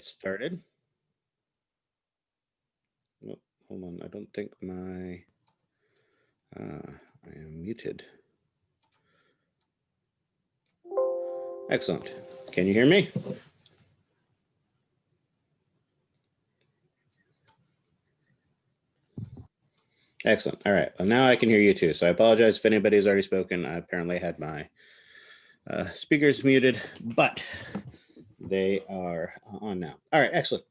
Started. Oh, hold on, I don't think my, I am muted. Excellent. Can you hear me? Excellent. All right. Well, now I can hear you too. So I apologize if anybody has already spoken. I apparently had my speakers muted, but they are on now. All right. Excellent.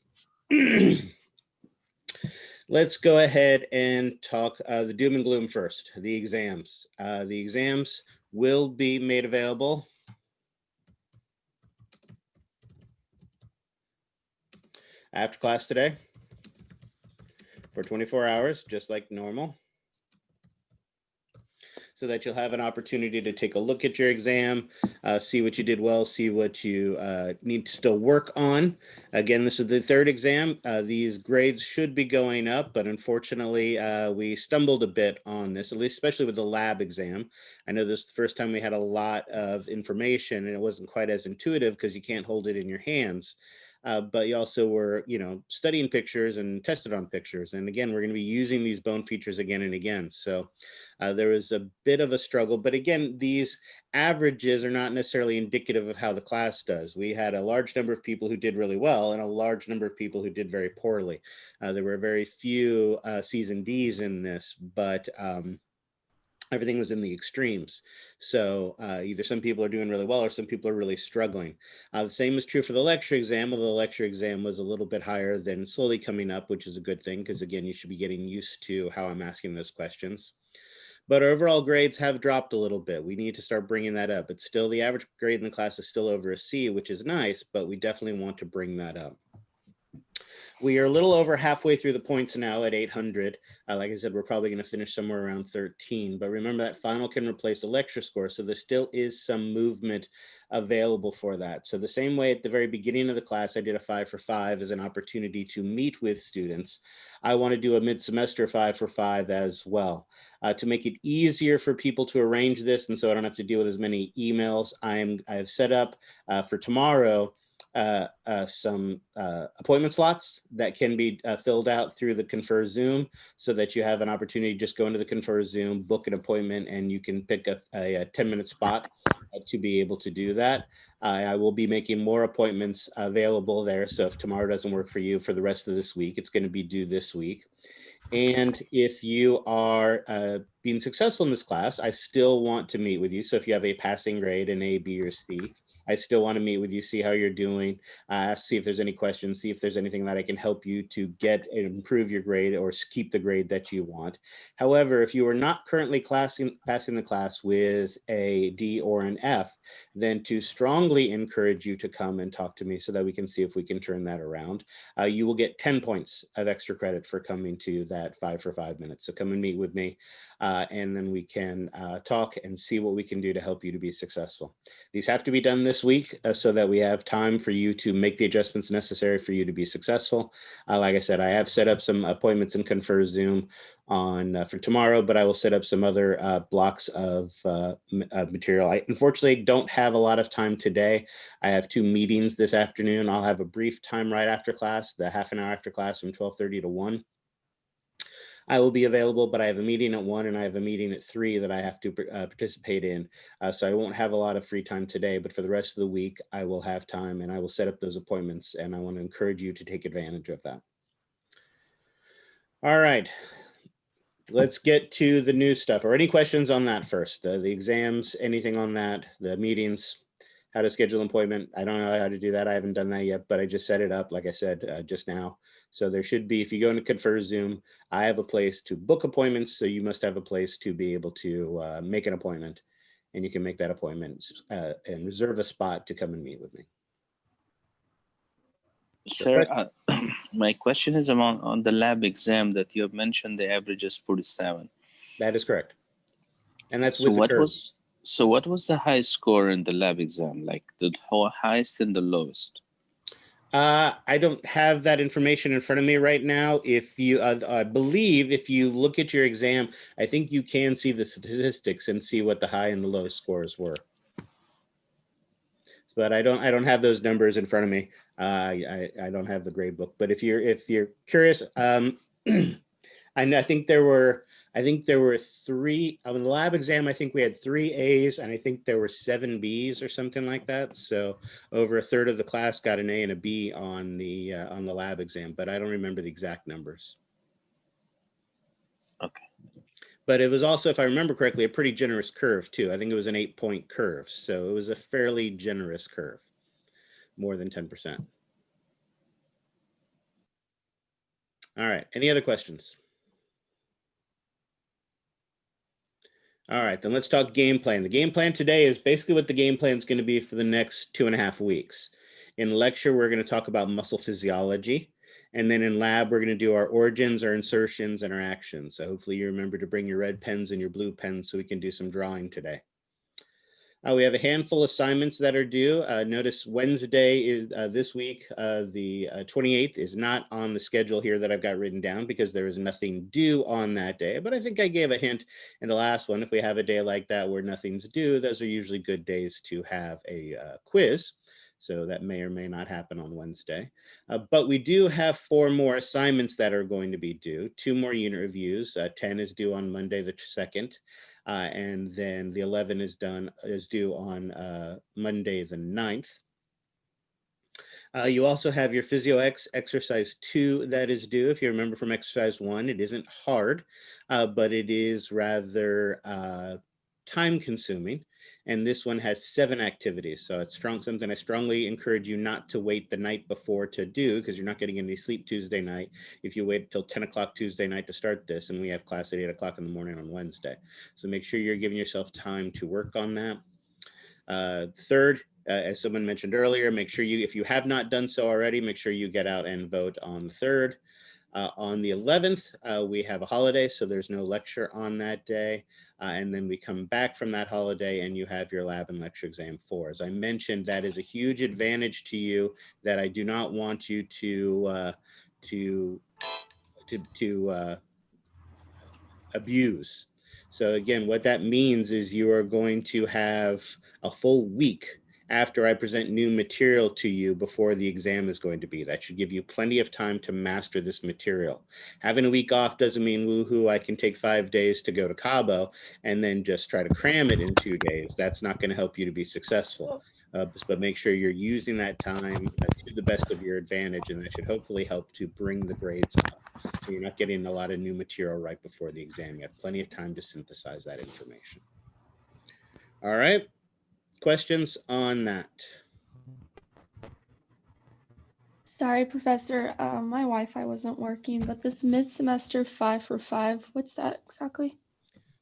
Let's go ahead and talk the doom and gloom first, the exams. The exams will be made available after class today for 24 hours, just like normal, so that you'll have an opportunity to take a look at your exam, see what you did well, see what you need to still work on. Again, this is the third exam. These grades should be going up, but unfortunately, we stumbled a bit on this, at least especially with the lab exam. I know this is the first time we had a lot of information and it wasn't quite as intuitive because you can't hold it in your hands. But you also were, studying pictures and tested on pictures. And again, we're going to be using these bone features again and again. So there was a bit of a struggle. But again, these averages are not necessarily indicative of how the class does. We had a large number of people who did really well and a large number of people who did very poorly. There were very few C's and D's in this, but everything was in the extremes. So either some people are doing really well or some people are really struggling. The same is true for the lecture exam, although the lecture exam was a little bit higher than slowly coming up, which is a good thing, because again, you should be getting used to how I'm asking those questions. But our overall grades have dropped a little bit. We need to start bringing that up. It's still, the average grade in the class is still over a C, which is nice, but we definitely want to bring that up. We are a little over halfway through the points now at 800. Like I said, we're probably going to finish somewhere around 13. But remember that final can replace a lecture score. So there still is some movement available for that. So the same way at the very beginning of the class, I did a 5 for 5 as an opportunity to meet with students. I want to do a mid-semester 5 for 5 as well. To make it easier for people to arrange this, and so I don't have to deal with as many emails, I have set up for tomorrow some appointment slots that can be filled out through the Confer Zoom, so that you have an opportunity to just go into the Confer Zoom, book an appointment, and you can pick a 10-minute spot to be able to do that. I will be making more appointments available there. So if tomorrow doesn't work for you for the rest of this week, it's going to be due this week. And if you are being successful in this class, I still want to meet with you. So if you have a passing grade, an A, B, or C, I still want to meet with you, see how you're doing, see if there's any questions, see if there's anything that I can help you to get and improve your grade or keep the grade that you want. However, if you are not currently passing the class with a D or an F, then to strongly encourage you to come and talk to me so that we can see if we can turn that around. You will get 10 points of extra credit for coming to that 5 for 5 minutes. So come and meet with me, and then we can talk and see what we can do to help you to be successful. These have to be done this week so that we have time for you to make the adjustments necessary for you to be successful. Like I said, I have set up some appointments in Confer Zoom on for tomorrow, but I will set up some other blocks of material. I unfortunately don't have a lot of time today. I have 2 meetings this afternoon. I'll have a brief time right after class, the half an hour after class from 12:30 to 1. I will be available, but I have a meeting at 1 and I have a meeting at 3 that I have to participate in. So I won't have a lot of free time today, but for the rest of the week, I will have time and I will set up those appointments, and I want to encourage you to take advantage of that. All right, let's get to the new stuff. Or any questions on that first? The exams, anything on that, the meetings, how to schedule an appointment. I don't know how to do that. I haven't done that yet, but I just set it up, like I said, just now. So there should be, if you go into Confer Zoom, I have a place to book appointments. So you must have a place to be able to make an appointment, and you can make that appointment and reserve a spot to come and meet with me. Sir, my question is on the lab exam that you have mentioned, the average is 47. That is correct. And that's so with the curve. So what was the high score in the lab exam, like the highest and the lowest? I don't have that information in front of me right now. If you, I believe if you look at your exam, I think you can see the statistics and see what the high and the low scores were. but I don't have those numbers in front of me. I don't have the grade book, but if you're curious, I think there were three on the lab exam. I think we had 3 A's and I think there were 7 B's or something like that. So over a third of the class got an A and a B on the lab exam, but I don't remember the exact numbers. Okay. But it was also, if I remember correctly, a pretty generous curve too. I think it was an 8-point curve. So it was a fairly generous curve, more than 10%. All right, any other questions? All right, then let's talk game plan. The game plan today is basically what the game plan is going to be for the next 2.5 weeks. In lecture, we're going to talk about muscle physiology. And then in lab, we're going to do our origins, our insertions, and our actions. So hopefully you remember to bring your red pens and your blue pens so we can do some drawing today. We have a handful of assignments that are due. Notice Wednesday is this week, the 28th is not on the schedule here that I've got written down because there is nothing due on that day. But I think I gave a hint in the last one. If we have a day like that where nothing's due, those are usually good days to have a quiz. So that may or may not happen on Wednesday. But we do have 4 more assignments that are going to be due. 2 more unit reviews. 10 is due on Monday the 2nd. And then the 11 is due on Monday the 9th. You also have your Physio X exercise 2 that is due. If you remember from exercise 1, it isn't hard, but it is rather time consuming. And this one has 7 activities. So it's something I strongly encourage you not to wait the night before to do, because you're not getting any sleep Tuesday night if you wait till 10 o'clock Tuesday night to start this. And we have class at 8 o'clock in the morning on Wednesday. So make sure you're giving yourself time to work on that. Third, as someone mentioned earlier, make sure if you have not done so already, make sure you get out and vote on the 3rd. On the 11th, we have a holiday, so there's no lecture on that day. And then we come back from that holiday and you have your lab and lecture exam 4. As I mentioned, that is a huge advantage to you that I do not want you to abuse. So again, what that means is you are going to have a full week after I present new material to you before the exam is going to be. That should give you plenty of time to master this material. Having a week off doesn't mean woohoo, I can take 5 days to go to Cabo and then just try to cram it in 2 days. That's not going to help you to be successful. But make sure you're using that time to the best of your advantage, and that should hopefully help to bring the grades up. So you're not getting a lot of new material right before the exam. You have plenty of time to synthesize that information. All right, questions on that? Sorry, Professor, my Wi-Fi wasn't working, but this mid-semester 5 for 5, what's that exactly?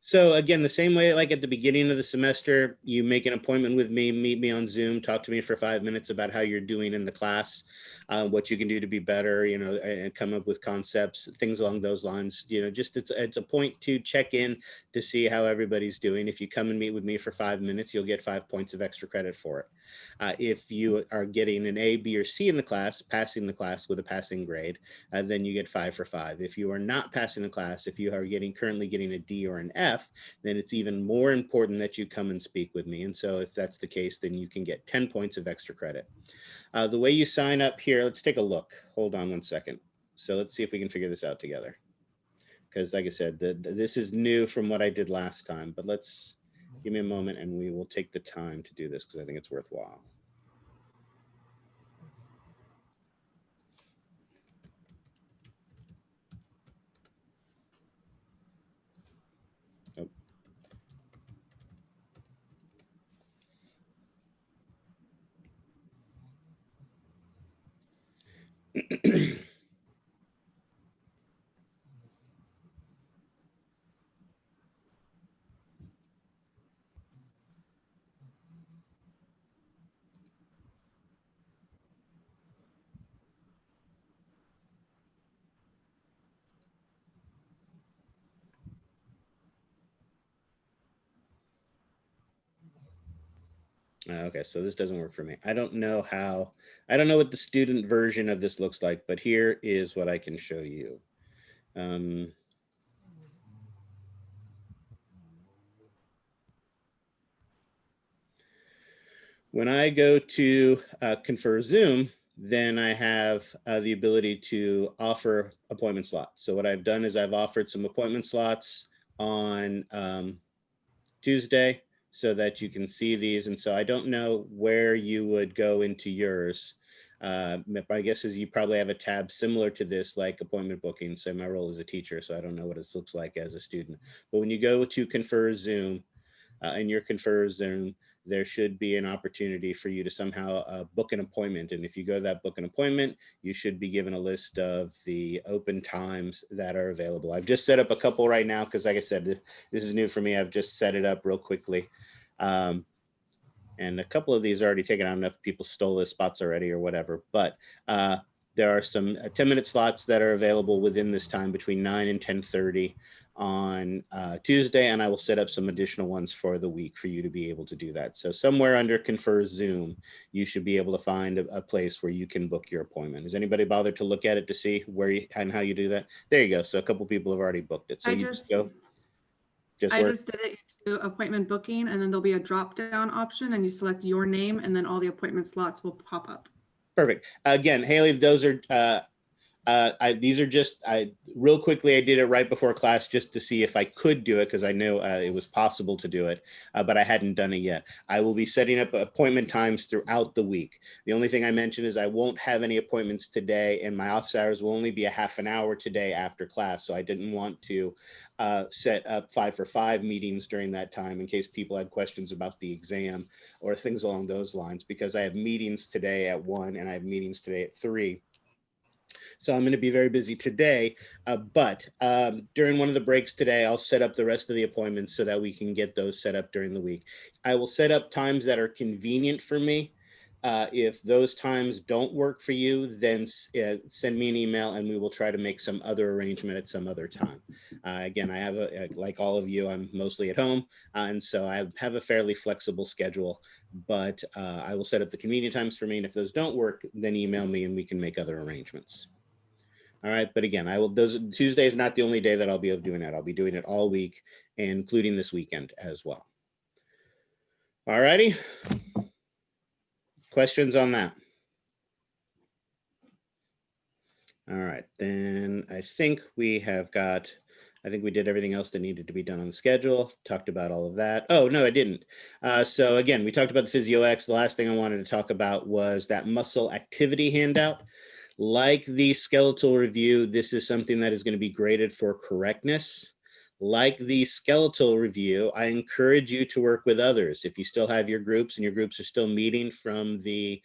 So again, the same way like at the beginning of the semester, you make an appointment with me, meet me on Zoom, talk to me for 5 minutes about how you're doing in the class, what you can do to be better, and come up with concepts, things along those lines. Just it's a point to check in to see how everybody's doing. If you come and meet with me for 5 minutes, you'll get 5 points of extra credit for it. If you are getting an A, B, or C in the class, passing the class with a passing grade, then you get 5 for 5. If you are not passing the class, if you are currently getting a D or an F, then it's even more important that you come and speak with me. And so if that's the case, then you can get 10 points of extra credit. The way you sign up here, let's take a look. Hold on one second. So let's see if we can figure this out together. Because like I said, this is new from what I did last time, but give me a moment and we will take the time to do this because I think it's worthwhile. Okay, so this doesn't work for me. I don't know what the student version of this looks like, but here is what I can show you. When I go to confer Zoom, then I have the ability to offer appointment slots. So what I've done is I've offered some appointment slots on Tuesday so that you can see these. And so I don't know where you would go into yours. My guess is you probably have a tab similar to this, like appointment booking. So my role as a teacher, so I don't know what it looks like as a student. But when you go to confer Zoom, in your confer Zoom, there should be an opportunity for you to somehow book an appointment. And if you go to that book an appointment, you should be given a list of the open times that are available. I've just set up a couple right now because, like I said, this is new for me. I've just set it up real quickly. And a couple of these are already taken. I don't know if people stole the spots already or whatever, but there are some 10-minute slots that are available within this time between 9 and 10:30 on Tuesday, and I will set up some additional ones for the week for you to be able to do that. So somewhere under Confer Zoom, you should be able to find a place where you can book your appointment. Has anybody bothered to look at it to see where you, and how you do that? There you go. So a couple people have already booked it. So you just go. I just did it to appointment booking, and then there'll be a drop down option and you select your name and then all the appointment slots will pop up. Perfect. Again, Haley, those are these are just real quickly. I did it right before class just to see if I could do it because I knew it was possible to do it, but I hadn't done it yet. I will be setting up appointment times throughout the week. The only thing I mentioned is I won't have any appointments today, and my office hours will only be a half an hour today after class. So I didn't want to set up 5 for 5 meetings during that time in case people had questions about the exam or things along those lines, because I have meetings today at 1 and I have meetings today at 3. So I'm going to be very busy today, but during one of the breaks today, I'll set up the rest of the appointments so that we can get those set up during the week. I will set up times that are convenient for me. If those times don't work for you, then send me an email and we will try to make some other arrangement at some other time. Again, I have like all of you, I'm mostly at home. And so I have a fairly flexible schedule, but I will set up the convenient times for me. And if those don't work, then email me and we can make other arrangements. All right, but again, Tuesday is not the only day that I'll be doing that. I'll be doing it all week, including this weekend as well. All righty. Questions on that? All right, then I think we did everything else that needed to be done on the schedule, talked about all of that. Oh, no, I didn't. So again, we talked about the PhysioX. The last thing I wanted to talk about was that muscle activity handout. Like the skeletal review, this is something that is going to be graded for correctness. Like the skeletal review, I encourage you to work with others. If you still have your groups and your groups are still meeting from the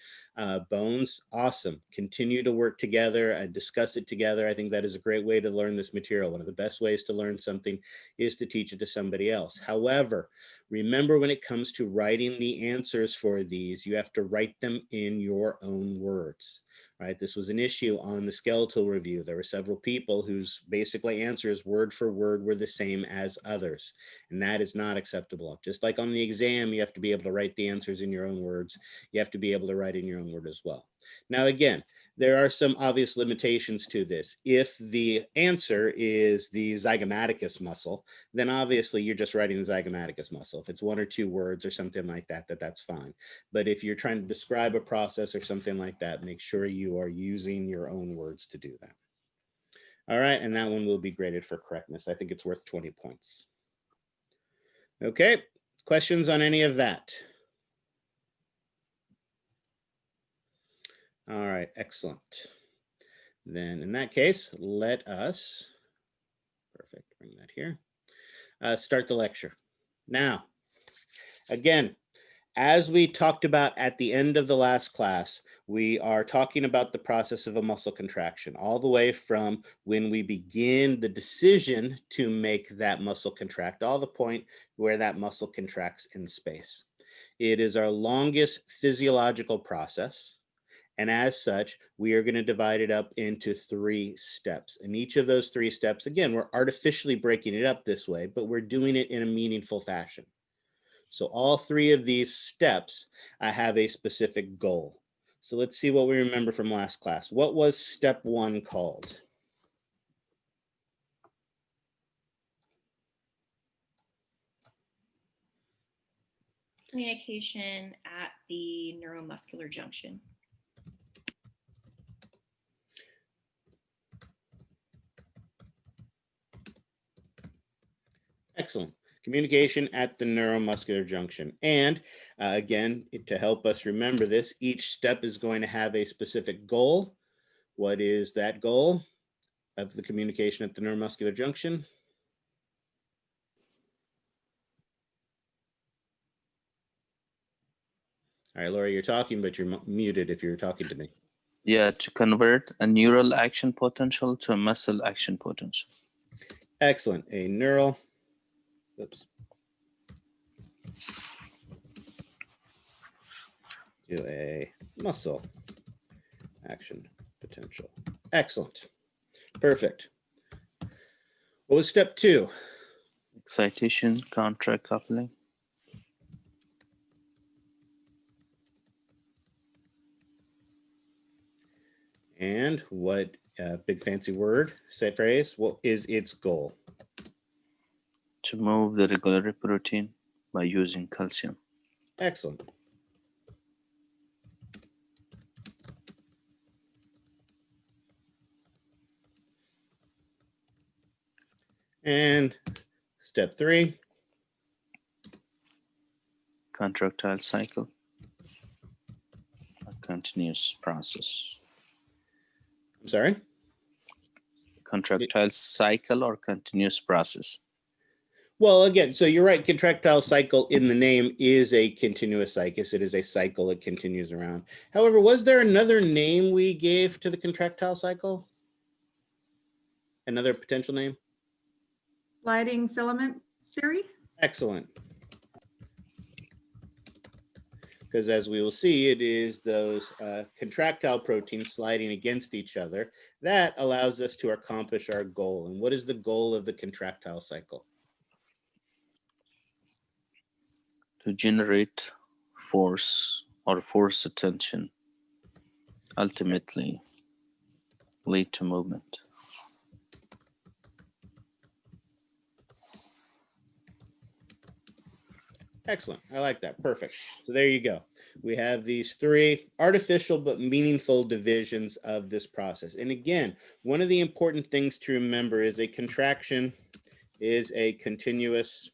bones, awesome. Continue to work together and discuss it together. I think that is a great way to learn this material. One of the best ways to learn something is to teach it to somebody else. However, remember when it comes to writing the answers for these, you have to write them in your own words. Right? This was an issue on the skeletal review. There were several people whose basically answers word for word were the same as others, and that is not acceptable. Just like on the exam, you have to be able to write the answers in your own words. You have to be able to write in your own word as well. Now, again, there are some obvious limitations to this. If the answer is the zygomaticus muscle, then obviously you're just writing the zygomaticus muscle. If it's 1 or 2 words or something like that, that's fine. But if you're trying to describe a process or something like that, make sure you are using your own words to do that. All right, and that one will be graded for correctness. I think it's worth 20 points. Okay, questions on any of that? All right, excellent. Then in that case, let us, perfect, bring that here, start the lecture. Now, again, as we talked about at the end of the last class, we are talking about the process of a muscle contraction, all the way from when we begin the decision to make that muscle contract, all the point where that muscle contracts in space. It is our longest physiological process. And as such, we are going to divide it up into 3 steps. And each of those 3 steps, again, we're artificially breaking it up this way, but we're doing it in a meaningful fashion. So all 3 of these steps have a specific goal. So let's see what we remember from last class. What was step 1 called? Communication at the neuromuscular junction. Excellent. Communication at the neuromuscular junction. And again, to help us remember this, each step is going to have a specific goal. What is that goal of the communication at the neuromuscular junction? All right, Laura, you're talking, but you're muted if you're talking to me. Yeah, to convert a neural action potential to a muscle action potential. Excellent. A neural, oops, to a muscle action potential. Excellent. Perfect. What was step 2? Excitation, contract coupling. And what big fancy word, say phrase, what is its goal? To move the regulatory protein by using calcium. Excellent. And step 3. Contractile cycle. A continuous process. I'm sorry? Contractile cycle or continuous process. Well, again, so you're right. Contractile cycle in the name is a continuous cycle. It is a cycle that continues around. However, was there another name we gave to the contractile cycle? Another potential name? Sliding filament theory. Excellent. Because as we will see, it is those contractile proteins sliding against each other that allows us to accomplish our goal. And what is the goal of the contractile cycle? To generate force or force attention, ultimately lead to movement. Excellent. I like that. Perfect. So there you go. We have these 3 artificial but meaningful divisions of this process. And again, one of the important things to remember is a contraction is a continuous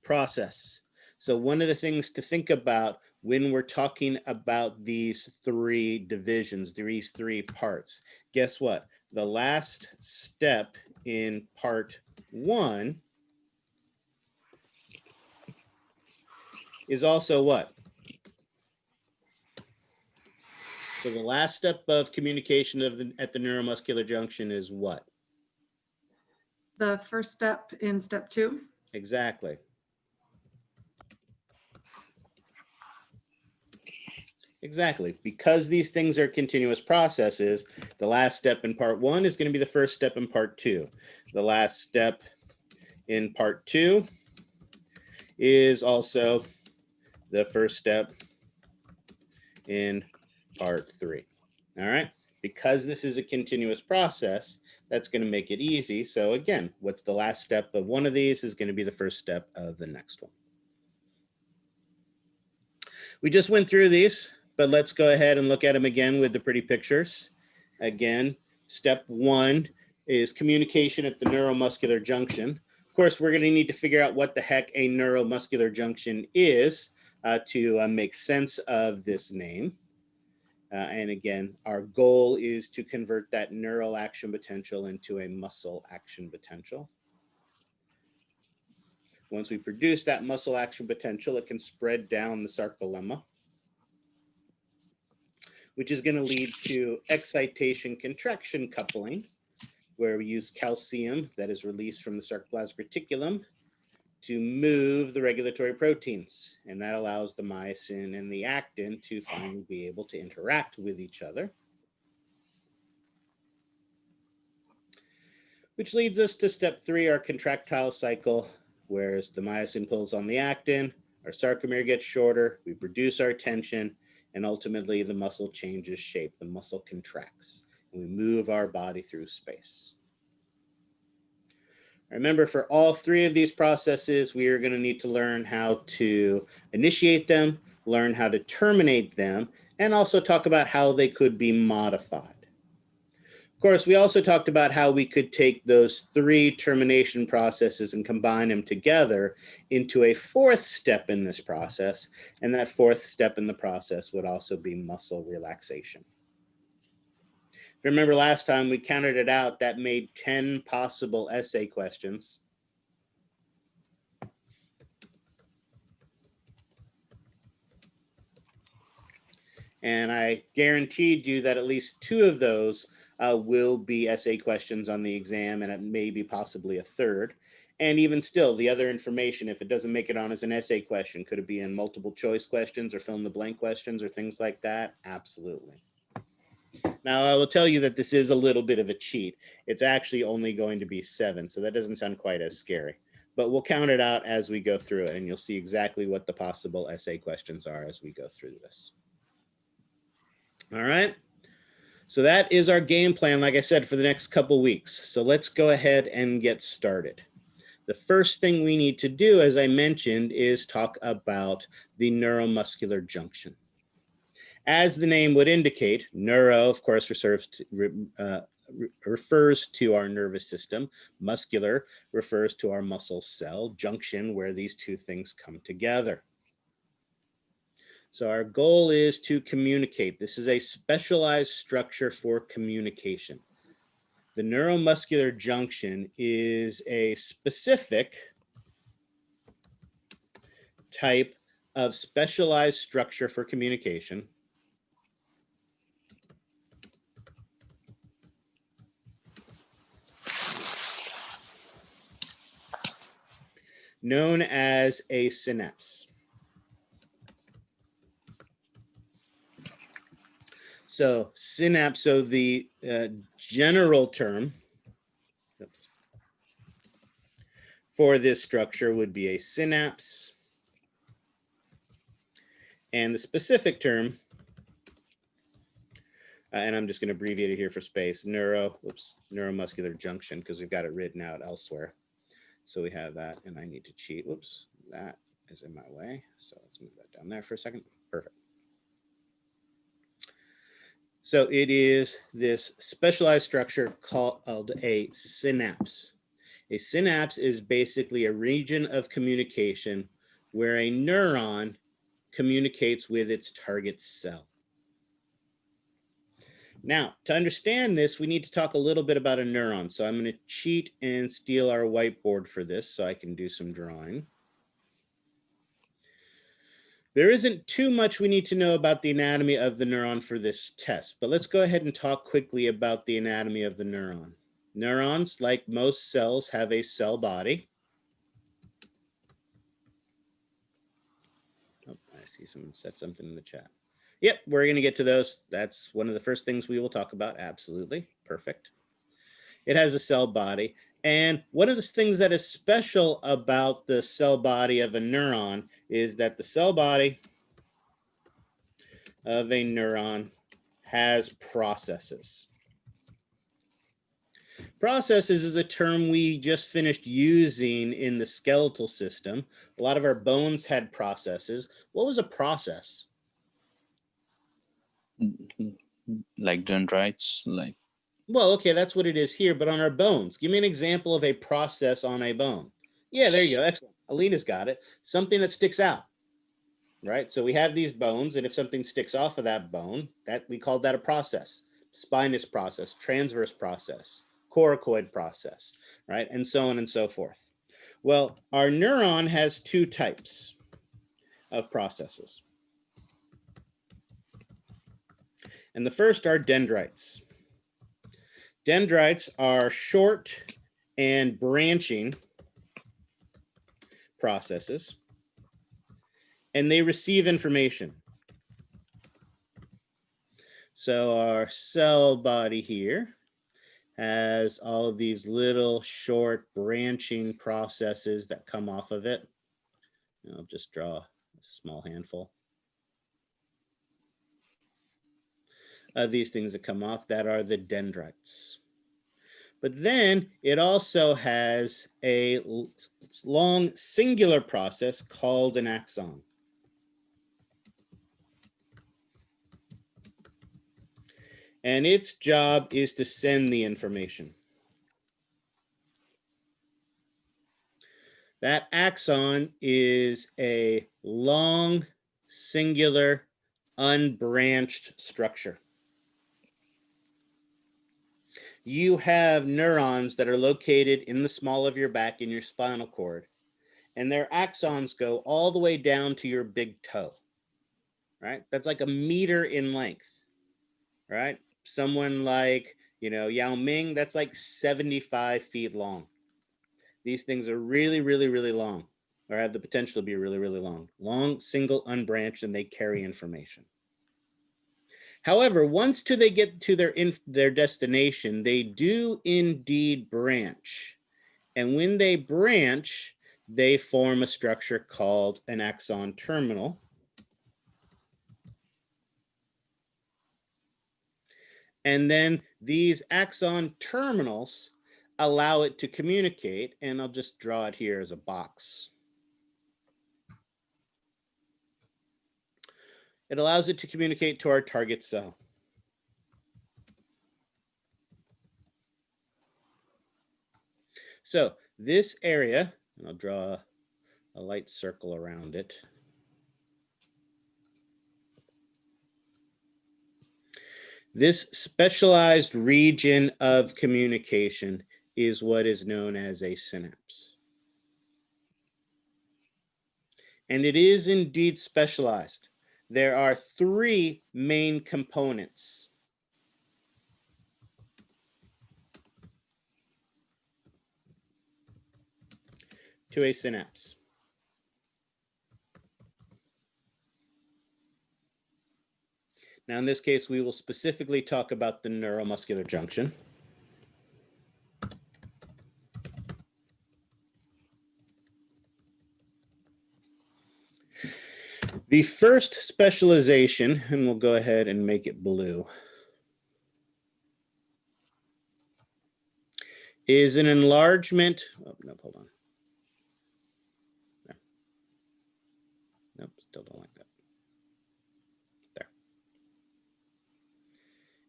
process. So one of the things to think about when we're talking about these 3 divisions, these 3 parts, guess what? The last step in part 1 is also what? So the last step of communication at the neuromuscular junction is what? The first step in step 2. Exactly. Exactly. Because these things are continuous processes, the last step in part 1 is going to be the first step in part 2. The last step in part 2 is also the first step in part 3. All right. Because this is a continuous process, that's going to make it easy. So again, what's the last step of one of these is going to be the first step of the next one. We just went through these, but let's go ahead and look at them again with the pretty pictures. Again, step 1 is communication at the neuromuscular junction. Of course, we're going to need to figure out what the heck a neuromuscular junction is to make sense of this name. And again, our goal is to convert that neural action potential into a muscle action potential. Once we produce that muscle action potential, it can spread down the sarcolemma, which is going to lead to excitation contraction coupling, where we use calcium that is released from the sarcoplasmic reticulum to move the regulatory proteins. And that allows the myosin and the actin to finally be able to interact with each other. Which leads us to step 3, our contractile cycle, where the myosin pulls on the actin, our sarcomere gets shorter, we produce our tension, and ultimately the muscle changes shape, the muscle contracts, and we move our body through space. Remember, for all three of these processes, we are going to need to learn how to initiate them, learn how to terminate them, and also talk about how they could be modified. Of course, we also talked about how we could take those three termination processes and combine them together into a fourth step in this process, and that fourth step in the process would also be muscle relaxation. If you remember last time, we counted it out, that made 10 possible essay questions. And I guaranteed you that at least 2 of those will be essay questions on the exam, and maybe possibly a third. And even still, the other information, if it doesn't make it on as an essay question, could it be in multiple choice questions or fill in the blank questions or things like that? Absolutely. Now, I will tell you that this is a little bit of a cheat. It's actually only going to be 7, so that doesn't sound quite as scary. But we'll count it out as we go through it, and you'll see exactly what the possible essay questions are as we go through this. All right. So that is our game plan, like I said, for the next couple weeks. So let's go ahead and get started. The first thing we need to do, as I mentioned, is talk about the neuromuscular junction. As the name would indicate, neuro, of course, refers to our nervous system. Muscular refers to our muscle cell. Junction, where these two things come together. So our goal is to communicate. This is a specialized structure for communication. The neuromuscular junction is a specific type of specialized structure for communication known as a synapse. So synapse, so the general term for this structure would be a synapse. And the specific term, and I'm just going to abbreviate it here for space, neuromuscular junction, because we've got it written out elsewhere. So we have that, and I need to cheat. Whoops, that is in my way. So let's move that down there for a second. Perfect. So it is this specialized structure called a synapse. A synapse is basically a region of communication where a neuron communicates with its target cell. Now, to understand this, we need to talk a little bit about a neuron. So I'm going to cheat and steal our whiteboard for this so I can do some drawing. There isn't too much we need to know about the anatomy of the neuron for this test, but let's go ahead and talk quickly about the anatomy of the neuron. Neurons, like most cells, have a cell body. Oh, I see someone said something in the chat. Yep, we're going to get to those. That's one of the first things we will talk about. Absolutely. Perfect. It has a cell body. And one of the things that is special about the cell body of a neuron is that the cell body of a neuron has processes. Processes is a term we just finished using in the skeletal system. A lot of our bones had processes. What was a process? Like dendrites, like. Well, okay, that's what it is here, but on our bones, give me an example of a process on a bone. Yeah, there you go. Excellent. Alina's got it. Something that sticks out, right? So we have these bones, and if something sticks off of that bone, we call that a process. Spinous process, transverse process, coracoid process, right? And so on and so forth. Well, our neuron has 2 types of processes. And the first are dendrites. Dendrites are short and branching processes, and they receive information. So our cell body here has all of these little short branching processes that come off of it. I'll just draw a small handful of these things that come off that are the dendrites. But then it also has a long singular process called an axon. And its job is to send the information. That axon is a long, singular, unbranched structure. You have neurons that are located in the small of your back in your spinal cord, and their axons go all the way down to your big toe, right? That's like a meter in length, right? Someone like, Yao Ming, that's like 75 feet long. These things are really, really, really long, or have the potential to be really, really long. Long, single, unbranched, and they carry information. However, once they get to their destination, they do indeed branch. And when they branch, they form a structure called an axon terminal. And then these axon terminals allow it to communicate, and I'll just draw it here as a box. It allows it to communicate to our target cell. So this area, and I'll draw a light circle around it. This specialized region of communication is what is known as a synapse. And it is indeed specialized. There are three main components. To a synapse. Now, in this case, we will specifically talk about the neuromuscular junction. The first specialization, and we'll go ahead and make it blue, is an enlargement. Oh, no, hold on. There. Nope, still don't like that. There.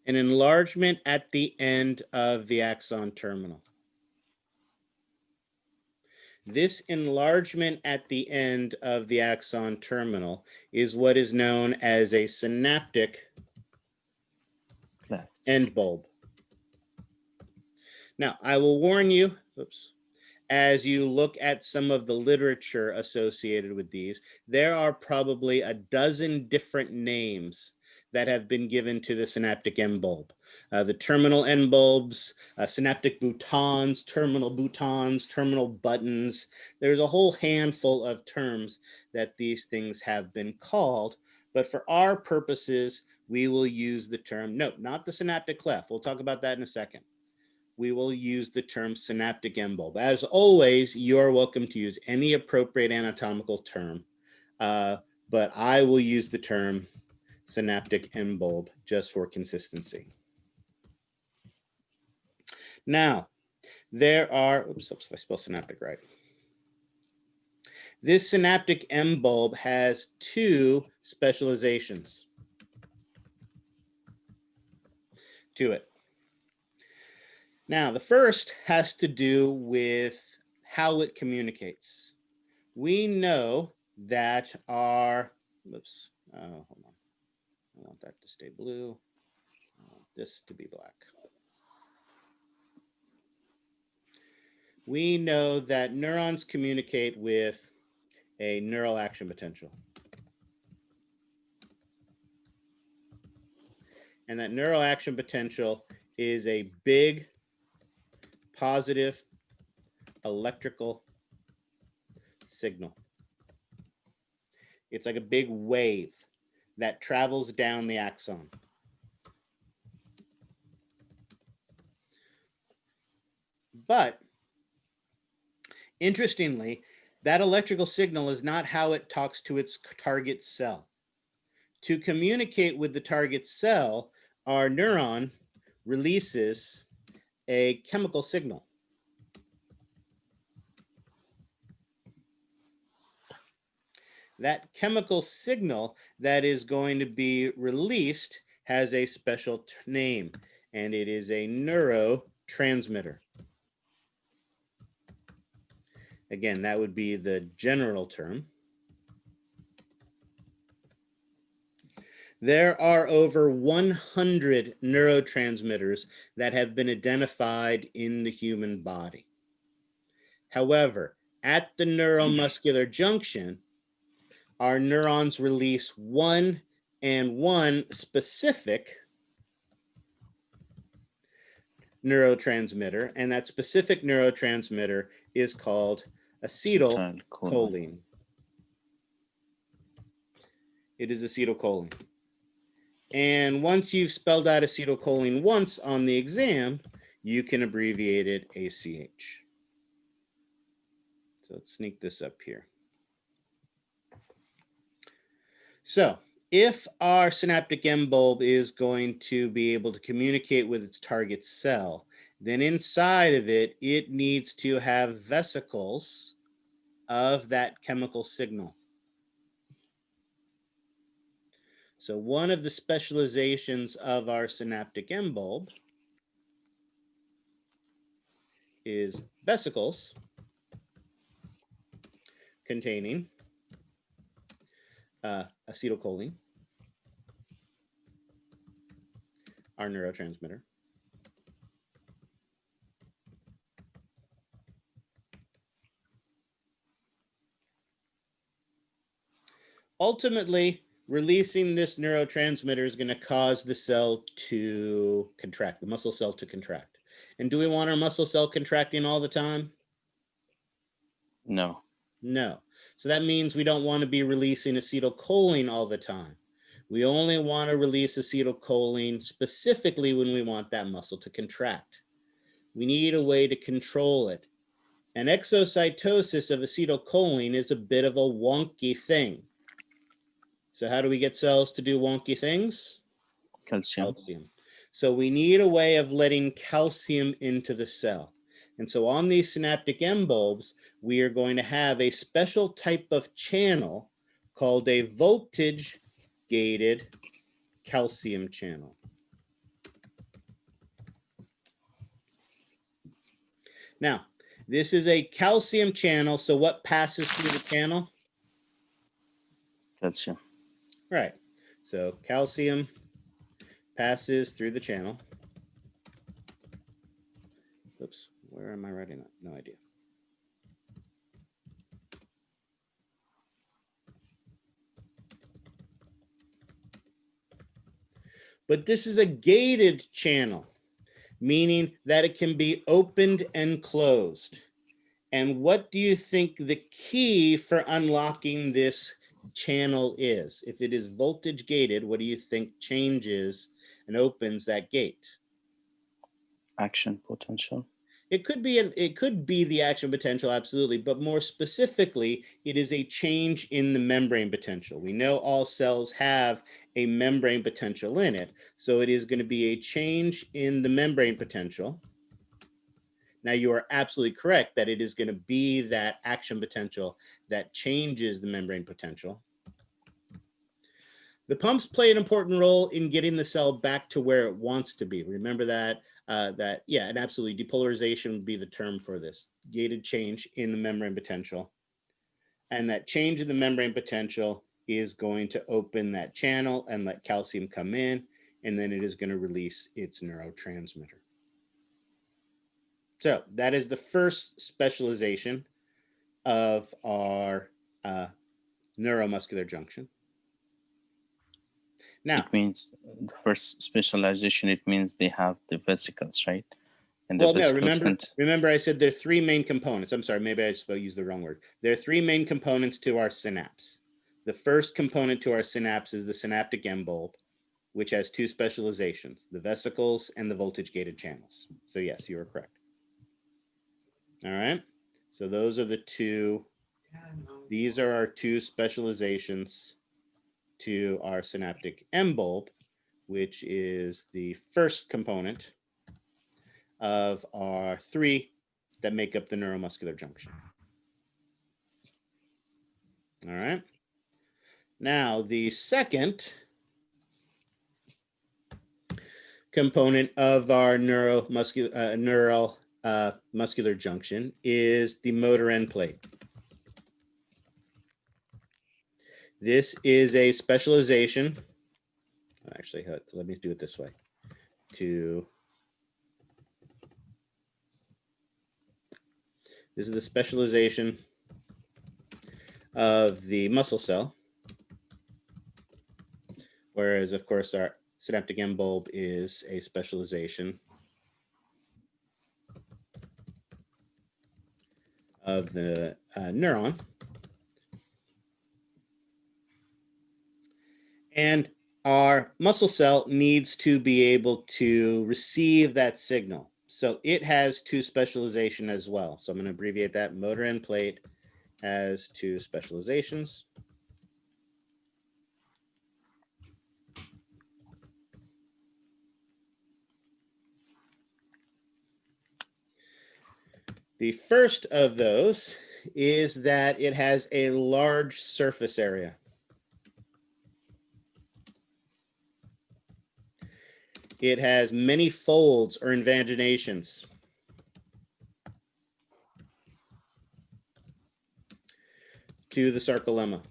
An enlargement at the end of the axon terminal. This enlargement at the end of the axon terminal is what is known as a synaptic Cleft. end bulb. Now, I will warn you, as you look at some of the literature associated with these, there are probably a dozen different names that have been given to the synaptic end bulb. The terminal end bulbs, synaptic boutons, terminal buttons. There's a whole handful of terms that these things have been called, but for our purposes, we will use the term, no, not the synaptic cleft. We'll talk about that in a second. We will use the term synaptic end bulb. As always, you are welcome to use any appropriate anatomical term, but I will use the term synaptic end bulb just for consistency. Now, there are, oops, if I spell synaptic right. This synaptic end bulb has two specializations to it. Now, the first has to do with how it communicates. We know that our, oops, hold on. I want that to stay blue. I want this to be black. We know that neurons communicate with a neural action potential. And that neural action potential is a big positive electrical signal. It's like a big wave that travels down the axon. But interestingly, that electrical signal is not how it talks to its target cell. To communicate with the target cell, our neuron releases a chemical signal. That chemical signal that is going to be released has a special name, and it is a neurotransmitter. Again, that would be the general term. There are over 100 neurotransmitters that have been identified in the human body. However, at the neuromuscular junction, our neurons release one specific neurotransmitter, and that specific neurotransmitter is called acetylcholine. It is acetylcholine. And once you've spelled out acetylcholine once on the exam, you can abbreviate it ACH. So let's sneak this up here. So if our synaptic M bulb is going to be able to communicate with its target cell, then inside of it, it needs to have vesicles of that chemical signal. So one of the specializations of our synaptic M bulb is vesicles containing acetylcholine, our neurotransmitter, ultimately, releasing this neurotransmitter is going to cause the cell to contract, the muscle cell to contract. And do we want our muscle cell contracting all the time? No. No. So that means we don't want to be releasing acetylcholine all the time. We only want to release acetylcholine specifically when we want that muscle to contract. We need a way to control it. And exocytosis of acetylcholine is a bit of a wonky thing. So how do we get cells to do wonky things? Calcium. So we need a way of letting calcium into the cell. And so on these synaptic M bulbs, we are going to have a special type of channel called a voltage-gated calcium channel. Now, this is a calcium channel, so what passes through the channel? Calcium. Right. So calcium passes through the channel. Oops, where am I writing that? No idea. But this is a gated channel, meaning that it can be opened and closed. And what do you think the key for unlocking this channel is? If it is voltage gated, what do you think changes and opens that gate? Action potential. It could be the action potential, absolutely, but more specifically, it is a change in the membrane potential. We know all cells have a membrane potential in it, so it is going to be a change in the membrane potential. Now, you are absolutely correct that it is going to be that action potential that changes the membrane potential. The pumps play an important role in getting the cell back to where it wants to be. Remember that, yeah, and absolutely, depolarization would be the term for this, gated change in the membrane potential. And that change in the membrane potential is going to open that channel and let calcium come in, and then it is going to release its neurotransmitter. So that is the first specialization of our neuromuscular junction. Now, it means the first specialization, it means they have the vesicles, right? And well, no, remember I said there are three main components. I'm sorry, maybe I just used the wrong word. There are three main components to our synapse. The first component to our synapse is the synaptic M bulb, which has two specializations, the vesicles and the voltage-gated channels. So yes, you are correct. All right, so those are the two, these are our two specializations to our synaptic M bulb, which is the first component of our 3 that make up the neuromuscular junction. All right. Now, the second component of our neural muscular junction is the motor end plate. This is a specialization. Actually, let me do it this way. This is the specialization of the muscle cell, whereas, of course, our synaptic end bulb is a specialization of the neuron. And our muscle cell needs to be able to receive that signal. So it has 2 specialization as well. So I'm going to abbreviate that. Motor end plate has 2 specializations. The first of those is that it has a large surface area. It has many folds or invaginations. To the sarcolemma.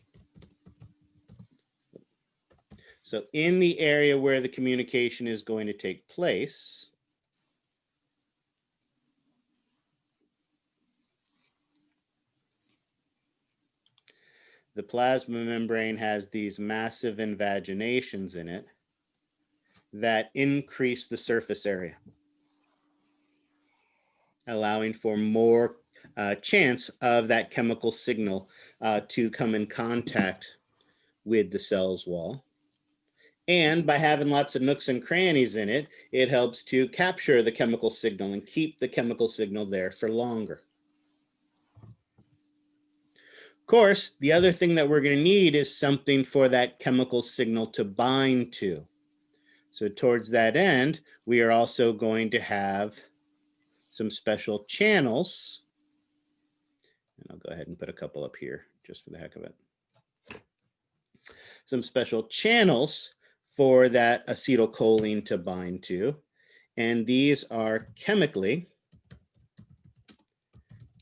So in the area where the communication is going to take place, the plasma membrane has these massive invaginations in it that increase the surface area, allowing for more chance of that chemical signal to come in contact with the cell's wall. And by having lots of nooks and crannies in it, it helps to capture the chemical signal and keep the chemical signal there for longer. Of course, the other thing that we're going to need is something for that chemical signal to bind to. So towards that end, we are also going to have some special channels. And I'll go ahead and put a couple up here just for the heck of it. Some special channels for that acetylcholine to bind to. And these are chemically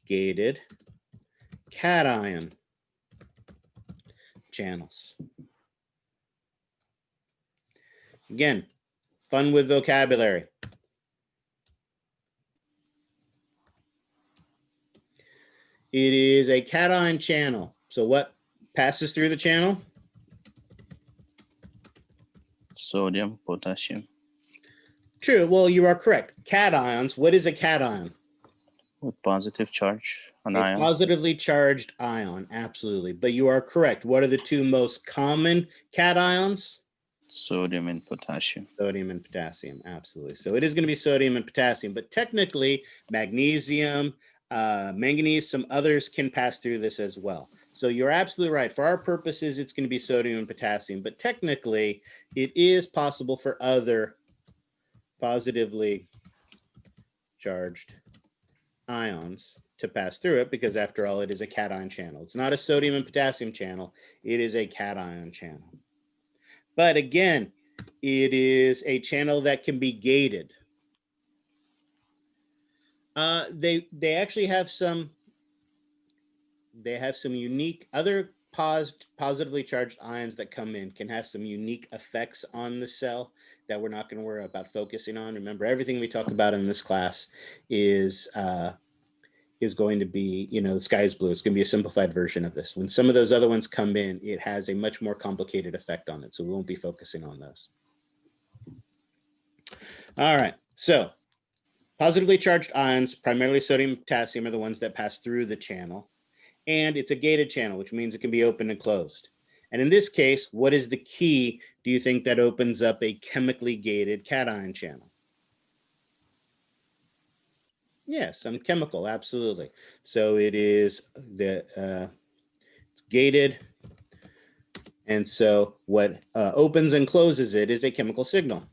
gated cation channels. Again, fun with vocabulary. It is a cation channel. So what passes through the channel? Sodium, potassium. True. Well, you are correct. Cations. What is a cation? With positive charge, an A ion. positively charged ion. Absolutely. But you are correct. What are the 2 most common cations? Sodium and potassium. Sodium and potassium. Absolutely. So it is going to be sodium and potassium. But technically, magnesium, manganese, some others can pass through this as well. So you're absolutely right. For our purposes, it's going to be sodium and potassium. But technically, it is possible for other positively charged ions to pass through it, because after all, it is a cation channel. It's not a sodium and potassium channel. It is a cation channel. But again, it is a channel that can be gated. They actually have some unique other positively charged ions that come in can have some unique effects on the cell that we're not going to worry about focusing on. Remember, everything we talk about in this class is going to be, the sky is blue. It's going to be a simplified version of this. When some of those other ones come in, it has a much more complicated effect on it. So we won't be focusing on those. All right. So positively charged ions, primarily sodium and potassium, are the ones that pass through the channel. And it's a gated channel, which means it can be open and closed. And in this case, what is the key, do you think, that opens up a chemically gated cation channel? Yes, some chemical, absolutely. So it is it's gated. And so what opens and closes it is a chemical signal.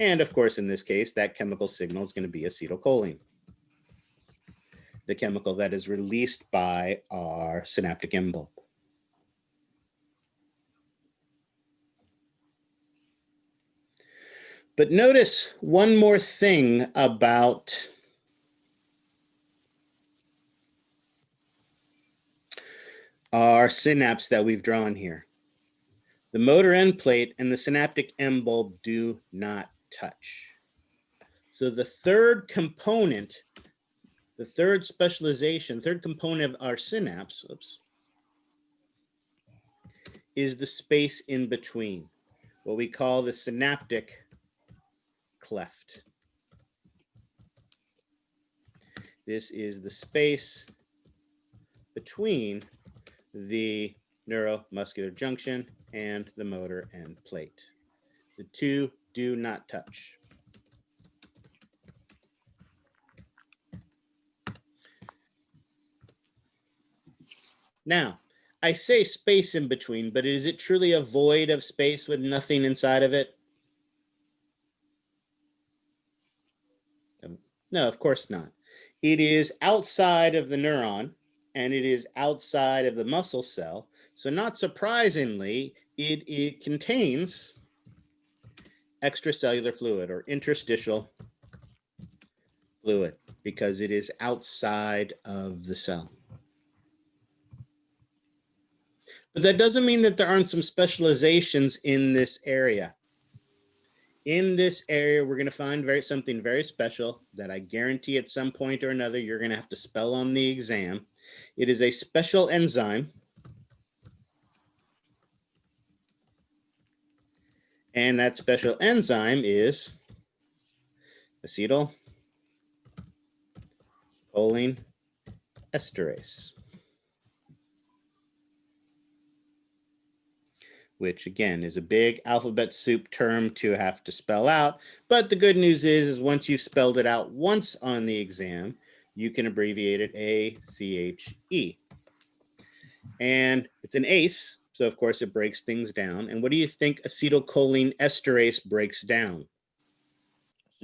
And of course, in this case, that chemical signal is going to be acetylcholine, the chemical that is released by our synaptic end bulb. But notice one more thing about our synapse that we've drawn here. The motor end plate and the synaptic end bulb do not touch. So the third component, the third specialization, third component of our synapse, is the space in between, what we call the synaptic cleft. This is the space between the neuromuscular junction and the motor end plate. The two do not touch. Now, I say space in between, but is it truly a void of space with nothing inside of it? No, of course not. It is outside of the neuron and it is outside of the muscle cell. So not surprisingly, it contains extracellular fluid or interstitial fluid because it is outside of the cell. But that doesn't mean that there aren't some specializations in this area. In this area, we're going to find something very special that I guarantee at some point or another you're going to have to spell on the exam. It is a special enzyme. And that special enzyme is acetylcholine esterase, which again is a big alphabet soup term to have to spell out. But the good news is once you've spelled it out once on the exam, you can abbreviate it ACHE. And it's an ACE, so of course it breaks things down. And what do you think acetylcholine esterase breaks down?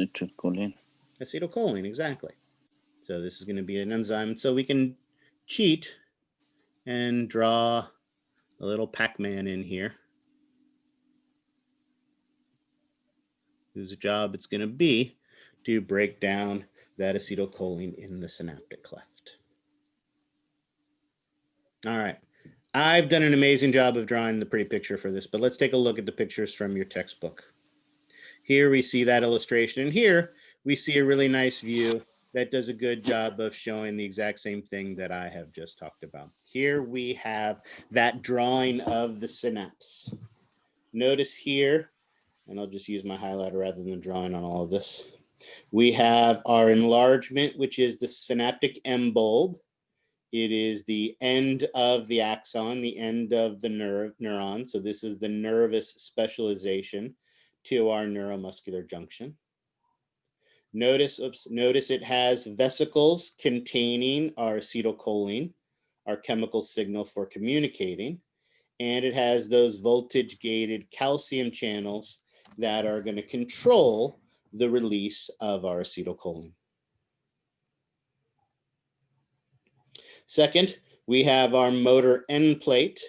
Acetylcholine. Acetylcholine, exactly. So this is going to be an enzyme. So we can cheat and draw a little Pac-Man in here, whose job it's going to be to break down that acetylcholine in the synaptic cleft. All right. I've done an amazing job of drawing the pretty picture for this, but let's take a look at the pictures from your textbook. Here we see that illustration, and here we see a really nice view that does a good job of showing the exact same thing that I have just talked about. Here we have that drawing of the synapse. Notice here, and I'll just use my highlighter rather than drawing on all of this. We have our enlargement, which is the synaptic end bulb. It is the end of the axon, the end of the neuron. So this is the nervous specialization to our neuromuscular junction. Notice it has vesicles containing our acetylcholine, our chemical signal for communicating, and it has those voltage-gated calcium channels that are going to control the release of our acetylcholine. Second, we have our motor end plate.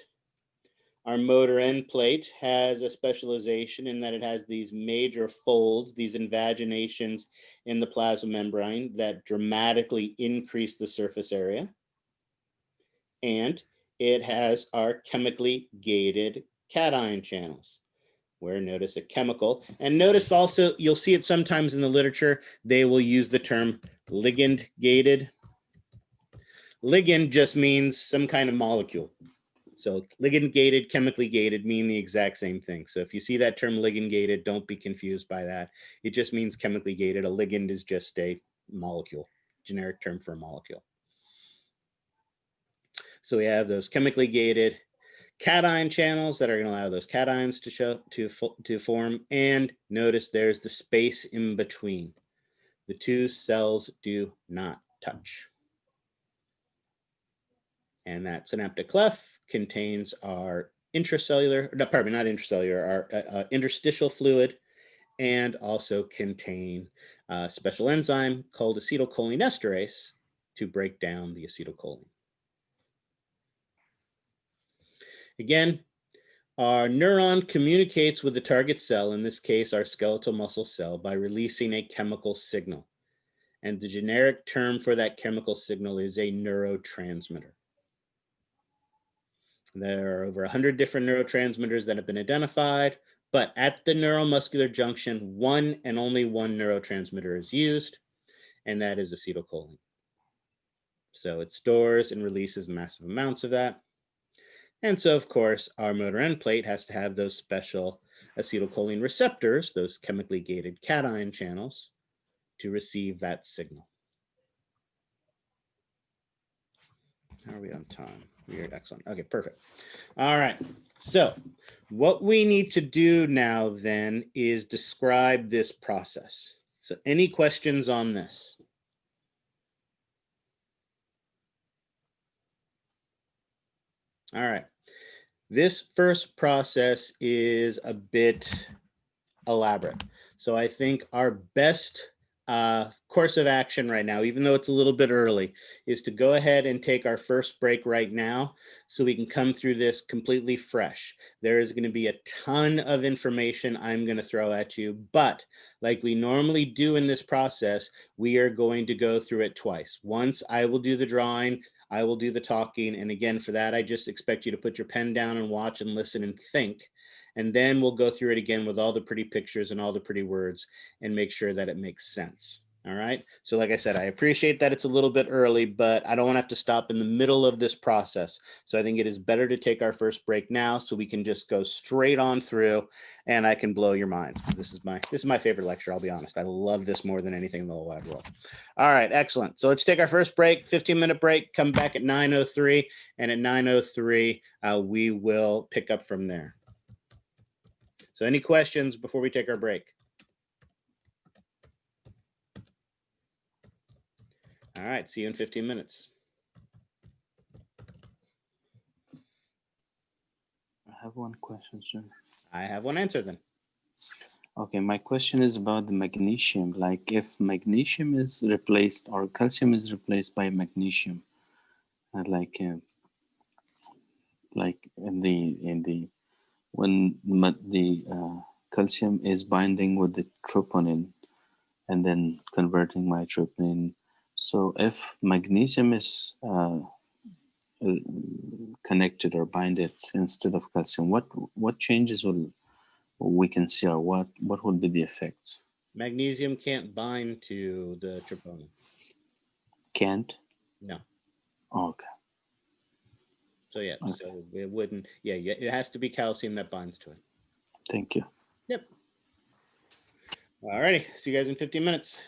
Our motor end plate has a specialization in that it has these major folds, these invaginations in the plasma membrane that dramatically increase the surface area. And it has our chemically gated cation channels, where notice a chemical. And notice also, you'll see it sometimes in the literature, they will use the term ligand gated. Ligand just means some kind of molecule. So ligand gated, chemically gated mean the exact same thing. So if you see that term ligand gated, don't be confused by that. It just means chemically gated. A ligand is just a molecule, generic term for a molecule. So we have those chemically gated cation channels that are going to allow those cations to form. And notice there's the space in between. The two cells do not touch. And that synaptic cleft contains our interstitial fluid and also contain a special enzyme called acetylcholinesterase to break down the acetylcholine. Again, our neuron communicates with the target cell, in this case, our skeletal muscle cell, by releasing a chemical signal. And the generic term for that chemical signal is a neurotransmitter. There are over 100 different neurotransmitters that have been identified, but at the neuromuscular junction, one and only one neurotransmitter is used, and that is acetylcholine. So it stores and releases massive amounts of that. And so, of course, our motor end plate has to have those special acetylcholine receptors, those chemically gated cation channels, to receive that signal. How are we on time? Weird, excellent. Okay, perfect. All right. So what we need to do now then is describe this process. So any questions on this? All right. This first process is a bit elaborate. So I think our best course of action right now, even though it's a little bit early, is to go ahead and take our first break right now so we can come through this completely fresh. There is going to be a ton of information I'm going to throw at you, but like we normally do in this process, we are going to go through it twice. Once I will do the drawing, I will do the talking, and again, for that, I just expect you to put your pen down and watch and listen and think. And then we'll go through it again with all the pretty pictures and all the pretty words and make sure that it makes sense. All right. So like I said, I appreciate that it's a little bit early, but I don't want to have to stop in the middle of this process. So I think it is better to take our first break now so we can just go straight on through and I can blow your minds. This is my favorite lecture. I'll be honest. I love this more than anything in the whole wide world. All right. Excellent. So let's take our first break, 15-minute break, come back at 9:03. And at 9:03, we will pick up from there. So any questions before we take our break? All right, see you in 15 minutes. I have one question, sir. I have one answer then. Okay, my question is about the magnesium. Like if magnesium is replaced or calcium is replaced by magnesium, like in the when the calcium is binding with the troponin and then converting my troponin. So if magnesium is connected or binded instead of calcium, what changes will we can see, or what would be the effects? Magnesium can't bind to the troponin. Can't? No. Okay. So yeah, Okay. so it wouldn't, yeah, it has to be calcium that binds to it. Thank you. Yep. All righty, see you guys in 15 minutes.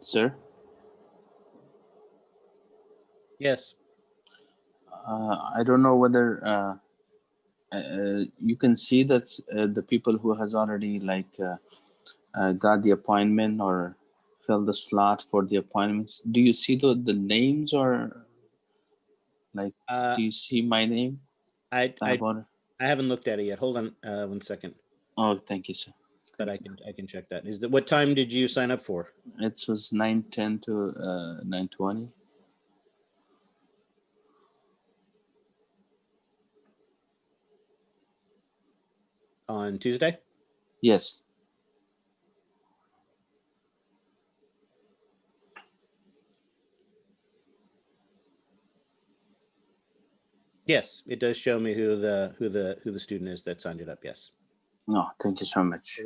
Sir, Yes. I don't know whether you can see that the people who has already got the appointment or filled the slot for the appointments. Do you see the names, or like do you see my name? I About haven't looked at it yet. Hold on 1 second. Oh, thank you, sir. But I can check that. Is that what time did you sign up for? It was 9:10 to 9:20. On Tuesday? Yes. Yes, it does show me who the student is that signed it up. Yes. No, thank you so much.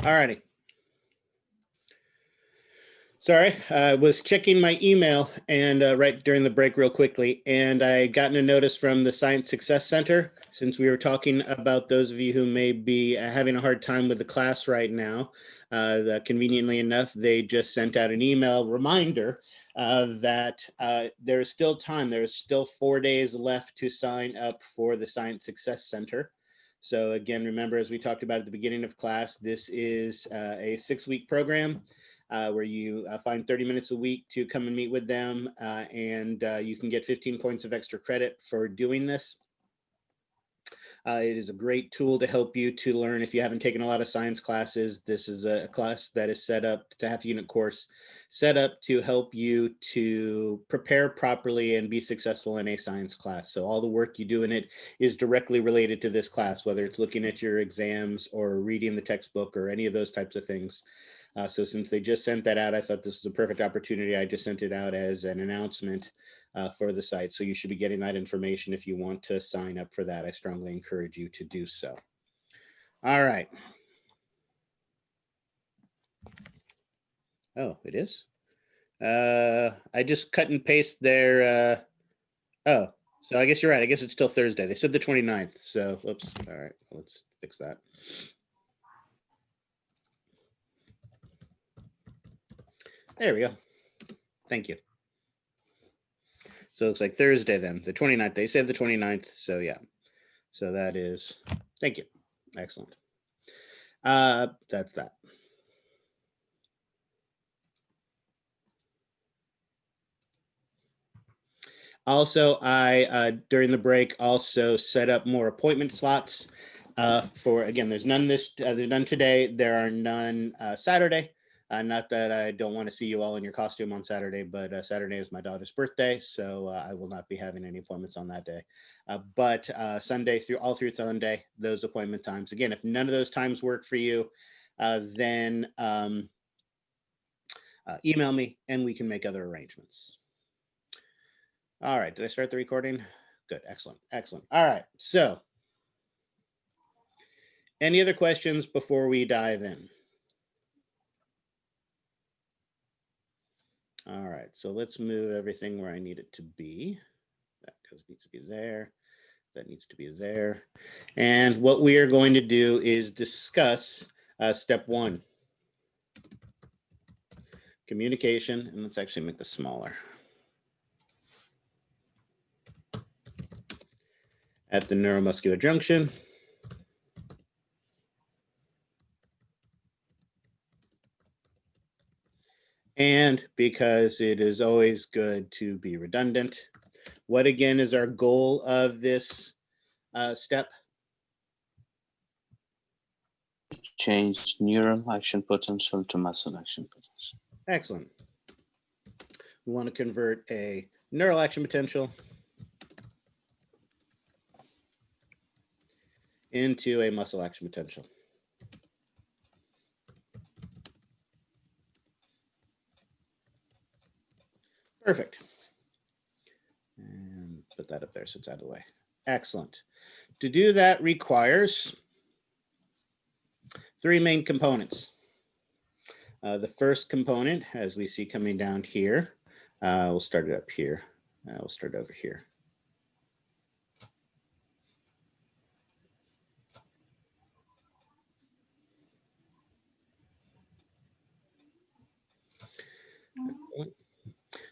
All righty. Sorry, I was checking my email and right during the break real quickly, and I gotten a notice from the Science Success Center, since we were talking about those of you who may be having a hard time with the class right now. Conveniently enough, they just sent out an email reminder that there's still time. There's still 4 days left to sign up for the Science Success Center. So again, remember, as we talked about at the beginning of class, this is a 6-week program. Where you find 30 minutes a week to come and meet with them, and you can get 15 points of extra credit for doing this. It is a great tool to help you to learn. If you haven't taken a lot of science classes, this is a class that is set up, it's a half-unit course, set up to help you to prepare properly and be successful in a science class. So all the work you do in it is directly related to this class, whether it's looking at your exams or reading the textbook or any of those types of things. So since they just sent that out, I thought this was a perfect opportunity. I just sent it out as an announcement for the site. So you should be getting that information if you want to sign up for that. I strongly encourage you to do so. All right. Oh, it is? I just cut and paste their, oh, so I guess you're right. I guess it's still Thursday. They said the 29th. So, whoops. All right, let's fix that. There we go. Thank you. So it looks like Thursday then, the 29th. They said the 29th. So yeah. So that is, thank you. Excellent. That's that. Also, I, during the break, also set up more appointment slots for, again, there's none there's none today. There are none Saturday. Not that I don't want to see you all in your costume on Saturday, but Saturday is my daughter's birthday, so I will not be having any appointments on that day. But Sunday all through Sunday, those appointment times. Again, if none of those times work for you, then email me and we can make other arrangements. All right, did I start the recording? Good, excellent, excellent. All right, so any other questions before we dive in? All right, so let's move everything where I need it to be. That needs to be there. That needs to be there. And what we are going to do is discuss step 1. Communication, and let's actually make this smaller. At the neuromuscular junction. And because it is always good to be redundant, what again is our goal of this step? Change neural action potential to muscle action potential. Excellent. We want to convert a neural action potential into a muscle action potential. Perfect. And put that up there so it's out of the way. Excellent. To do that requires 3 main components. The first component, as we see coming down here, we'll start it up here. We'll start over here.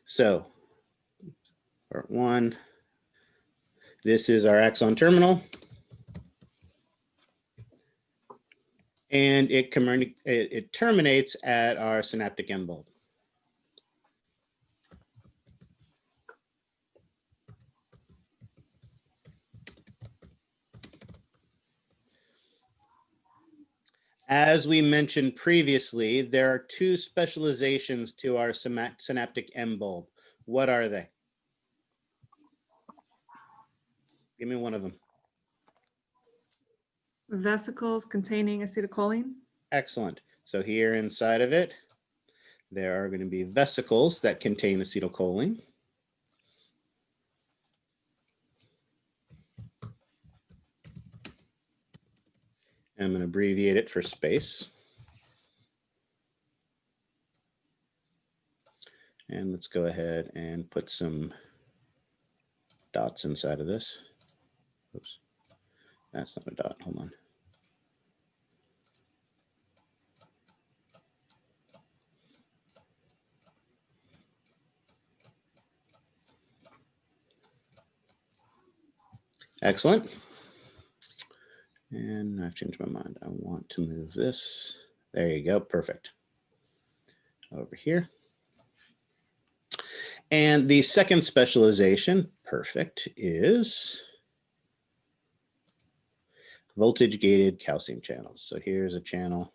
So, part 1, this is our axon terminal. And it terminates at our synaptic end bulb. As we mentioned previously, there are 2 specializations to our synaptic end bulb. What are they? Give me one of them. Vesicles containing acetylcholine. Excellent. So here inside of it, there are going to be vesicles that contain acetylcholine. I'm going to abbreviate it for space. And let's go ahead and put some dots inside of this. Oops, that's not a dot, hold on. Excellent. And I've changed my mind. I want to move this. There you go, perfect. Over here. And the second specialization, perfect, is voltage gated calcium channels. So here's a channel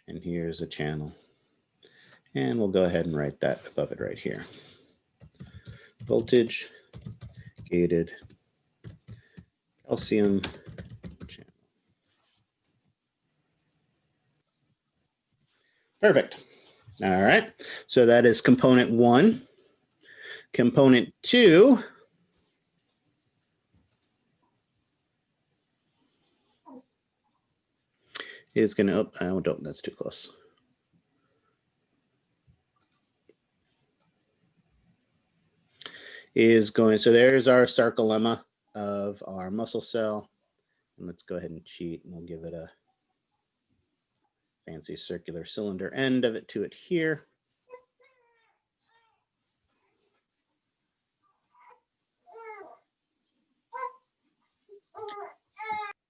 and here's a channel. And we'll go ahead and write that above it right here. Voltage gated calcium channel. Perfect. All right. So that is component 1. Component 2 is going to, oh, don't, that's too close. Is going, so there's our sarcolemma of our muscle cell. And let's go ahead and cheat and we'll give it a fancy circular cylinder end of it to it here.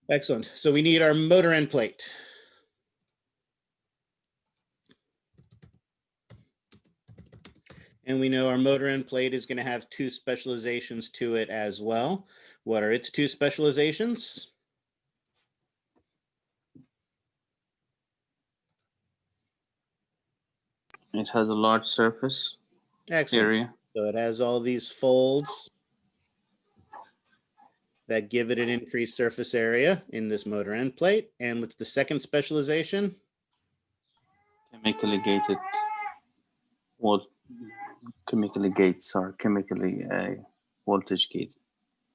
Excellent. So we need our motor end plate. And we know our motor end plate is going to have 2 specializations to it as well. What are its 2 specializations? It has a large surface area. So it has all these folds that give it an increased surface area in this motor end plate. And what's the second specialization? Chemically gated. Well, chemically gates are chemically voltage gate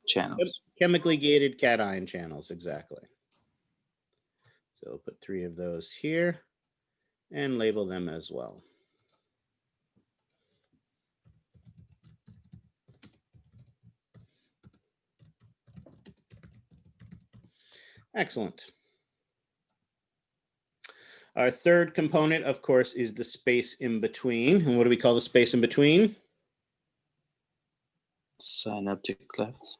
channels. Chemically gated cation channels, exactly. So we'll put 3 of those here and label them as well. Excellent. Our third component, of course, is the space in between. And what do we call the space in between? Synaptic cleft.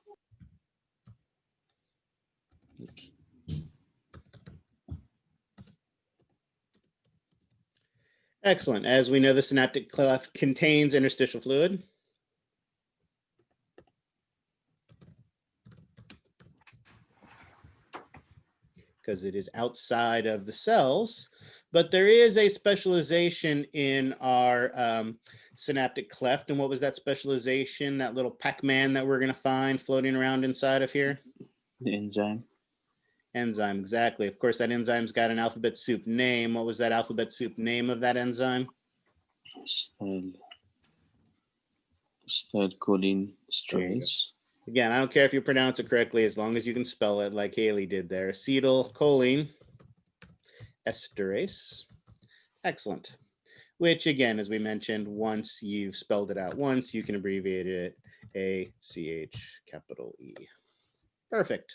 Excellent. As we know, the synaptic cleft contains interstitial fluid. Because it is outside of the cells, but there is a specialization in our synaptic cleft. And what was that specialization, that little Pac-Man that we're going to find floating around inside of here? The enzyme. Enzyme, exactly. Of course, that enzyme's got an alphabet soup name. What was that alphabet soup name of that enzyme? Acetylcholinesterase. Again, I don't care if you pronounce it correctly, as long as you can spell it like Haley did there. Acetylcholine Esterase. Excellent. Which again, as we mentioned, once you've spelled it out once, you can abbreviate it ACH capital E. Perfect.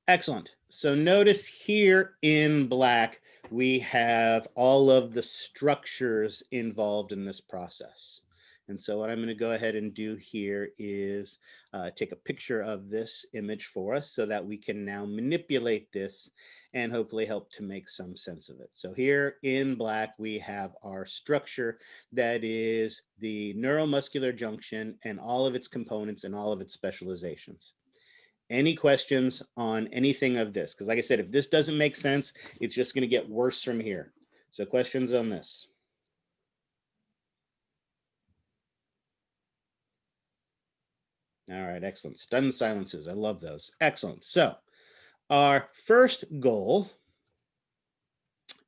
Excellent. So notice here in black, we have all of the structures involved in this process. And so what I'm going to go ahead and do here is take a picture of this image for us so that we can now manipulate this and hopefully help to make some sense of it. So here in black, we have our structure that is the neuromuscular junction and all of its components and all of its specializations. Any questions on anything of this? Because like I said, if this doesn't make sense, it's just going to get worse from here. So questions on this? All right, excellent. Stunned silences. I love those. Excellent. So our first goal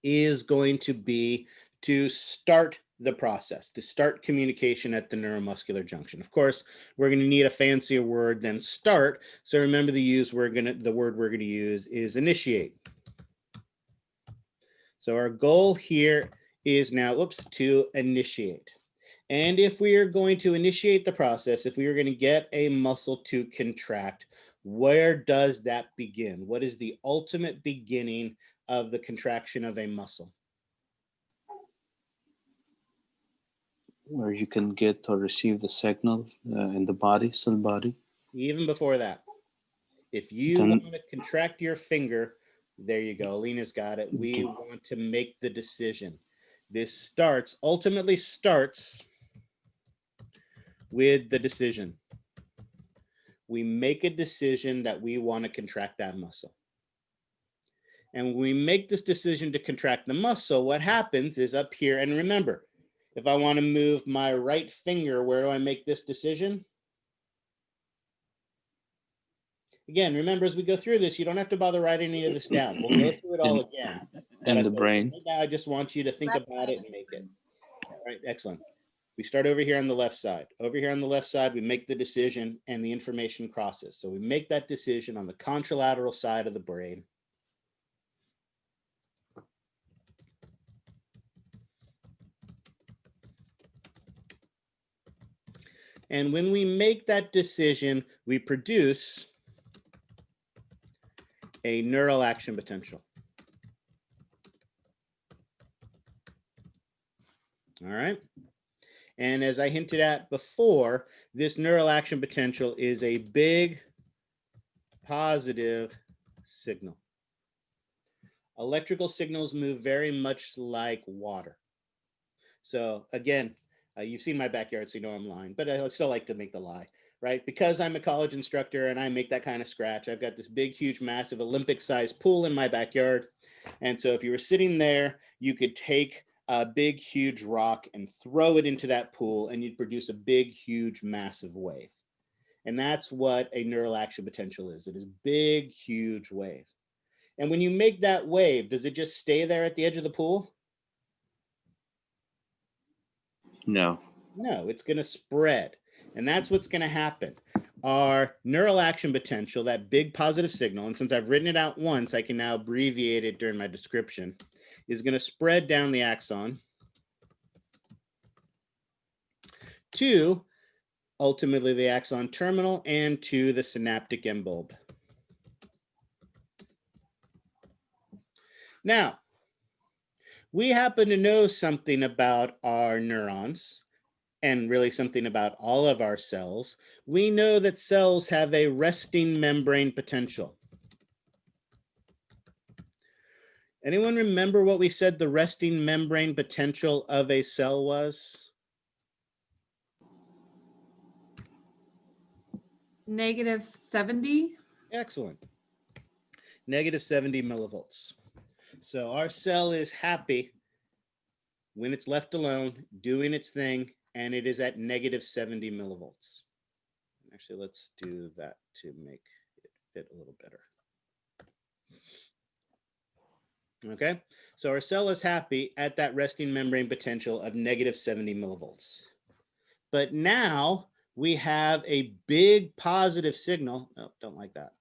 is going to be to start the process, to start communication at the neuromuscular junction. Of course, we're going to need a fancier word than start. So remember the word we're going to use is initiate. So our goal here is now, to initiate. And if we are going to initiate the process, if we are going to get a muscle to contract, where does that begin? What is the ultimate beginning of the contraction of a muscle? Where you can get or receive the signal in the body, cell body. Even before that. If you want to contract your finger, there you go. Alina's got it. We want to make the decision. This ultimately starts with the decision. We make a decision that we want to contract that muscle. And when we make this decision to contract the muscle, what happens is up here, and remember, if I want to move my right finger, where do I make this decision? Again, remember, as we go through this, you don't have to bother writing any of this down. We'll go through it all again. In the brain. Right now, I just want you to think about it and make it. All right, excellent. We start over here on the left side. Over here on the left side, we make the decision and the information crosses. So we make that decision on the contralateral side of the brain. And when we make that decision, we produce a neural action potential. All right. And as I hinted at before, this neural action potential is a big positive signal. Electrical signals move very much like water. So again, you've seen my backyard, so you know I'm lying, but I still like to make the lie, right? Because I'm a college instructor and I make that kind of scratch, I've got this big, huge, massive Olympic-sized pool in my backyard. And so if you were sitting there, you could take a big, huge rock and throw it into that pool and you'd produce a big, huge, massive wave. And that's what a neural action potential is. It is big, huge wave. And when you make that wave, does it just stay there at the edge of the pool? No. No, it's going to spread. And that's what's going to happen. Our neural action potential, that big positive signal, and since I've written it out once, I can now abbreviate it during my description, is going to spread down the axon to ultimately the axon terminal and to the synaptic end bulb. Now, we happen to know something about our neurons and really something about all of our cells. We know that cells have a resting membrane potential. Anyone remember what we said the resting membrane potential of a cell was? -70. Excellent. -70 millivolts. So our cell is happy when it's left alone, doing its thing, and it is at -70 millivolts. Actually, let's do that to make it fit a little better. Okay, so our cell is happy at that resting membrane potential of -70 millivolts. But now we have a big positive signal. Oh, don't like that.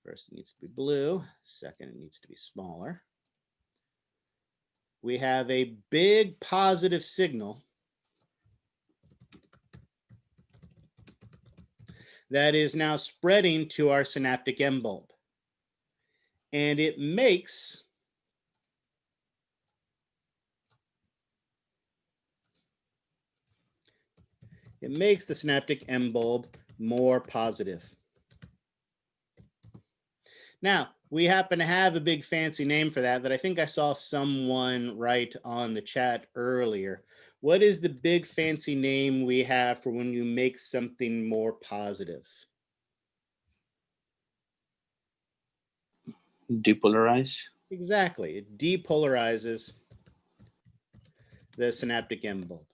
First, it needs to be blue. Second, it needs to be smaller. We have a big positive signal that is now spreading to our synaptic end bulb. And it makes the synaptic end bulb more positive. Now, we happen to have a big fancy name for that I think I saw someone write on the chat earlier. What is the big fancy name we have for when you make something more positive? Depolarize. Exactly. It depolarizes the synaptic end bulb.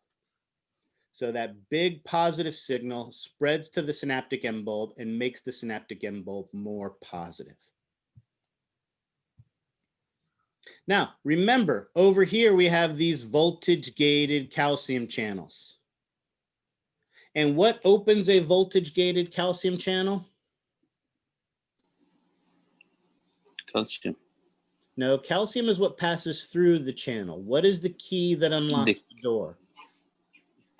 So that big positive signal spreads to the synaptic end bulb and makes the synaptic end bulb more positive. Now, remember, over here we have these voltage-gated calcium channels. And what opens a voltage-gated calcium channel? Calcium. No, calcium is what passes through the channel. What is the key that unlocks the door?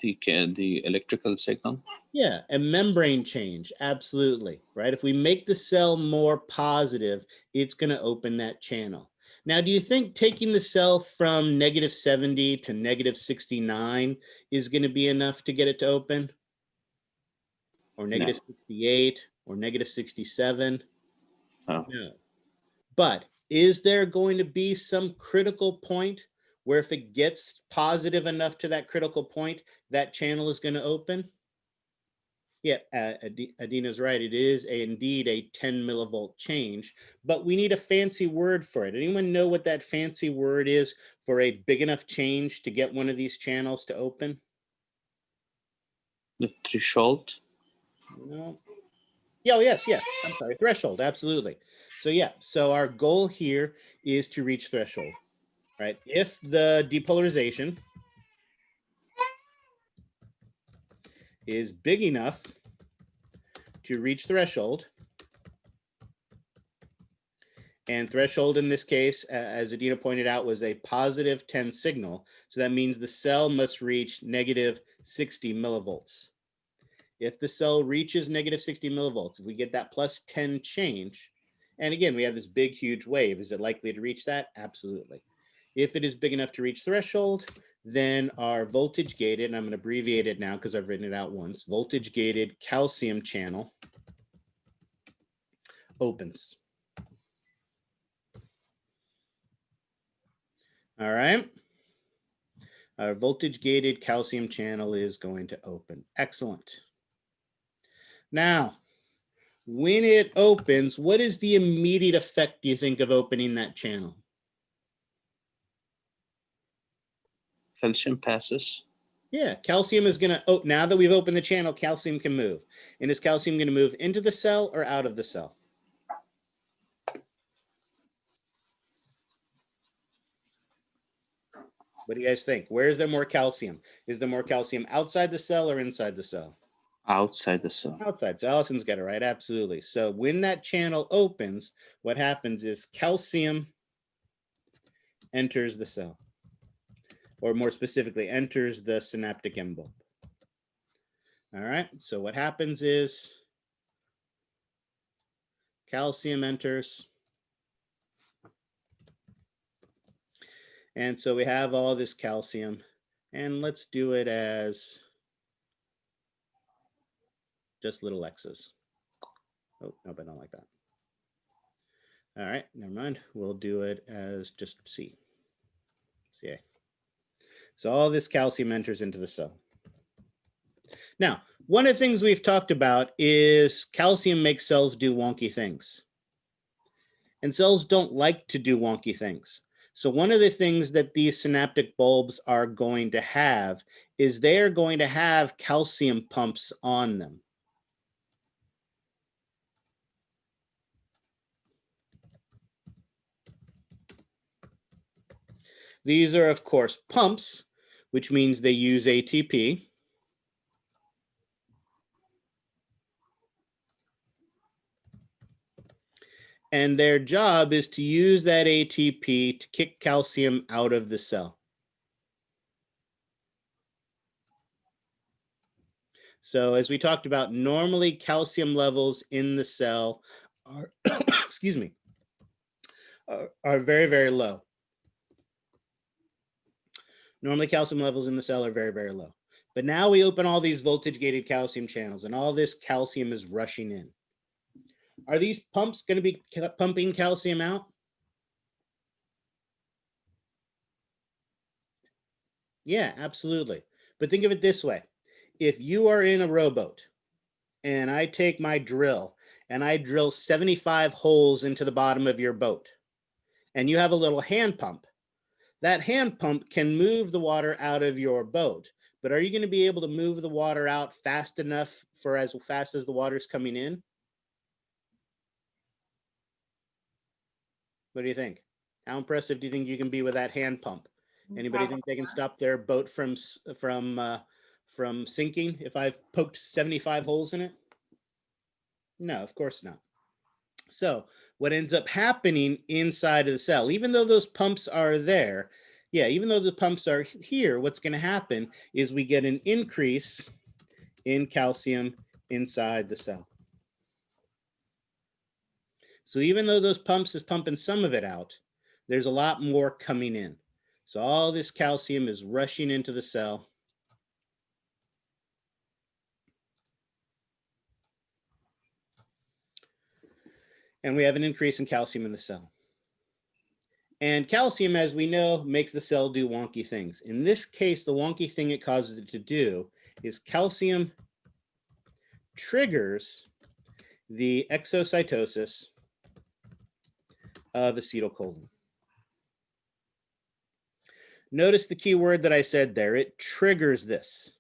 The electrical signal. Yeah, a membrane change, absolutely, right? If we make the cell more positive, it's going to open that channel. Now, do you think taking the cell from -70 to -69 is going to be enough to get it to open? Or -68 or -67? No. No. But is there going to be some critical point where if it gets positive enough to that critical point, that channel is going to open? Yeah, Adina's right. It is indeed a 10 millivolt change, but we need a fancy word for it. Anyone know what that fancy word is for a big enough change to get one of these channels to open? The threshold. No. Yeah, oh, yes. I'm sorry, threshold, absolutely. So yeah, so our goal here is to reach threshold, right? If the depolarization is big enough to reach threshold, and threshold in this case, as Adina pointed out, was a positive 10 signal. So that means the cell must reach -60 millivolts. If the cell reaches -60 millivolts, if we get that +10 change, and again, we have this big, huge wave, is it likely to reach that? Absolutely. If it is big enough to reach threshold, then our voltage gated, and I'm going to abbreviate it now because I've written it out once, voltage gated calcium channel opens. All right. Our voltage gated calcium channel is going to open. Excellent. Now, when it opens, what is the immediate effect, do you think, of opening that channel? Calcium passes. Yeah, calcium is going to, oh, now that we've opened the channel, calcium can move. And is calcium going to move into the cell or out of the cell? What do you guys think? Where is there more calcium? Is there more calcium outside the cell or inside the cell? Outside the cell. Outside. So Allison's got it right. Absolutely. So when that channel opens, what happens is calcium enters the cell, or more specifically, enters the synaptic envelope. All right. So what happens is calcium enters. And so we have all this calcium, and let's do it as just little x's. Oh, no, but I don't like that. All right, never mind. We'll do it as just C. CA. So all this calcium enters into the cell. Now, one of the things we've talked about is calcium makes cells do wonky things. And cells don't like to do wonky things. So one of the things that these synaptic bulbs are going to have is they're going to have calcium pumps on them. These are, of course, pumps, which means they use ATP. And their job is to use that ATP to kick calcium out of the cell. So as we talked about, normally calcium levels in the cell are, excuse me, are very, very low. Normally calcium levels in the cell are very, very low. But now we open all these voltage gated calcium channels and all this calcium is rushing in. Are these pumps going to be pumping calcium out? Yeah, absolutely. But think of it this way. If you are in a rowboat and I take my drill and I drill 75 holes into the bottom of your boat and you have a little hand pump, that hand pump can move the water out of your boat. But are you going to be able to move the water out fast enough for as fast as the water's coming in? What do you think? How impressive do you think you can be with that hand pump? Anybody think they can stop their boat from sinking if I've poked 75 holes in it? No, of course not. So what ends up happening inside of the cell, even though those pumps are there, yeah, even though the pumps are here, what's going to happen is we get an increase in calcium inside the cell. So even though those pumps is pumping some of it out, there's a lot more coming in. So all this calcium is rushing into the cell. And we have an increase in calcium in the cell. And calcium, as we know, makes the cell do wonky things. In this case, the wonky thing it causes it to do is calcium triggers the exocytosis of acetylcholine. Notice the key word that I said there, it triggers this.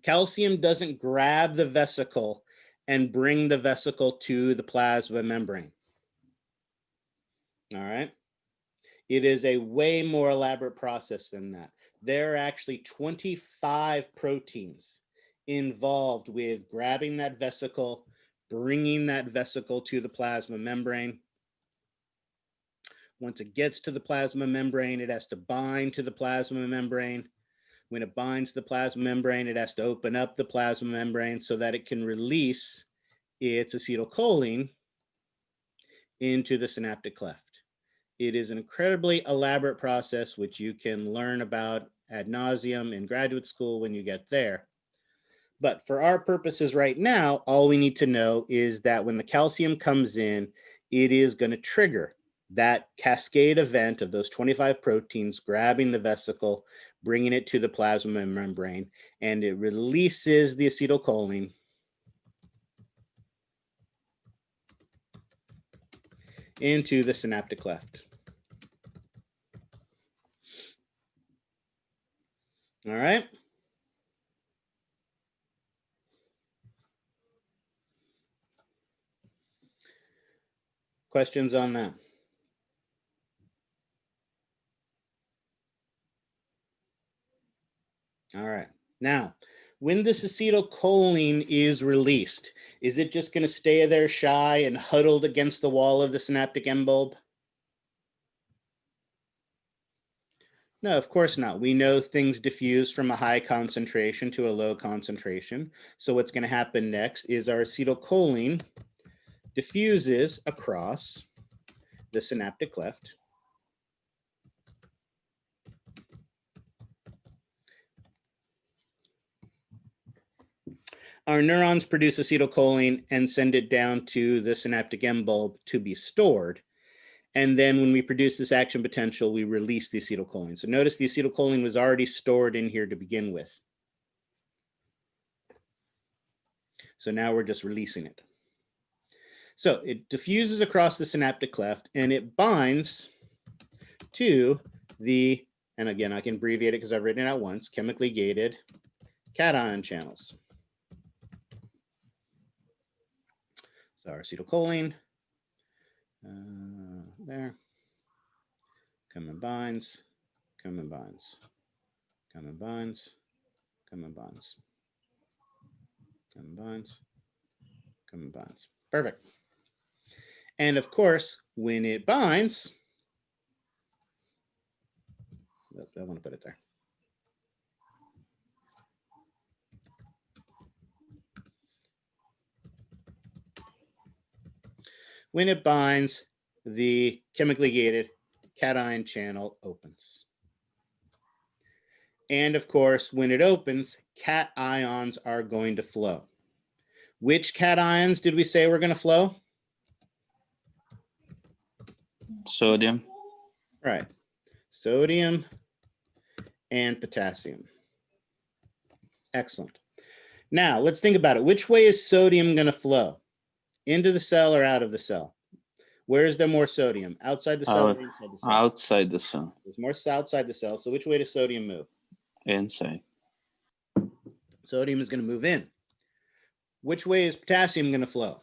Calcium doesn't grab the vesicle and bring the vesicle to the plasma membrane. All right. It is a way more elaborate process than that. There are actually 25 proteins involved with grabbing that vesicle, bringing that vesicle to the plasma membrane. Once it gets to the plasma membrane, it has to bind to the plasma membrane. When it binds the plasma membrane, it has to open up the plasma membrane so that it can release its acetylcholine into the synaptic cleft. It is an incredibly elaborate process, which you can learn about ad nauseum in graduate school when you get there. But for our purposes right now, all we need to know is that when the calcium comes in, it is going to trigger that cascade event of those 25 proteins grabbing the vesicle, bringing it to the plasma membrane, and it releases the acetylcholine into the synaptic cleft. All right. Questions on that? All right. Now, when this acetylcholine is released, is it just going to stay there shy and huddled against the wall of the synaptic end bulb? No, of course not. We know things diffuse from a high concentration to a low concentration. So what's going to happen next is our acetylcholine diffuses across the synaptic cleft. Our neurons produce acetylcholine and send it down to the synaptic end bulb to be stored. And then when we produce this action potential, we release the acetylcholine. So notice the acetylcholine was already stored in here to begin with. So now we're just releasing it. So it diffuses across the synaptic cleft and it binds to the, and again, I can abbreviate it because I've written it out once, chemically gated cation channels. So our acetylcholine, there, come and binds, come and binds, come and binds, come and binds, come and binds, come and binds. Perfect. And of course, when it binds, I want to put it there. When it binds, the chemically gated cation channel opens. And of course, when it opens, cations are going to flow. Which cations did we say were going to flow? Sodium. Right. Sodium and potassium. Excellent. Now, let's think about it. Which way is sodium going to flow? Into the cell or out of the cell? Where is there more sodium? Outside the cell or inside the cell? Outside the cell. There's more outside the cell. So which way does sodium move? Inside. Sodium is going to move in. Which way is potassium going to flow?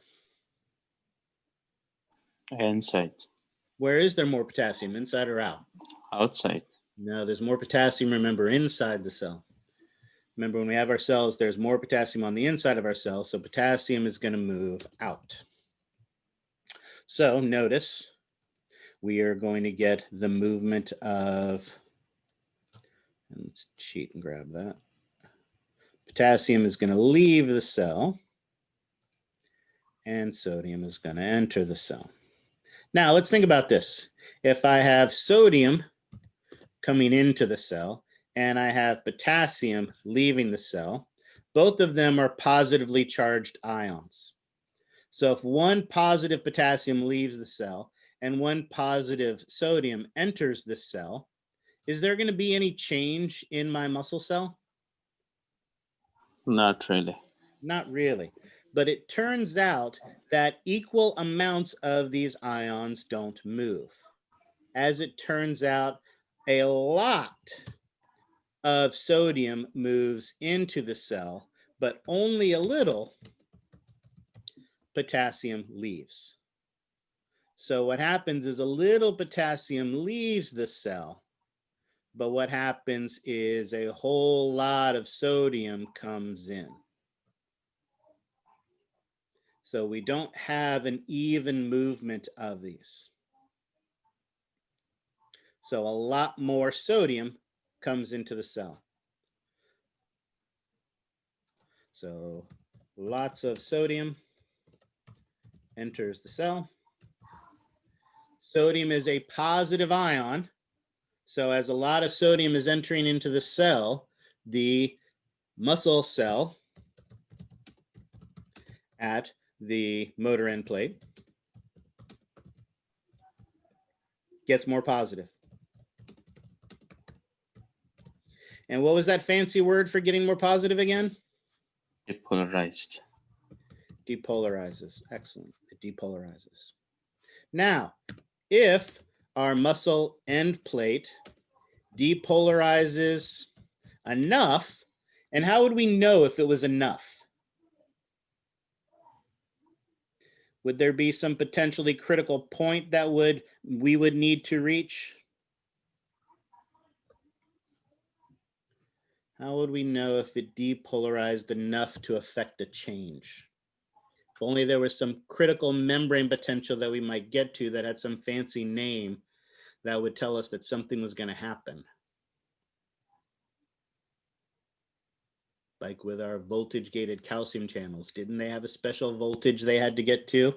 Inside. Where is there more potassium, inside or out? Outside. No, there's more potassium, remember, inside the cell. Remember, when we have our cells, there's more potassium on the inside of our cells, so potassium is going to move out. So notice we are going to get the movement of, and let's cheat and grab that. Potassium is going to leave the cell and sodium is going to enter the cell. Now let's think about this. If I have sodium coming into the cell and I have potassium leaving the cell, both of them are positively charged ions. So if one positive potassium leaves the cell and one positive sodium enters the cell, is there going to be any change in my muscle cell? Not really. Not really. But it turns out that equal amounts of these ions don't move. As it turns out, a lot of sodium moves into the cell, but only a little potassium leaves. So what happens is a little potassium leaves the cell, but what happens is a whole lot of sodium comes in. So we don't have an even movement of these. So a lot more sodium comes into the cell. So lots of sodium enters the cell. Sodium is a positive ion. So as a lot of sodium is entering into the cell, the muscle cell at the motor end plate gets more positive. And what was that fancy word for getting more positive again? Depolarized. Depolarizes. Excellent. It depolarizes. Now, if our muscle end plate depolarizes enough, and how would we know if it was enough? Would there be some potentially critical point that we would need to reach? How would we know if it depolarized enough to affect a change? If only there was some critical membrane potential that we might get to that had some fancy name that would tell us that something was going to happen. Like with our voltage-gated calcium channels, didn't they have a special voltage they had to get to?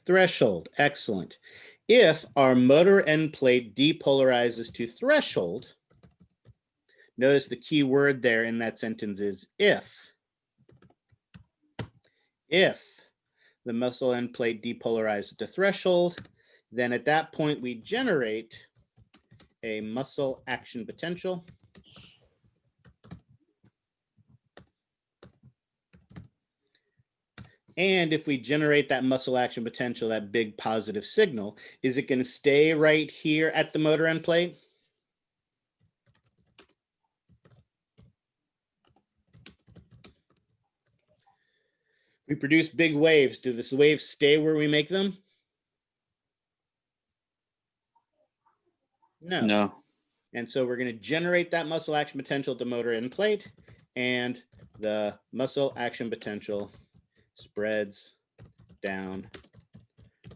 Threshold, excellent. If our motor end plate depolarizes to threshold, notice the key word there in that sentence is if. If the muscle end plate depolarizes to threshold, then at that point we generate a muscle action potential. And if we generate that muscle action potential, that big positive signal, is it going to stay right here at the motor end plate? We produce big waves. Do the waves stay where we make them? No. No. And so we're going to generate that muscle action potential at the motor end plate, and the muscle action potential spreads down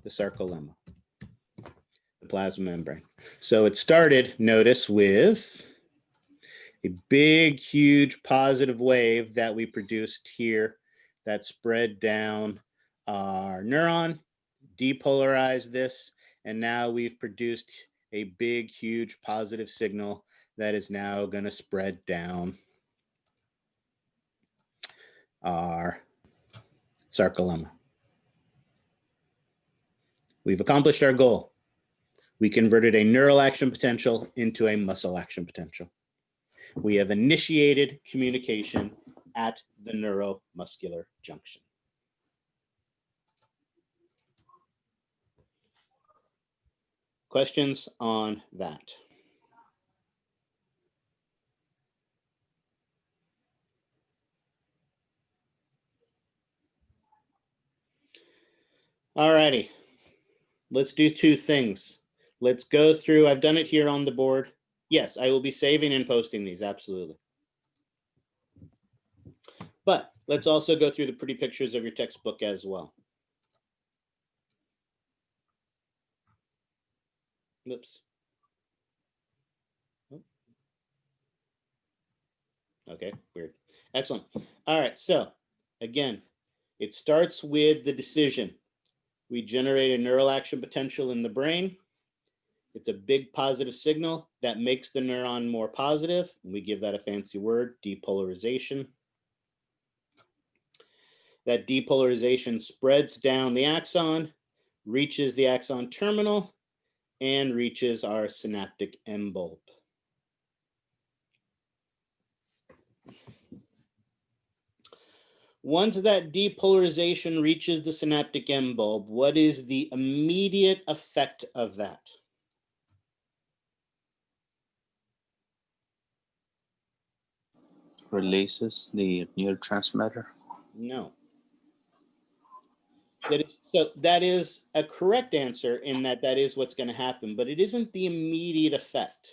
the sarcolemma, the plasma membrane. So it started, notice, with a big, huge positive wave that we produced here that spread down our neuron, depolarized this, and now we've produced a big, huge positive signal that is now going to spread down our sarcolemma. We've accomplished our goal. We converted a neural action potential into a muscle action potential. We have initiated communication at the neuromuscular junction. Questions on that? All righty. Let's do two things. Let's go through, I've done it here on the board. Yes, I will be saving and posting these, absolutely. But let's also go through the pretty pictures of your textbook as well. Whoops. Okay, weird. Excellent. All right, so again, it starts with the decision. We generate a neural action potential in the brain. It's a big positive signal that makes the neuron more positive. We give that a fancy word, depolarization. That depolarization spreads down the axon, reaches the axon terminal, and reaches our synaptic end bulb. Once that depolarization reaches the synaptic end bulb, what is the immediate effect of that? Releases the neurotransmitter. No. That is a correct answer in that is what's going to happen, but it isn't the immediate effect.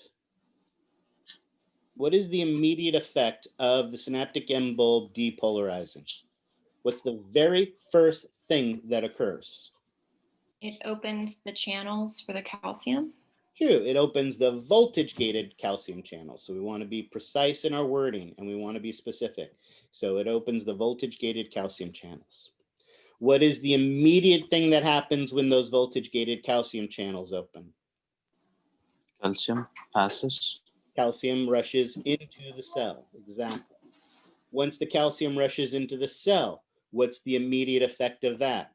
What is the immediate effect of the synaptic end bulb depolarizing? What's the very first thing that occurs? It opens the channels for the calcium. True, it opens the voltage-gated calcium channels. So we want to be precise in our wording and we want to be specific. So it opens the voltage-gated calcium channels. What is the immediate thing that happens when those voltage-gated calcium channels open? Calcium passes. Calcium rushes into the cell, exactly. Once the calcium rushes into the cell, what's the immediate effect of that?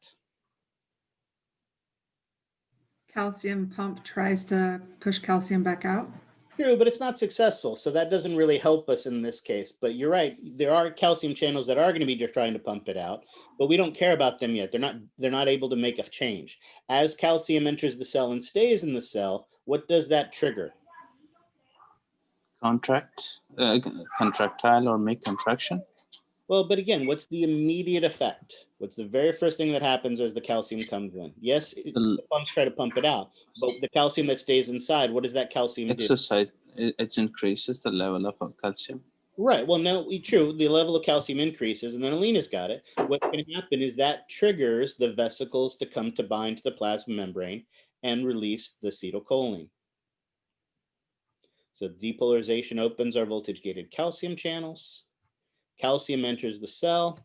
Calcium pump tries to push calcium back out. True, but it's not successful, so that doesn't really help us in this case. But you're right, there are calcium channels that are going to be just trying to pump it out, but we don't care about them yet. They're not able to make a change. As calcium enters the cell and stays in the cell, what does that trigger? Contractile or make contraction. Well, but again, what's the immediate effect? What's the very first thing that happens as the calcium comes in? Yes, the pumps try to pump it out, but the calcium that stays inside, what does that calcium do? It increases the level of calcium. Right. Well, no, true. The level of calcium increases, and then Alina's got it. What's going to happen is that triggers the vesicles to come to bind to the plasma membrane and release the acetylcholine. So depolarization opens our voltage-gated calcium channels. Calcium enters the cell,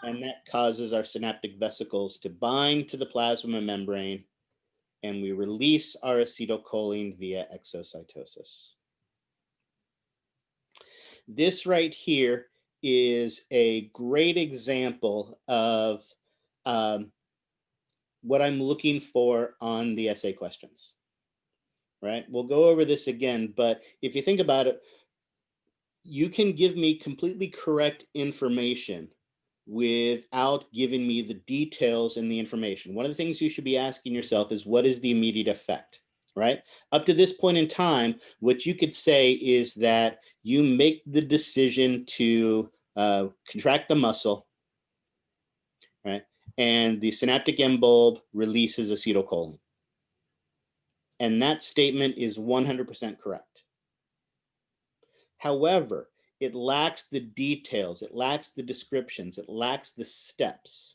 and that causes our synaptic vesicles to bind to the plasma membrane, and we release our acetylcholine via exocytosis. This right here is a great example of what I'm looking for on the essay questions, right? We'll go over this again, but if you think about it, you can give me completely correct information without giving me the details and the information. One of the things you should be asking yourself is, what is the immediate effect, right? Up to this point in time, what you could say is that you make the decision to contract the muscle, right? And the synaptic end bulb releases acetylcholine. And that statement is 100% correct. However, it lacks the details, it lacks the descriptions, it lacks the steps.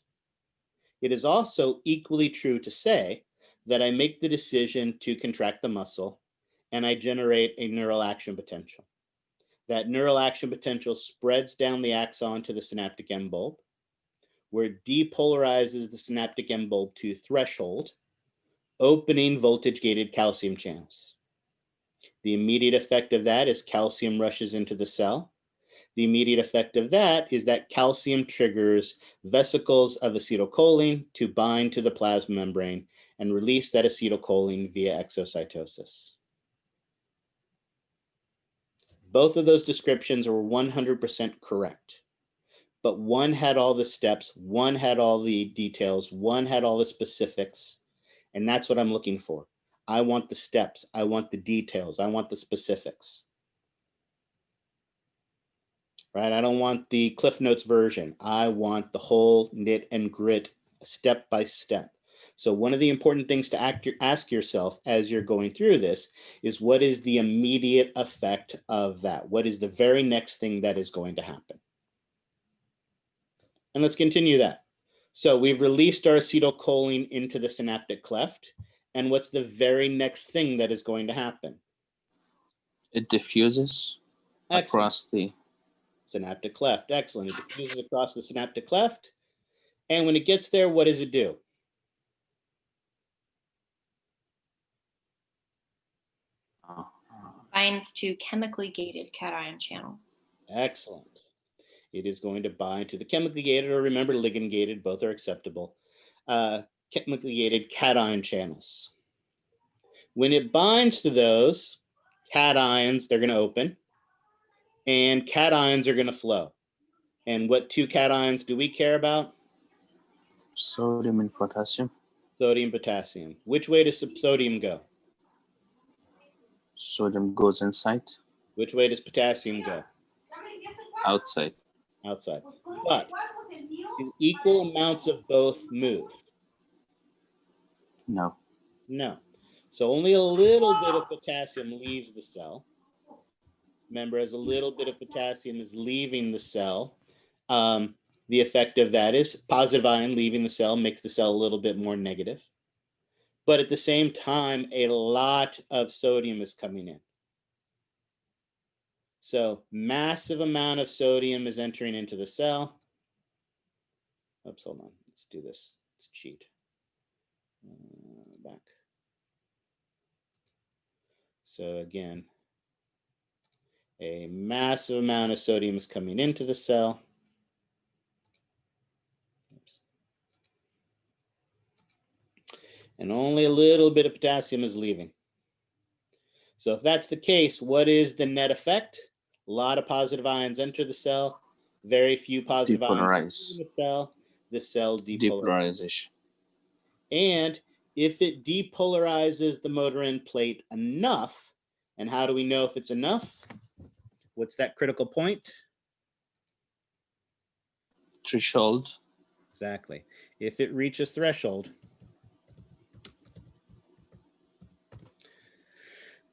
It is also equally true to say that I make the decision to contract the muscle and I generate a neural action potential. That neural action potential spreads down the axon to the synaptic end bulb, where it depolarizes the synaptic end bulb to threshold, opening voltage-gated calcium channels. The immediate effect of that is calcium rushes into the cell. The immediate effect of that is that calcium triggers vesicles of acetylcholine to bind to the plasma membrane and release that acetylcholine via exocytosis. Both of those descriptions are 100% correct, but one had all the steps, one had all the details, one had all the specifics, and that's what I'm looking for. I want the steps, I want the details, I want the specifics. Right? I don't want the Cliff Notes version. I want the whole knit and grit step by step. So one of the important things to ask yourself as you're going through this is, what is the immediate effect of that? What is the very next thing that is going to happen? And let's continue that. So we've released our acetylcholine into the synaptic cleft, And what's the very next thing that is going to happen? It diffuses Excellent. across the Synaptic cleft. Excellent. It diffuses across the synaptic cleft. And when it gets there, what does it do? Binds to chemically gated cation channels. Excellent. It is going to bind to the chemically gated, or remember ligand gated, both are acceptable, chemically gated cation channels. When it binds to those cations, they're going to open, and cations are going to flow. And what two cations do we care about? sodium and potassium. Sodium, potassium. Which way does sodium go? Sodium goes inside. Which way does potassium go? Outside. Outside. But do equal amounts of both move? No. No. So only a little bit of potassium leaves the cell. Remember, as a little bit of potassium is leaving the cell, the effect of that is positive ion leaving the cell makes the cell a little bit more negative. But at the same time, a lot of sodium is coming in. So massive amount of sodium is entering into the cell. Oops, hold on. Let's do this. Let's cheat. Back. So again, a massive amount of sodium is coming into the cell. Oops. And only a little bit of potassium is leaving. So if that's the case, what is the net effect? A lot of positive ions enter the cell, very few positive ions in the cell. The cell depolarizes. Depolarization. And if it depolarizes the motor end plate enough, and how do we know if it's enough? What's that critical point? Threshold. Exactly. If it reaches threshold,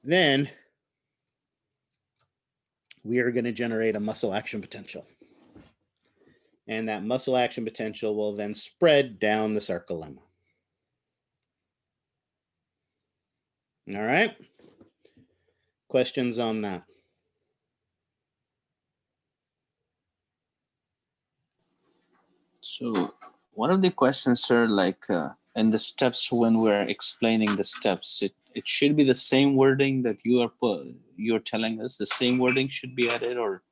then we are going to generate a muscle action potential. And that muscle action potential will then spread down the sarcolemma. All right. Questions on that? So one of the questions, sir, like in the steps when we're explaining the steps, it should be the same wording that you're telling us. The same wording should be added, or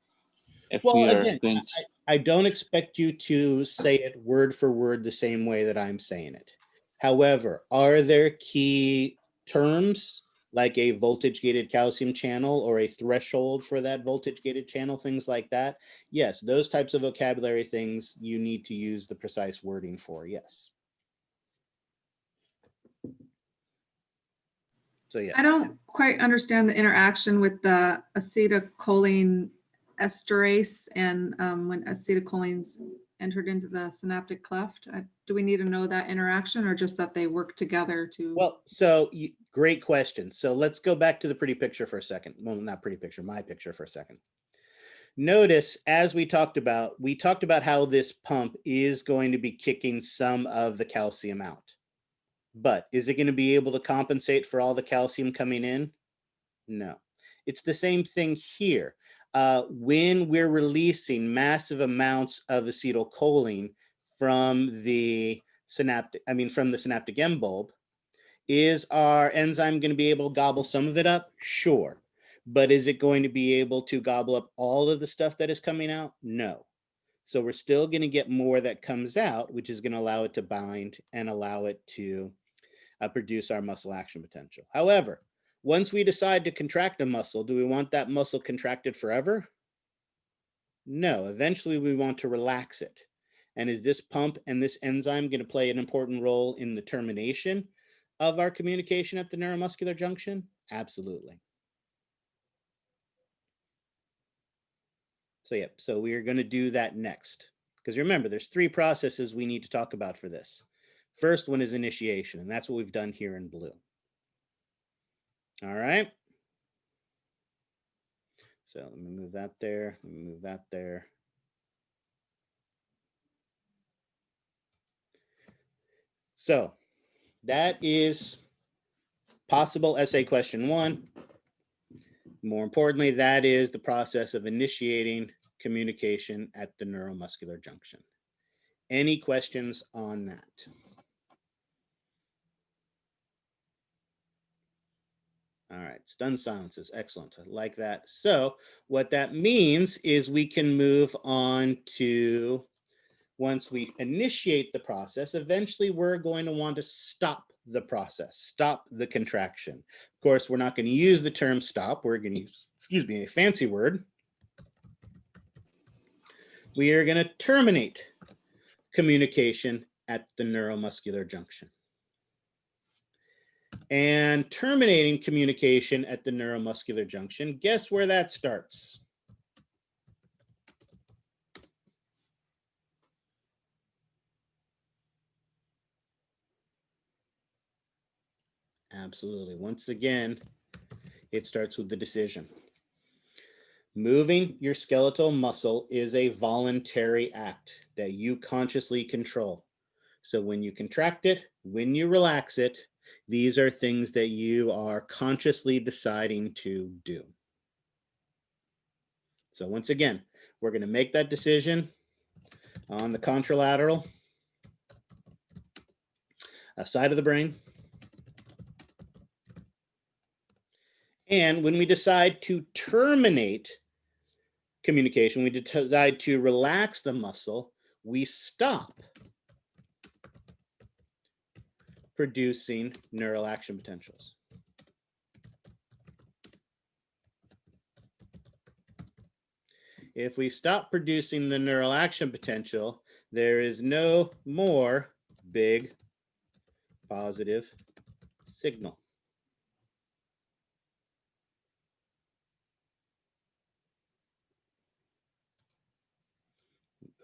if Well, we are again, going to... I don't expect you to say it word for word the same way that I'm saying it. However, are there key terms like a voltage gated calcium channel or a threshold for that voltage gated channel, things like that? Yes, those types of vocabulary things you need to use the precise wording for, yes. So yeah. I don't quite understand the interaction with the acetylcholine esterase and when acetylcholine's entered into the synaptic cleft. Do we need to know that interaction, or just that they work together to? Well, so great question. So let's go back to the pretty picture for a second. Well, not pretty picture, my picture for a second. Notice, as we talked about how this pump is going to be kicking some of the calcium out. But is it going to be able to compensate for all the calcium coming in? No. It's the same thing here. When we're releasing massive amounts of acetylcholine from the synaptic end bulb, is our enzyme going to be able to gobble some of it up? Sure. But is it going to be able to gobble up all of the stuff that is coming out? No. So we're still going to get more that comes out, which is going to allow it to bind and allow it to produce our muscle action potential. However, once we decide to contract a muscle, do we want that muscle contracted forever? No, eventually we want to relax it. And is this pump and this enzyme going to play an important role in the termination of our communication at the neuromuscular junction? Absolutely. So yeah, so we are going to do that next. Because remember, there's three processes we need to talk about for this. First one is initiation, and that's what we've done here in blue. All right. So let me move that there. Let me move that there. So that is possible essay question 1. More importantly, that is the process of initiating communication at the neuromuscular junction. Any questions on that? All right, stunned silences, excellent, I like that. So what that means is we can move on to, once we initiate the process, eventually we're going to want to stop the process, stop the contraction. Of course, we're not going to use the term stop, we're going to use, excuse me, a fancy word. We are going to terminate communication at the neuromuscular junction. And terminating communication at the neuromuscular junction, guess where that starts? Absolutely. Once again, it starts with the decision. Moving your skeletal muscle is a voluntary act that you consciously control. So when you contract it, when you relax it, these are things that you are consciously deciding to do. So once again, we're going to make that decision on the contralateral side of the brain. And when we decide to terminate communication, we decide to relax the muscle, we stop producing neural action potentials. If we stop producing the neural action potential, there is no more big positive signal.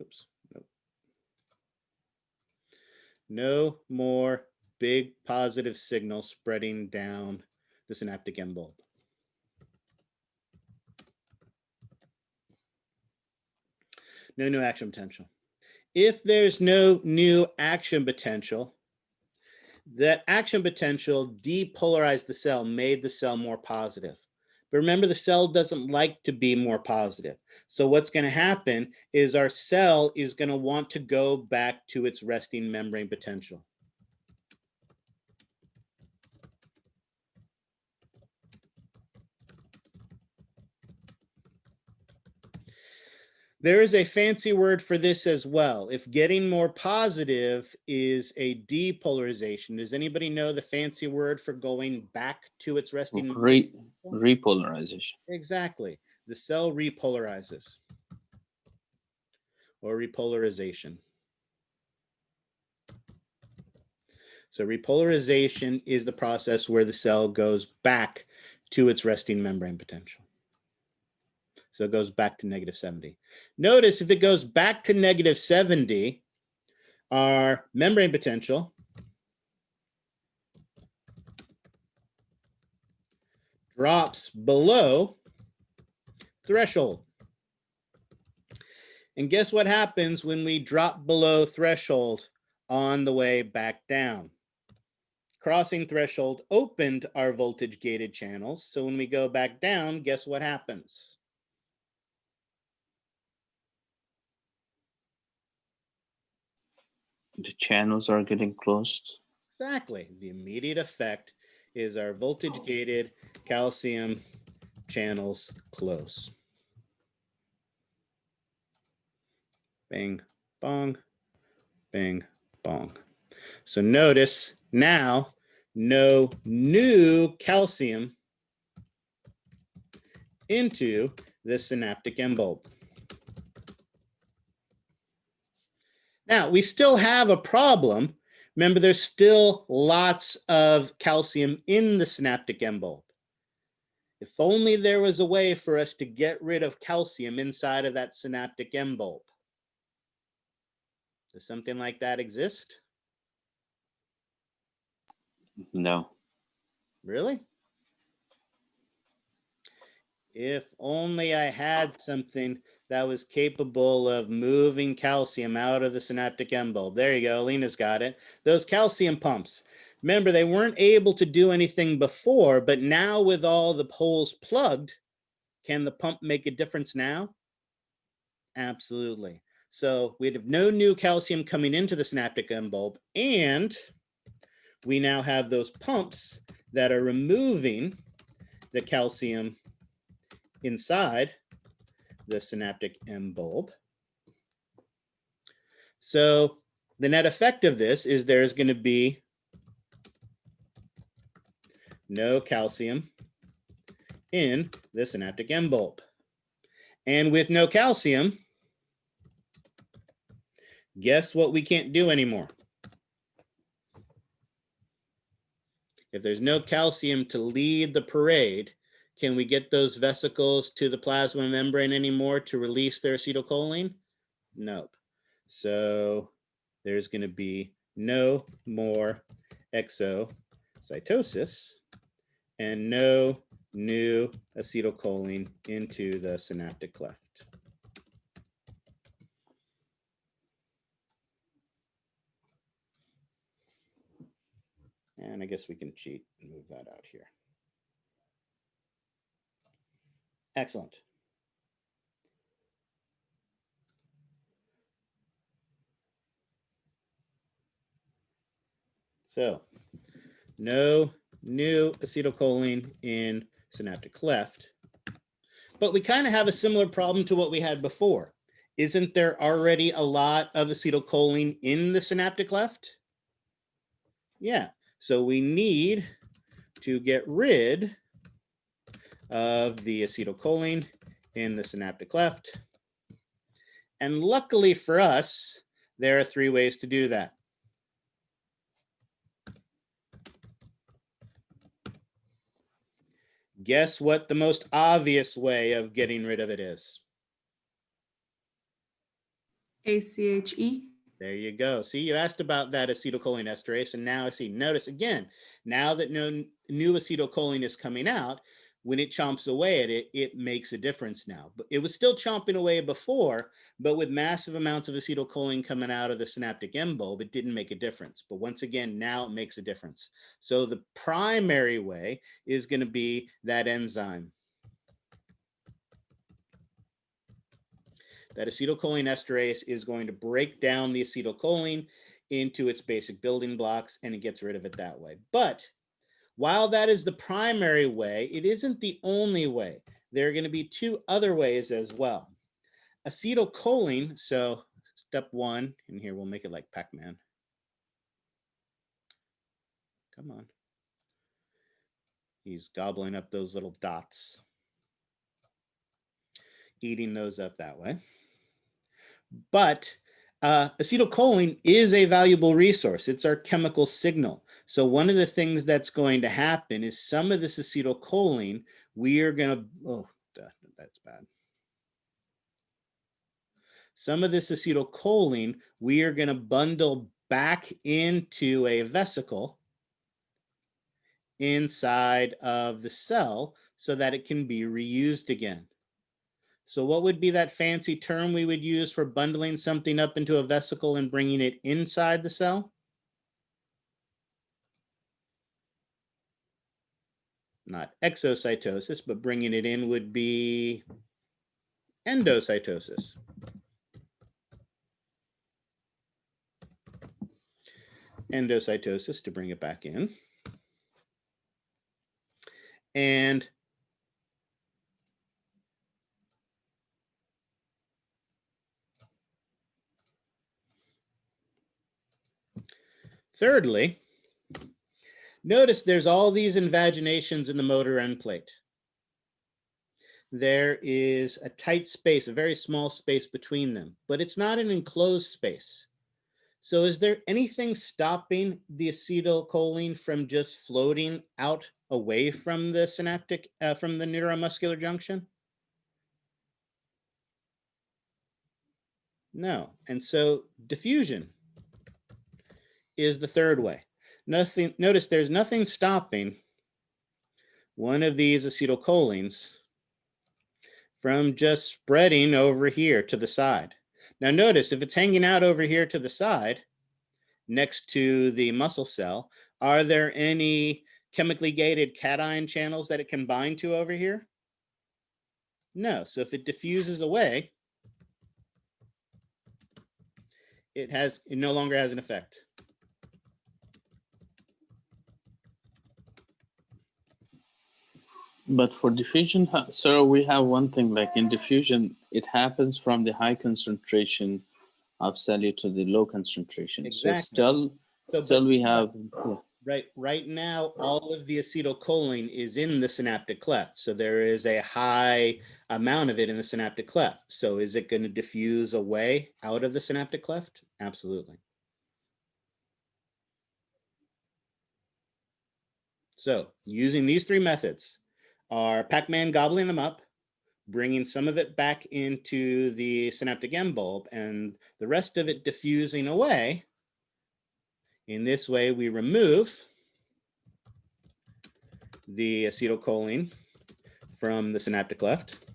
Oops, nope. No more big positive signal spreading down the synaptic end bulb. No new action potential. If there's no new action potential, that action potential depolarized the cell, made the cell more positive. But remember, the cell doesn't like to be more positive. So what's going to happen is our cell is going to want to go back to its resting membrane potential. There is a fancy word for this as well. If getting more positive is a depolarization, does anybody know the fancy word for going back to its resting membrane? Repolarization. Exactly. The cell repolarizes, or repolarization. So repolarization is the process where the cell goes back to its resting membrane potential. So it goes back to -70. Notice if it goes back to -70, our membrane potential drops below threshold. And guess what happens when we drop below threshold on the way back down? Crossing threshold opened our voltage gated channels. So when we go back down, guess what happens? The channels are getting closed. Exactly. The immediate effect is our voltage gated calcium channels close. Bang, bong, bang, bong. So notice now no new calcium into the synaptic end bulb. Now, we still have a problem. Remember, there's still lots of calcium in the synaptic end bulb. If only there was a way for us to get rid of calcium inside of that synaptic end bulb. Does something like that exist? No. Really? If only I had something that was capable of moving calcium out of the synaptic end bulb. There you go, Alina's got it. Those calcium pumps. Remember, they weren't able to do anything before, but now with all the holes plugged, can the pump make a difference now? Absolutely. So we'd have no new calcium coming into the synaptic end bulb, and we now have those pumps that are removing the calcium inside the synaptic end bulb. So the net effect of this is there's going to be no calcium in the synaptic end bulb. And with no calcium, guess what we can't do anymore? If there's no calcium to lead the parade, can we get those vesicles to the plasma membrane anymore to release their acetylcholine? Nope. So there's going to be no more exocytosis and no new acetylcholine into the synaptic cleft. And I guess we can cheat and move that out here. Excellent. So no new acetylcholine in synaptic cleft, but we kind of have a similar problem to what we had before. Isn't there already a lot of acetylcholine in the synaptic cleft? Yeah, so we need to get rid of the acetylcholine in the synaptic cleft. And luckily for us, there are 3 ways to do that. Guess what the most obvious way of getting rid of it is? ACHE. There you go. See, you asked about that acetylcholine esterase, and now I see. Notice again, now that no new acetylcholine is coming out, when it chomps away at it, it makes a difference now. But it was still chomping away before, but with massive amounts of acetylcholine coming out of the synaptic end bulb, it didn't make a difference. But once again, now it makes a difference. So the primary way is going to be that enzyme. That acetylcholine esterase is going to break down the acetylcholine into its basic building blocks, and it gets rid of it that way. But while that is the primary way, it isn't the only way. There are going to be 2 other ways as well. Acetylcholine, so step 1, and here we'll make it like Pac-Man. Come on. He's gobbling up those little dots, eating those up that way. But acetylcholine is a valuable resource. It's our chemical signal. So one of the things that's going to happen is some of this acetylcholine, we are going to, oh, that's bad. Some of this acetylcholine, we are going to bundle back into a vesicle inside of the cell so that it can be reused again. So what would be that fancy term we would use for bundling something up into a vesicle and bringing it inside the cell? Not exocytosis, but bringing it in would be endocytosis. Endocytosis to bring it back in. And thirdly, notice there's all these invaginations in the motor end plate. There is a tight space, a very small space between them, but it's not an enclosed space. So is there anything stopping the acetylcholine from just floating out away from the synaptic, from the neuromuscular junction? No. And so diffusion is the third way. Notice there's nothing stopping one of these acetylcholines from just spreading over here to the side. Now notice if it's hanging out over here to the side next to the muscle cell, Are there any chemically gated cation channels that it can bind to over here? No. So if it diffuses away, it no longer has an effect. But for diffusion, so we have one thing, like in diffusion, it happens from the high concentration of solute to the low concentration. Exactly. So still we have, Right now, all of the acetylcholine is in the synaptic cleft. So there is a high amount of it in the synaptic cleft. So is it going to diffuse away out of the synaptic cleft? Absolutely. So using these three methods, are Pac-Man gobbling them up, bringing some of it back into the synaptic end bulb, and the rest of it diffusing away. In this way, we remove the acetylcholine from the synaptic cleft.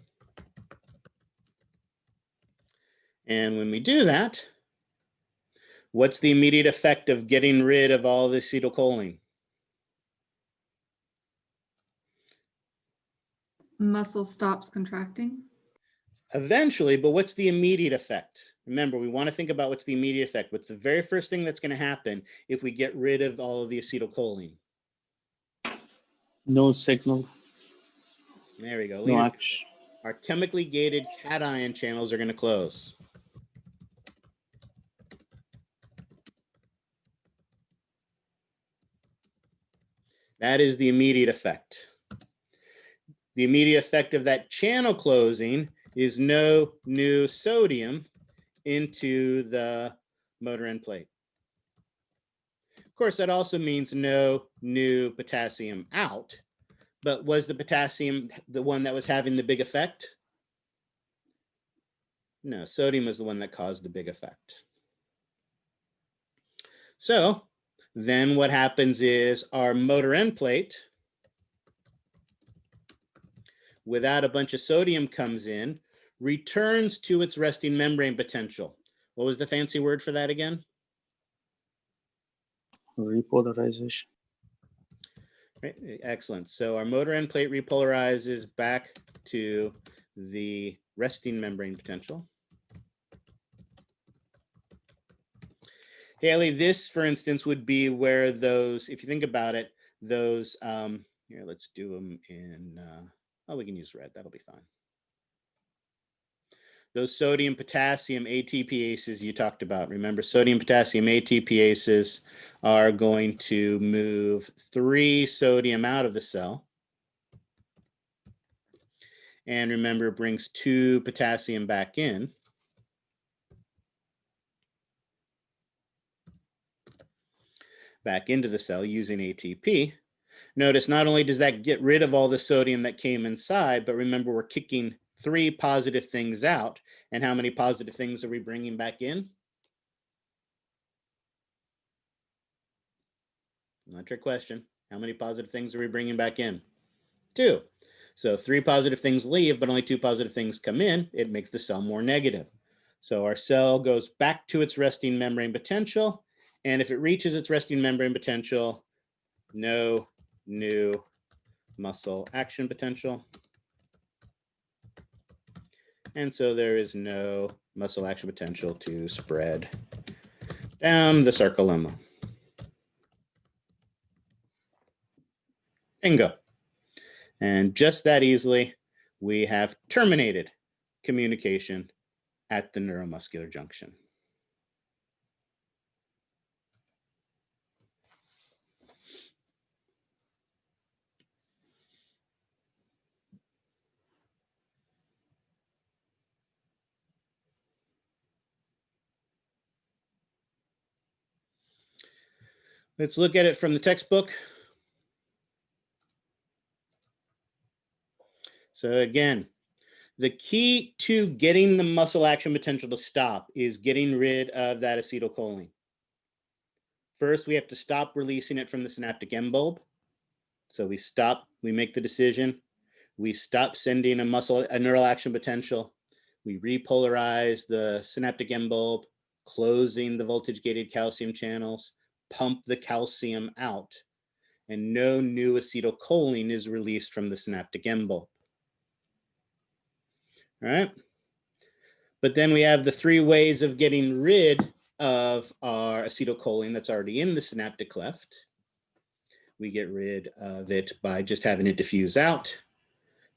And when we do that, what's the immediate effect of getting rid of all the acetylcholine? Muscle stops contracting. Eventually, but what's the immediate effect? Remember, we want to think about what's the immediate effect. What's the very first thing that's going to happen if we get rid of all of the acetylcholine? no signal. There we go. No action. Our chemically gated cation channels are going to close. That is the immediate effect. The immediate effect of that channel closing is no new sodium into the motor end plate. Of course, that also means no new potassium out. But was the potassium the one that was having the big effect? No, sodium was the one that caused the big effect. So then what happens is our motor end plate, without a bunch of sodium comes in, returns to its resting membrane potential. What was the fancy word for that again? Repolarization. Right. Excellent. So our motor end plate repolarizes back to the resting membrane potential. Haley, this, for instance, would be where those, if you think about it, those, here, let's do them in, oh, we can use red. That'll be fine. Those sodium potassium ATPases you talked about. Remember, sodium potassium ATPases are going to move 3 sodium out of the cell. And remember, it brings 2 potassium back in. Back into the cell using ATP. Notice not only does that get rid of all the sodium that came inside, but remember we're kicking 3 positive things out. And how many positive things are we bringing back in? Not your question. How many positive things are we bringing back in? 2. So if 3 positive things leave, but only 2 positive things come in, it makes the cell more negative. So our cell goes back to its resting membrane potential. And if it reaches its resting membrane potential, no new muscle action potential. And so there is no muscle action potential to spread down the sarcolemma. Bingo. And just that easily, we have terminated communication at the neuromuscular junction. Let's look at it from the textbook. So again, the key to getting the muscle action potential to stop is getting rid of that acetylcholine. First, we have to stop releasing it from the synaptic end bulb. So we make the decision, we stop sending a neural action potential, we repolarize the synaptic end bulb, closing the voltage gated calcium channels, pump the calcium out, and no new acetylcholine is released from the synaptic end bulb. All right. But then we have the three ways of getting rid of our acetylcholine that's already in the synaptic cleft. We get rid of it by just having it diffuse out.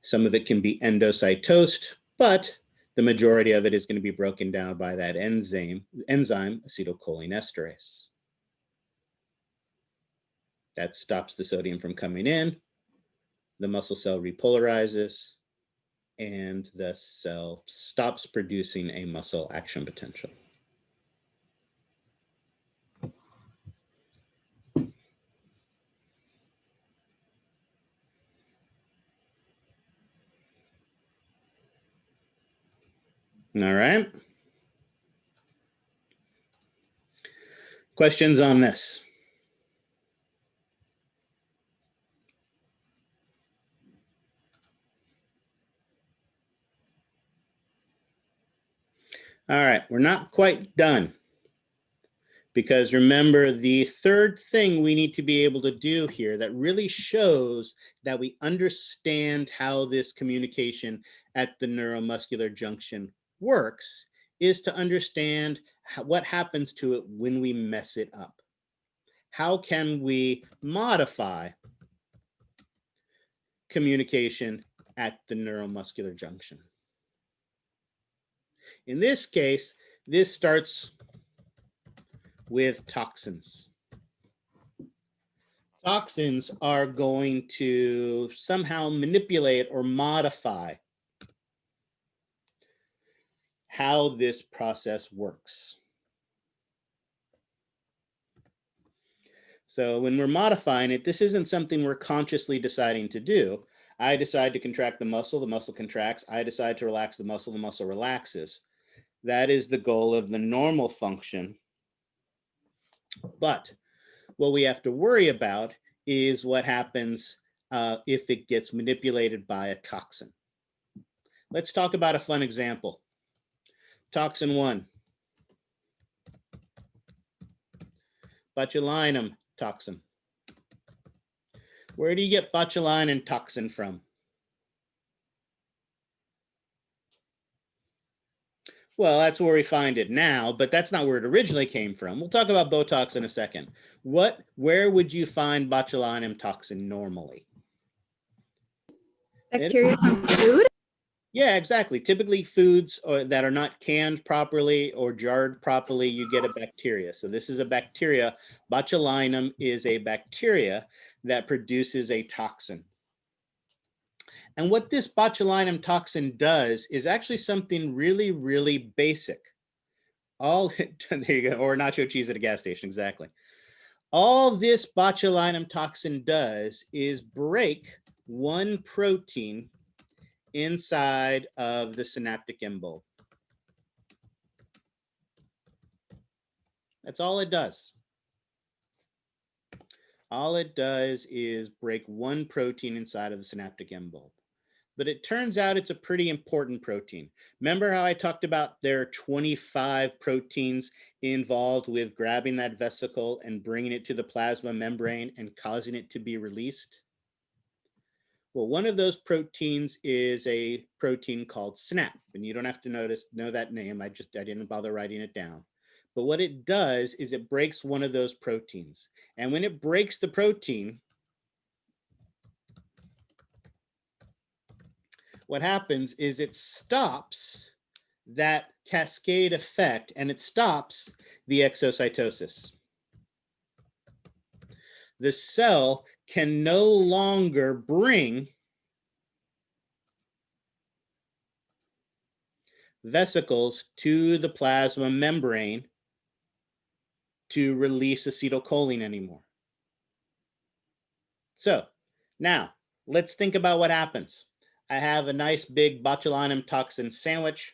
Some of it can be endocytosed, but the majority of it is going to be broken down by that enzyme acetylcholine esterase. That stops the sodium from coming in. The muscle cell repolarizes, and the cell stops producing a muscle action potential. All right. Questions on this? All right, we're not quite done. Because remember, the third thing we need to be able to do here that really shows that we understand how this communication at the neuromuscular junction works is to understand what happens to it when we mess it up. How can we modify communication at the neuromuscular junction? In this case, this starts with toxins. Toxins are going to somehow manipulate or modify how this process works. So when we're modifying it, this isn't something we're consciously deciding to do. I decide to contract the muscle contracts. I decide to relax the muscle relaxes. That is the goal of the normal function. But what we have to worry about is what happens if it gets manipulated by a toxin. Let's talk about a fun example. Toxin 1, botulinum toxin. Where do you get botulinum toxin from? Well, that's where we find it now, but that's not where it originally came from. We'll talk about Botox in a second. Where would you find botulinum toxin normally? Bacteria from food? Yeah, exactly. Typically foods that are not canned properly or jarred properly, you get a bacteria. So this is a bacteria. Botulinum is a bacteria that produces a toxin. And what this botulinum toxin does is actually something really, really basic. There you go, or nacho cheese at a gas station, exactly. All this botulinum toxin does is break one protein inside of the synaptic end bulb. That's all it does. All it does is break one protein inside of the synaptic end bulb. But it turns out it's a pretty important protein. Remember how I talked about there are 25 proteins involved with grabbing that vesicle and bringing it to the plasma membrane and causing it to be released? Well, one of those proteins is a protein called Synapse, and you don't have to know that name. I didn't bother writing it down. But what it does is it breaks one of those proteins. And when it breaks the protein, what happens is it stops that cascade effect and it stops the exocytosis. The cell can no longer bring vesicles to the plasma membrane to release acetylcholine anymore. So now let's think about what happens. I have a nice big botulinum toxin sandwich.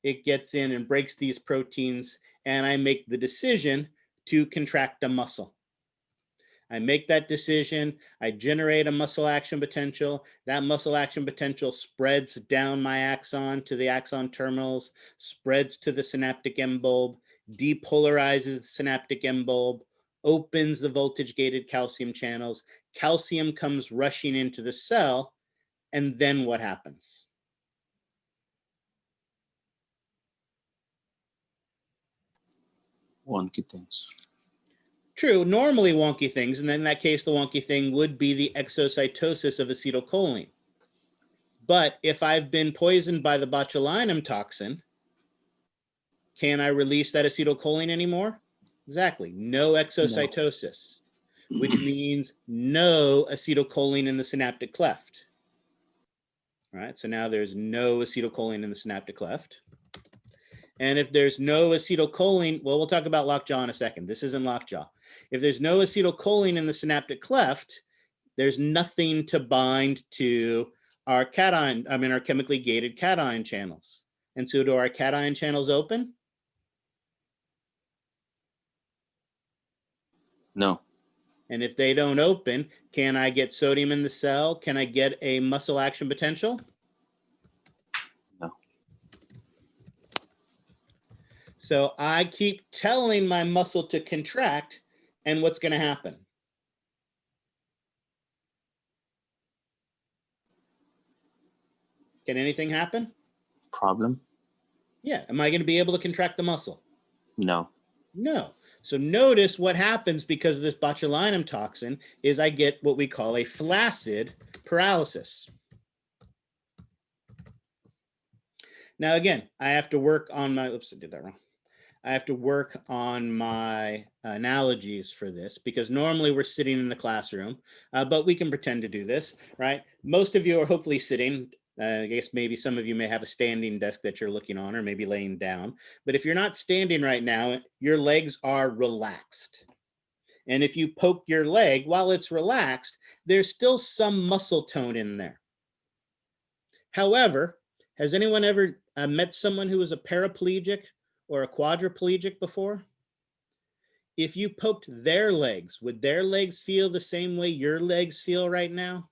It gets in and breaks these proteins, and I make the decision to contract a muscle. I make that decision. I generate a muscle action potential. That muscle action potential spreads down my axon to the axon terminals, spreads to the synaptic end bulb, depolarizes the synaptic end bulb, opens the voltage-gated calcium channels. Calcium comes rushing into the cell, and then what happens? Wonky things. True, normally wonky things, and then in that case, the wonky thing would be the exocytosis of acetylcholine. But if I've been poisoned by the botulinum toxin, can I release that acetylcholine anymore? Exactly, no exocytosis, which means no acetylcholine in the synaptic cleft. All right, so now there's no acetylcholine in the synaptic cleft. And if there's no acetylcholine, well, we'll talk about lockjaw in a second. This isn't lockjaw. If there's no acetylcholine in the synaptic cleft, there's nothing to bind to our cation, our chemically gated cation channels. And so do our cation channels open? No. And if they don't open, can I get sodium in the cell? Can I get a muscle action potential? No. So I keep telling my muscle to contract, and what's going to happen? Can anything happen? Problem? Yeah. Am I going to be able to contract the muscle? No. No. So notice what happens because of this botulinum toxin is I get what we call a flaccid paralysis. Now, again, I have to work on my, oops, I did that wrong. I have to work on my analogies for this because normally we're sitting in the classroom, but we can pretend to do this, right? Most of you are hopefully sitting. I guess maybe some of you may have a standing desk that you're looking on or maybe laying down. But if you're not standing right now, your legs are relaxed. And if you poke your leg while it's relaxed, there's still some muscle tone in there. However, has anyone ever met someone who was a paraplegic or a quadriplegic before? If you poked their legs, would their legs feel the same way your legs feel right now?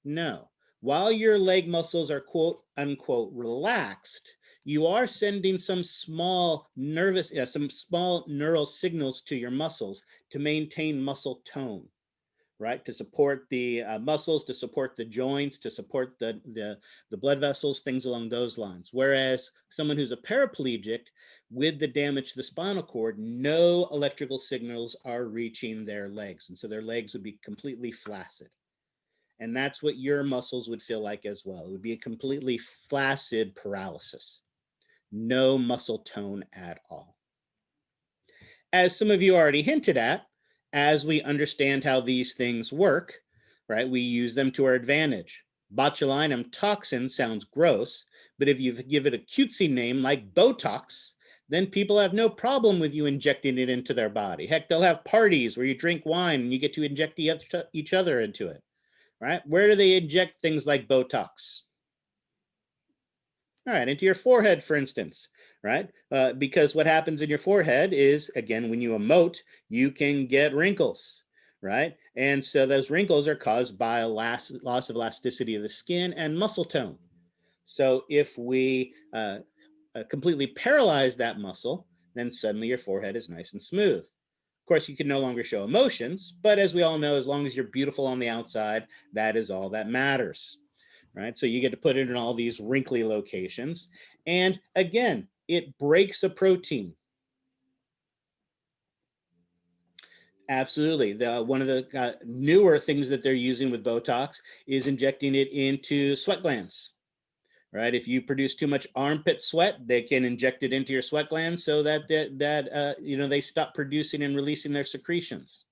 No. While your leg muscles are quote unquote relaxed, you are sending some small neural signals to your muscles to maintain muscle tone, right? To support the muscles, to support the joints, to support the blood vessels, things along those lines. Whereas someone who's a paraplegic with the damage to the spinal cord, no electrical signals are reaching their legs. And so their legs would be completely flaccid. And that's what your muscles would feel like as well. It would be a completely flaccid paralysis. No muscle tone at all. As some of you already hinted at, as we understand how these things work, right, we use them to our advantage. Botulinum toxin sounds gross, but if you give it a cutesy name like Botox, then people have no problem with you injecting it into their body. Heck, they'll have parties where you drink wine and you get to inject each other into it. Right? Where do they inject things like Botox? All right, into your forehead, for instance, right? Because what happens in your forehead is, again, when you emote, you can get wrinkles, right? And so those wrinkles are caused by a loss of elasticity of the skin and muscle tone. So if we completely paralyze that muscle, then suddenly your forehead is nice and smooth. Of course, you can no longer show emotions, but as we all know, as long as you're beautiful on the outside, that is all that matters, right? So you get to put it in all these wrinkly locations. And again, it breaks a protein. Absolutely. One of the newer things that they're using with Botox is injecting it into sweat glands. Right, if you produce too much armpit sweat, they can inject it into your sweat glands so that they stop producing and releasing their secretions.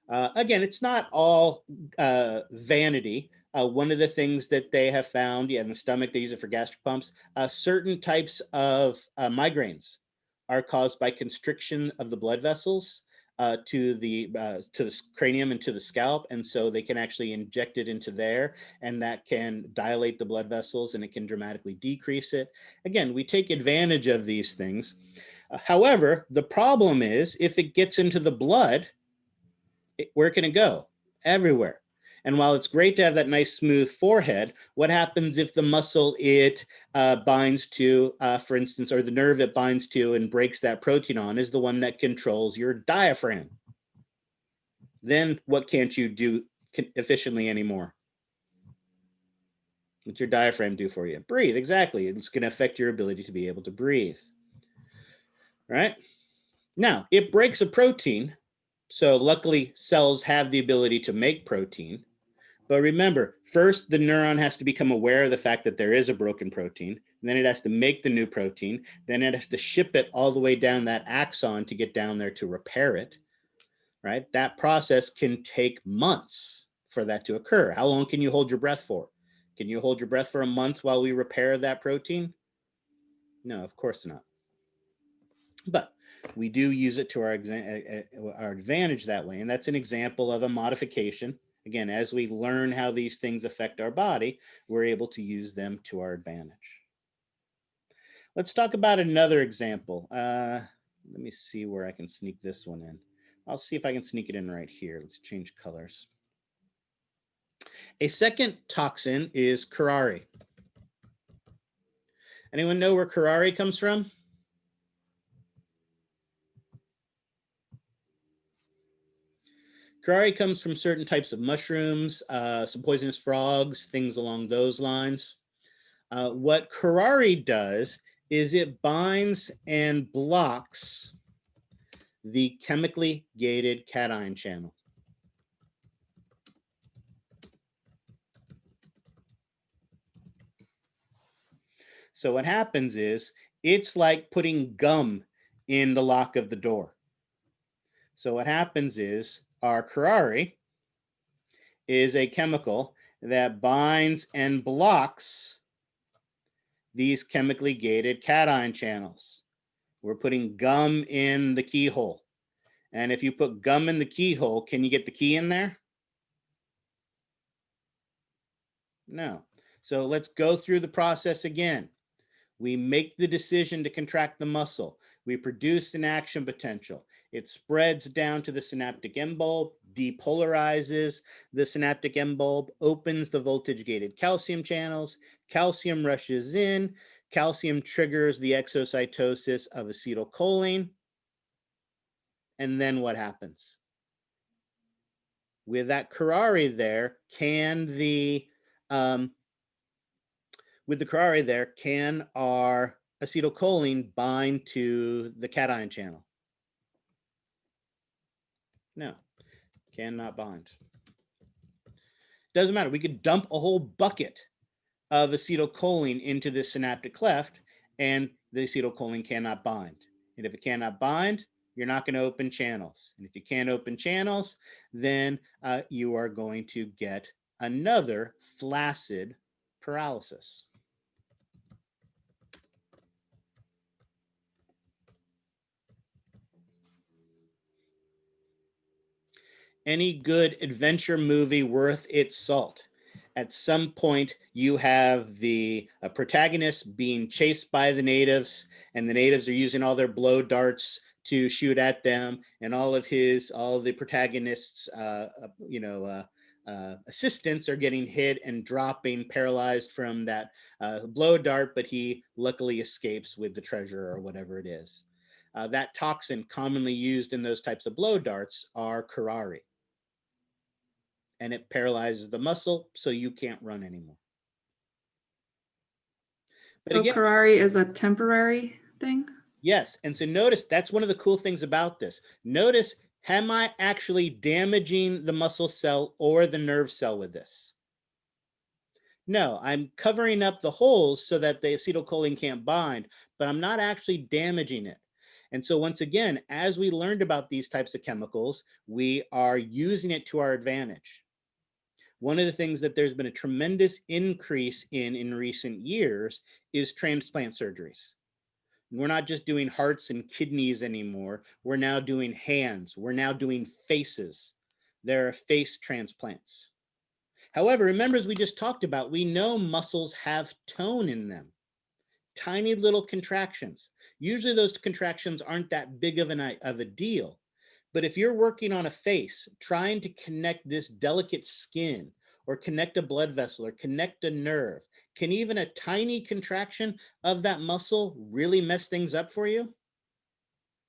Again, it's not all vanity. One of the things that they have found, in the stomach, they use it for gastric pumps. Certain types of migraines are caused by constriction of the blood vessels to the cranium and to the scalp, and so they can actually inject it into there, and that can dilate the blood vessels and it can dramatically decrease it. Again, we take advantage of these things. However, the problem is if it gets into the blood, where can it go? Everywhere. And while it's great to have that nice smooth forehead, what happens if the muscle it binds to, for instance, or the nerve it binds to and breaks that protein on is the one that controls your diaphragm? Then what can't you do efficiently anymore? What's your diaphragm do for you? Breathe, exactly. It's going to affect your ability to be able to breathe. Right? Now, it breaks a protein. So luckily, cells have the ability to make protein. But remember, first, the neuron has to become aware of the fact that there is a broken protein. Then it has to make the new protein. Then it has to ship it all the way down that axon to get down there to repair it. Right? That process can take months for that to occur. How long can you hold your breath for? Can you hold your breath for a month while we repair that protein? No, of course not. But we do use it to our advantage that way. And that's an example of a modification. Again, as we learn how these things affect our body, we're able to use them to our advantage. Let's talk about another example. Let me see where I can sneak this one in. I'll see if I can sneak it in right here. Let's change colors. A second toxin is curare. Anyone know where curare comes from? Curare comes from certain types of mushrooms, some poisonous frogs, things along those lines. What curare does is it binds and blocks the chemically gated cation channel. So what happens is it's like putting gum in the lock of the door. So what happens is our curare is a chemical that binds and blocks these chemically gated cation channels. We're putting gum in the keyhole. And if you put gum in the keyhole, can you get the key in there? No. So let's go through the process again. We make the decision to contract the muscle. We produce an action potential. It spreads down to the synaptic end bulb, depolarizes the synaptic end bulb, opens the voltage-gated calcium channels. Calcium rushes in. Calcium triggers the exocytosis of acetylcholine. And then what happens? With that curare there, can our acetylcholine bind to the cation channel? No, cannot bind. Doesn't matter. We could dump a whole bucket of acetylcholine into the synaptic cleft and the acetylcholine cannot bind. And if it cannot bind, you're not going to open channels. And if you can't open channels, then you are going to get another flaccid paralysis. Any good adventure movie worth its salt. At some point, you have the protagonist being chased by the natives, and the natives are using all their blow darts to shoot at them, and all of the protagonists, assistants are getting hit and dropping, paralyzed from that blow dart, but he luckily escapes with the treasure or whatever it is. That toxin commonly used in those types of blow darts are curare. And it paralyzes the muscle, so you can't run anymore. But So again, curare is a temporary thing? yes, and so notice that's one of the cool things about this. Notice, am I actually damaging the muscle cell or the nerve cell with this? No, I'm covering up the holes so that the acetylcholine can't bind, but I'm not actually damaging it. And so once again, as we learned about these types of chemicals, we are using it to our advantage. One of the things that there's been a tremendous increase in recent years is transplant surgeries. We're not just doing hearts and kidneys anymore. We're now doing hands. We're now doing faces. There are face transplants. However, remember, as we just talked about, we know muscles have tone in them. Tiny little contractions. Usually those contractions aren't that big of a deal. But if you're working on a face, trying to connect this delicate skin or connect a blood vessel or connect a nerve, can even a tiny contraction of that muscle really mess things up for you?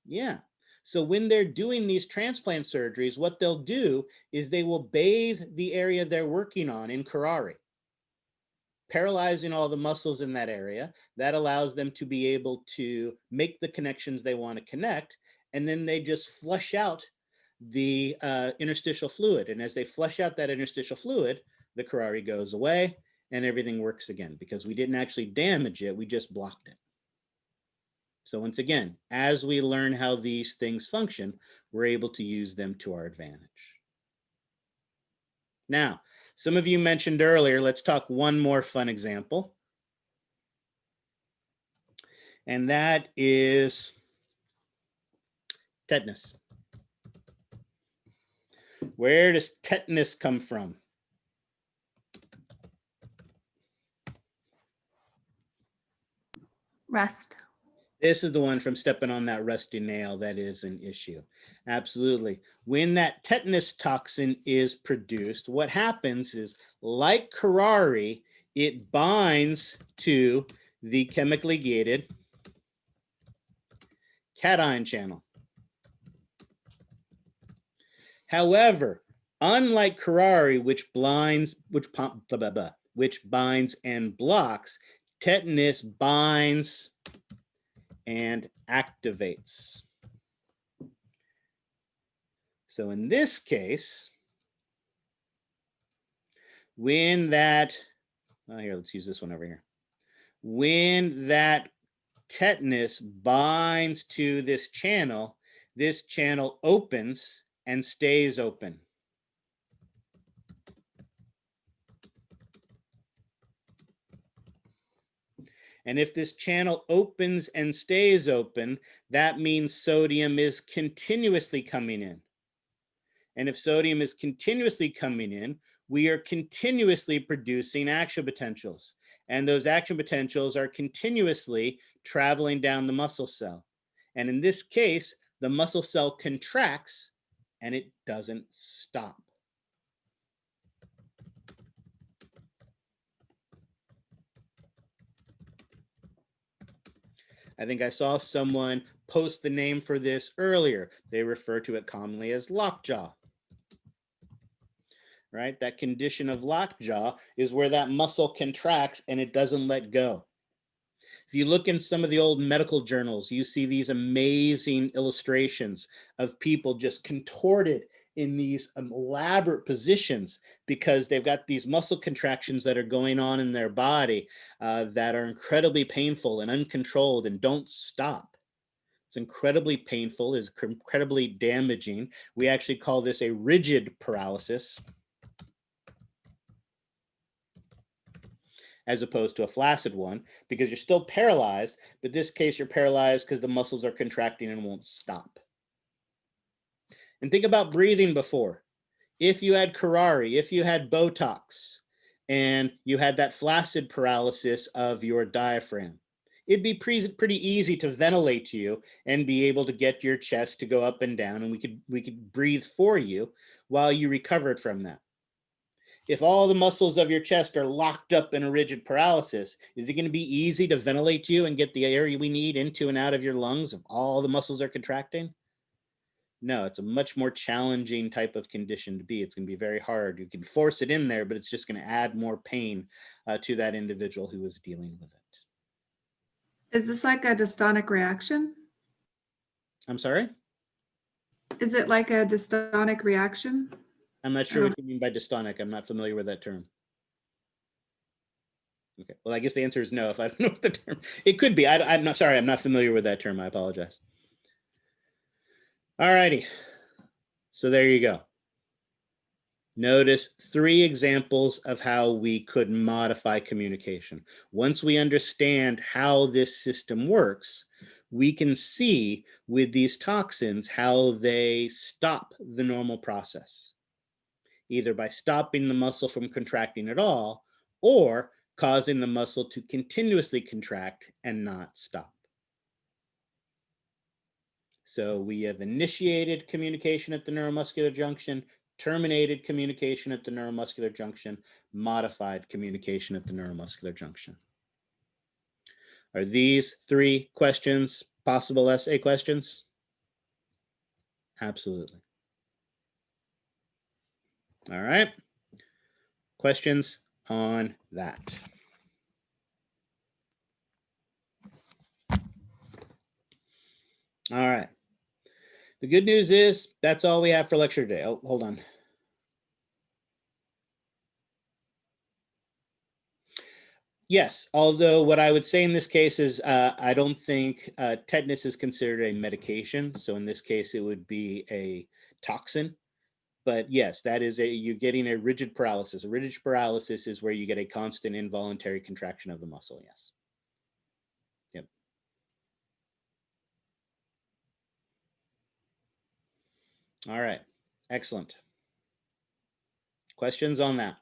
Yeah. So when they're doing these transplant surgeries, what they'll do is they will bathe the area they're working on in curare, paralyzing all the muscles in that area. That allows them to be able to make the connections they want to connect. And then they just flush out the interstitial fluid. And as they flush out that interstitial fluid, the curare goes away and everything works again, because we didn't actually damage it, we just blocked it. So once again, as we learn how these things function, we're able to use them to our advantage. Now, some of you mentioned earlier, let's talk one more fun example. And that is tetanus. Where does tetanus come from? Rest. This is the one from stepping on that rusty nail. That is an issue. Absolutely. When that tetanus toxin is produced, what happens is, like curare, it binds to the chemically gated cation channel. However, unlike curare, which binds and blocks, tetanus binds and activates. So in this case, when that, here, let's use this one over here. When that tetanus binds to this channel opens and stays open. And if this channel opens and stays open, that means sodium is continuously coming in. And if sodium is continuously coming in, we are continuously producing action potentials. And those action potentials are continuously traveling down the muscle cell. And in this case, the muscle cell contracts and it doesn't stop. I think I saw someone post the name for this earlier. They refer to it commonly as lockjaw. Right? That condition of lockjaw is where that muscle contracts and it doesn't let go. If you look in some of the old medical journals, you see these amazing illustrations of people just contorted in these elaborate positions because they've got these muscle contractions that are going on in their body that are incredibly painful and uncontrolled and don't stop. It's incredibly painful, it's incredibly damaging. We actually call this a rigid paralysis, as opposed to a flaccid one, because you're still paralyzed, but in this case, you're paralyzed because the muscles are contracting and won't stop. And think about breathing before. If you had curare, if you had Botox, and you had that flaccid paralysis of your diaphragm, it'd be pretty easy to ventilate you and be able to get your chest to go up and down, and we could breathe for you while you recovered from that. If all the muscles of your chest are locked up in a rigid paralysis, is it going to be easy to ventilate you and get the air we need into and out of your lungs if all the muscles are contracting? No, it's a much more challenging type of condition to be. It's going to be very hard. You can force it in there, but it's just going to add more pain to that individual who is dealing with it. Is this like a dystonic reaction? I'm sorry? Is it like a dystonic reaction? I'm not sure what you mean by dystonic. I'm not familiar with that term. Okay, well, I guess the answer is no if I don't know what the term. It could be. I'm not sorry. I'm not familiar with that term. I apologize. All righty. So there you go. Notice 3 examples of how we could modify communication. Once we understand how this system works, we can see with these toxins how they stop the normal process, either by stopping the muscle from contracting at all or causing the muscle to continuously contract and not stop. So we have initiated communication at the neuromuscular junction, terminated communication at the neuromuscular junction, modified communication at the neuromuscular junction. Are these 3 questions possible essay questions? Absolutely. All right. Questions on that? All right. The good news is that's all we have for lecture today. Oh, hold on. Yes, although what I would say in this case is I don't think tetanus is considered a medication. So in this case, it would be a toxin. But yes, that is you're getting a rigid paralysis. A rigid paralysis is where you get a constant involuntary contraction of the muscle. Yes. Yep. All right. Excellent. Questions on that?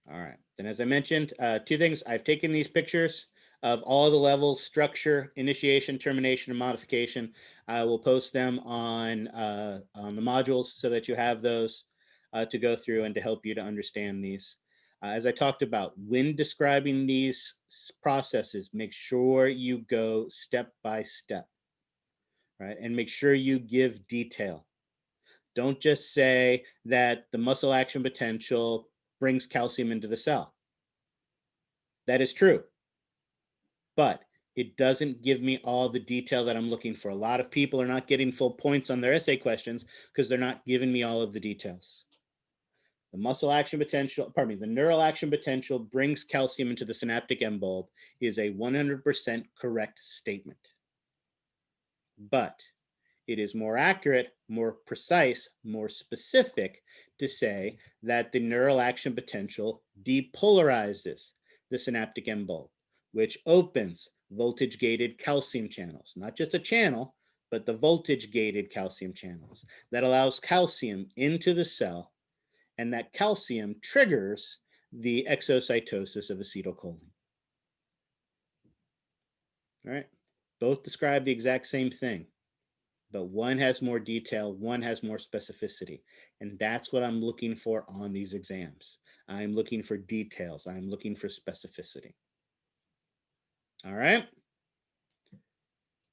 All right. Then as I mentioned, 2 things. I've taken these pictures of all the levels, structure, initiation, termination, and modification. I will post them on the modules so that you have those to go through and to help you to understand these. As I talked about, when describing these processes, make sure you go step by step, right? And make sure you give detail. Don't just say that the muscle action potential brings calcium into the cell. That is true, but it doesn't give me all the detail that I'm looking for. A lot of people are not getting full points on their essay questions because they're not giving me all of the details. The muscle action potential, pardon me, the neural action potential brings calcium into the synaptic end bulb is a 100% correct statement. But it is more accurate, more precise, more specific to say that the neural action potential depolarizes the synaptic end bulb, which opens voltage-gated calcium channels, not just a channel, but the voltage-gated calcium channels that allows calcium into the cell, and that calcium triggers the exocytosis of acetylcholine. All right, both describe the exact same thing, but one has more detail, one has more specificity. And that's what I'm looking for on these exams. I'm looking for details. I'm looking for specificity. All right.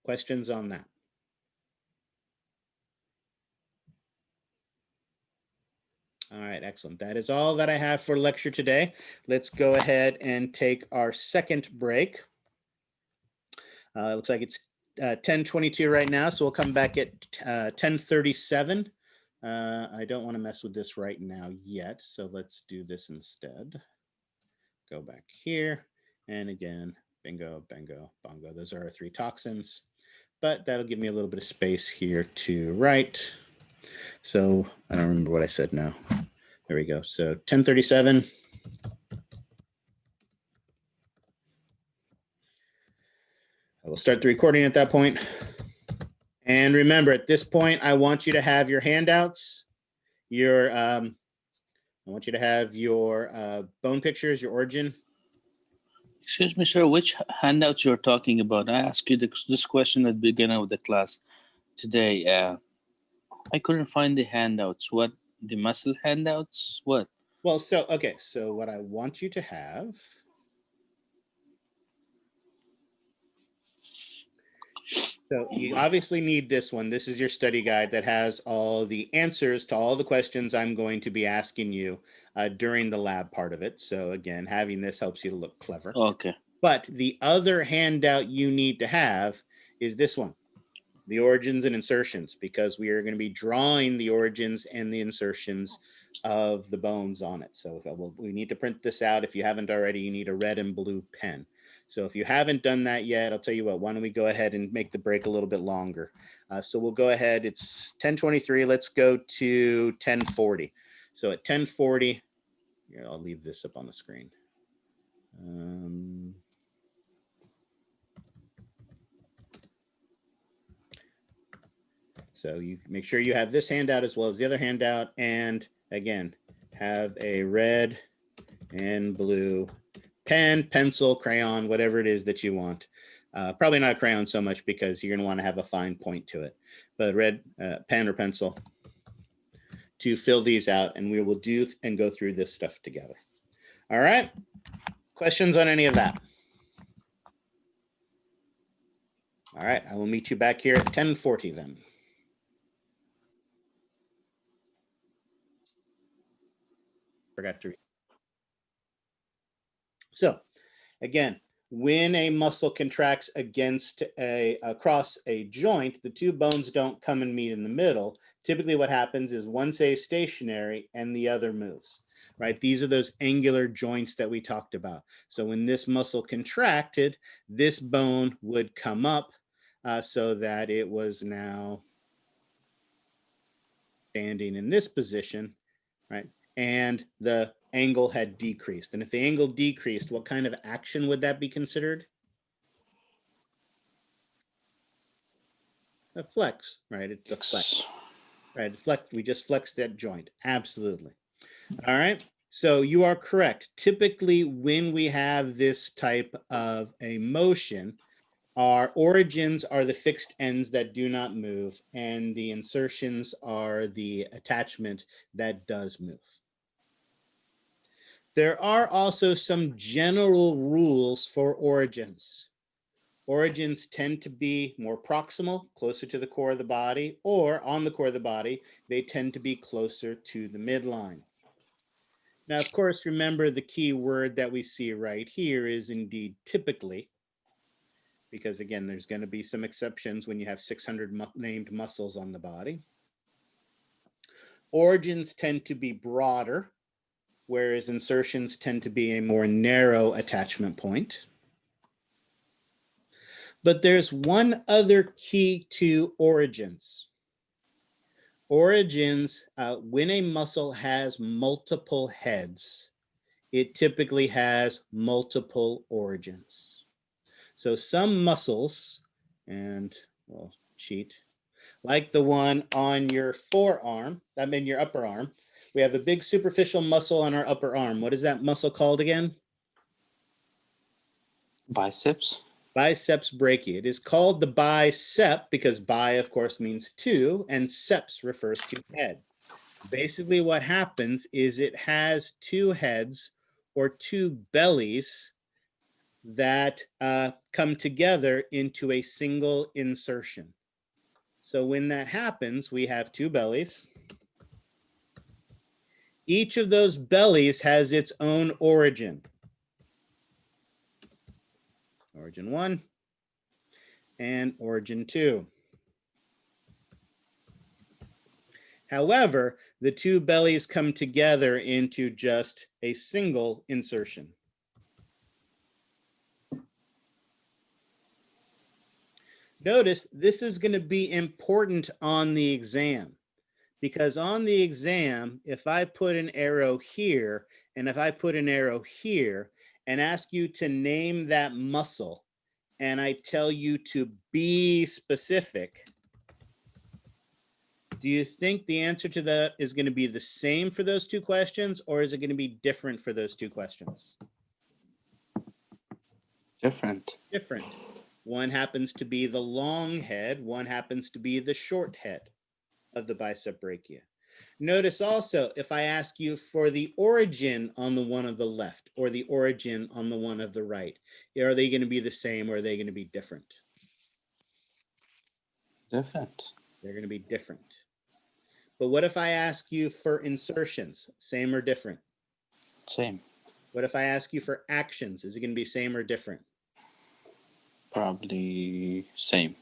Questions on that? All right, excellent. That is all that I have for lecture today. Let's go ahead and take our second break. It looks like it's 10:22 right now, so we'll come back at 10:37. I don't want to mess with this right now yet, so let's do this instead. Go back here, and again, bingo, bango, bongo. Those are our 3 toxins, but that'll give me a little bit of space here to write. So I don't remember what I said now. There we go. So 10:37. I will start the recording at that point. And remember, at this point, I want you to have your handouts, I want you to have your bone pictures, your origin. Excuse me, sir, which handouts you're talking about? I asked you this question at the beginning of the class today. I couldn't find the handouts. What, the muscle handouts? What? Well, so what I want you to have So you obviously need this one. This is your study guide that has all the answers to all the questions I'm going to be asking you during the lab part of it. So again, having this helps you to look clever. Okay. But the other handout you need to have is this one, the origins and insertions, because we are going to be drawing the origins and the insertions of the bones on it. So we need to print this out. If you haven't already, you need a red and blue pen. So if you haven't done that yet, I'll tell you what, why don't we go ahead and make the break a little bit longer. So we'll go ahead, it's 10:23, let's go to 10:40. So at 10:40, here, I'll leave this up on the screen. So you make sure you have this handout as well as the other handout. And again, have a red and blue pen, pencil, crayon, whatever it is that you want. Probably not a crayon so much because you're going to want to have a fine point to it, but red pen or pencil to fill these out, and we will do and go through this stuff together. All right. Questions on any of that? All right. I will meet you back here at 10:40 then. Forgot to read. So again, when a muscle contracts across a joint, the two bones don't come and meet in the middle. Typically what happens is one stays stationary and the other moves, right? These are those angular joints that we talked about. So when this muscle contracted, this bone would come up so that it was now standing in this position, right? And the angle had decreased. And if the angle decreased, what kind of action would that be considered? A flex, right? It's a flex, right? Flex, we just flexed that joint. Absolutely. All right. So you are correct. Typically, when we have this type of a motion, our origins are the fixed ends that do not move, and the insertions are the attachment that does move. There are also some general rules for origins. Origins tend to be more proximal, closer to the core of the body, or on the core of the body, they tend to be closer to the midline. Now, of course, remember the key word that we see right here is indeed typically, because again, there's going to be some exceptions when you have 600 named muscles on the body. Origins tend to be broader, whereas insertions tend to be a more narrow attachment point. But there's one other key to origins. Origins, when a muscle has multiple heads, it typically has multiple origins. So some muscles, and we'll cheat, like the one on your forearm, I mean your upper arm, we have a big superficial muscle on our upper arm. What is that muscle called again? Biceps. Biceps brachii. It is called the bicep because bi, of course, means two, and seps refers to head. Basically, what happens is it has two heads or two bellies that come together into a single insertion. So when that happens, we have two bellies. Each of those bellies has its own origin. Origin 1 and origin 2. However, the two bellies come together into just a single insertion. Notice this is going to be important on the exam, because on the exam, if I put an arrow here and if I put an arrow here and ask you to name that muscle, and I tell you to be specific, do you think the answer to that is going to be the same for those two questions, or is it going to be different for those two questions? Different. Different. One happens to be the long head, one happens to be the short head of the bicep brachia. Notice also, if I ask you for the origin on the one of the left or the origin on the one of the right, are they going to be the same or are they going to be different? Different. They're going to be different. But what if I ask you for insertions, same or different? Same. What if I ask you for actions? Is it going to be same or different? Probably same.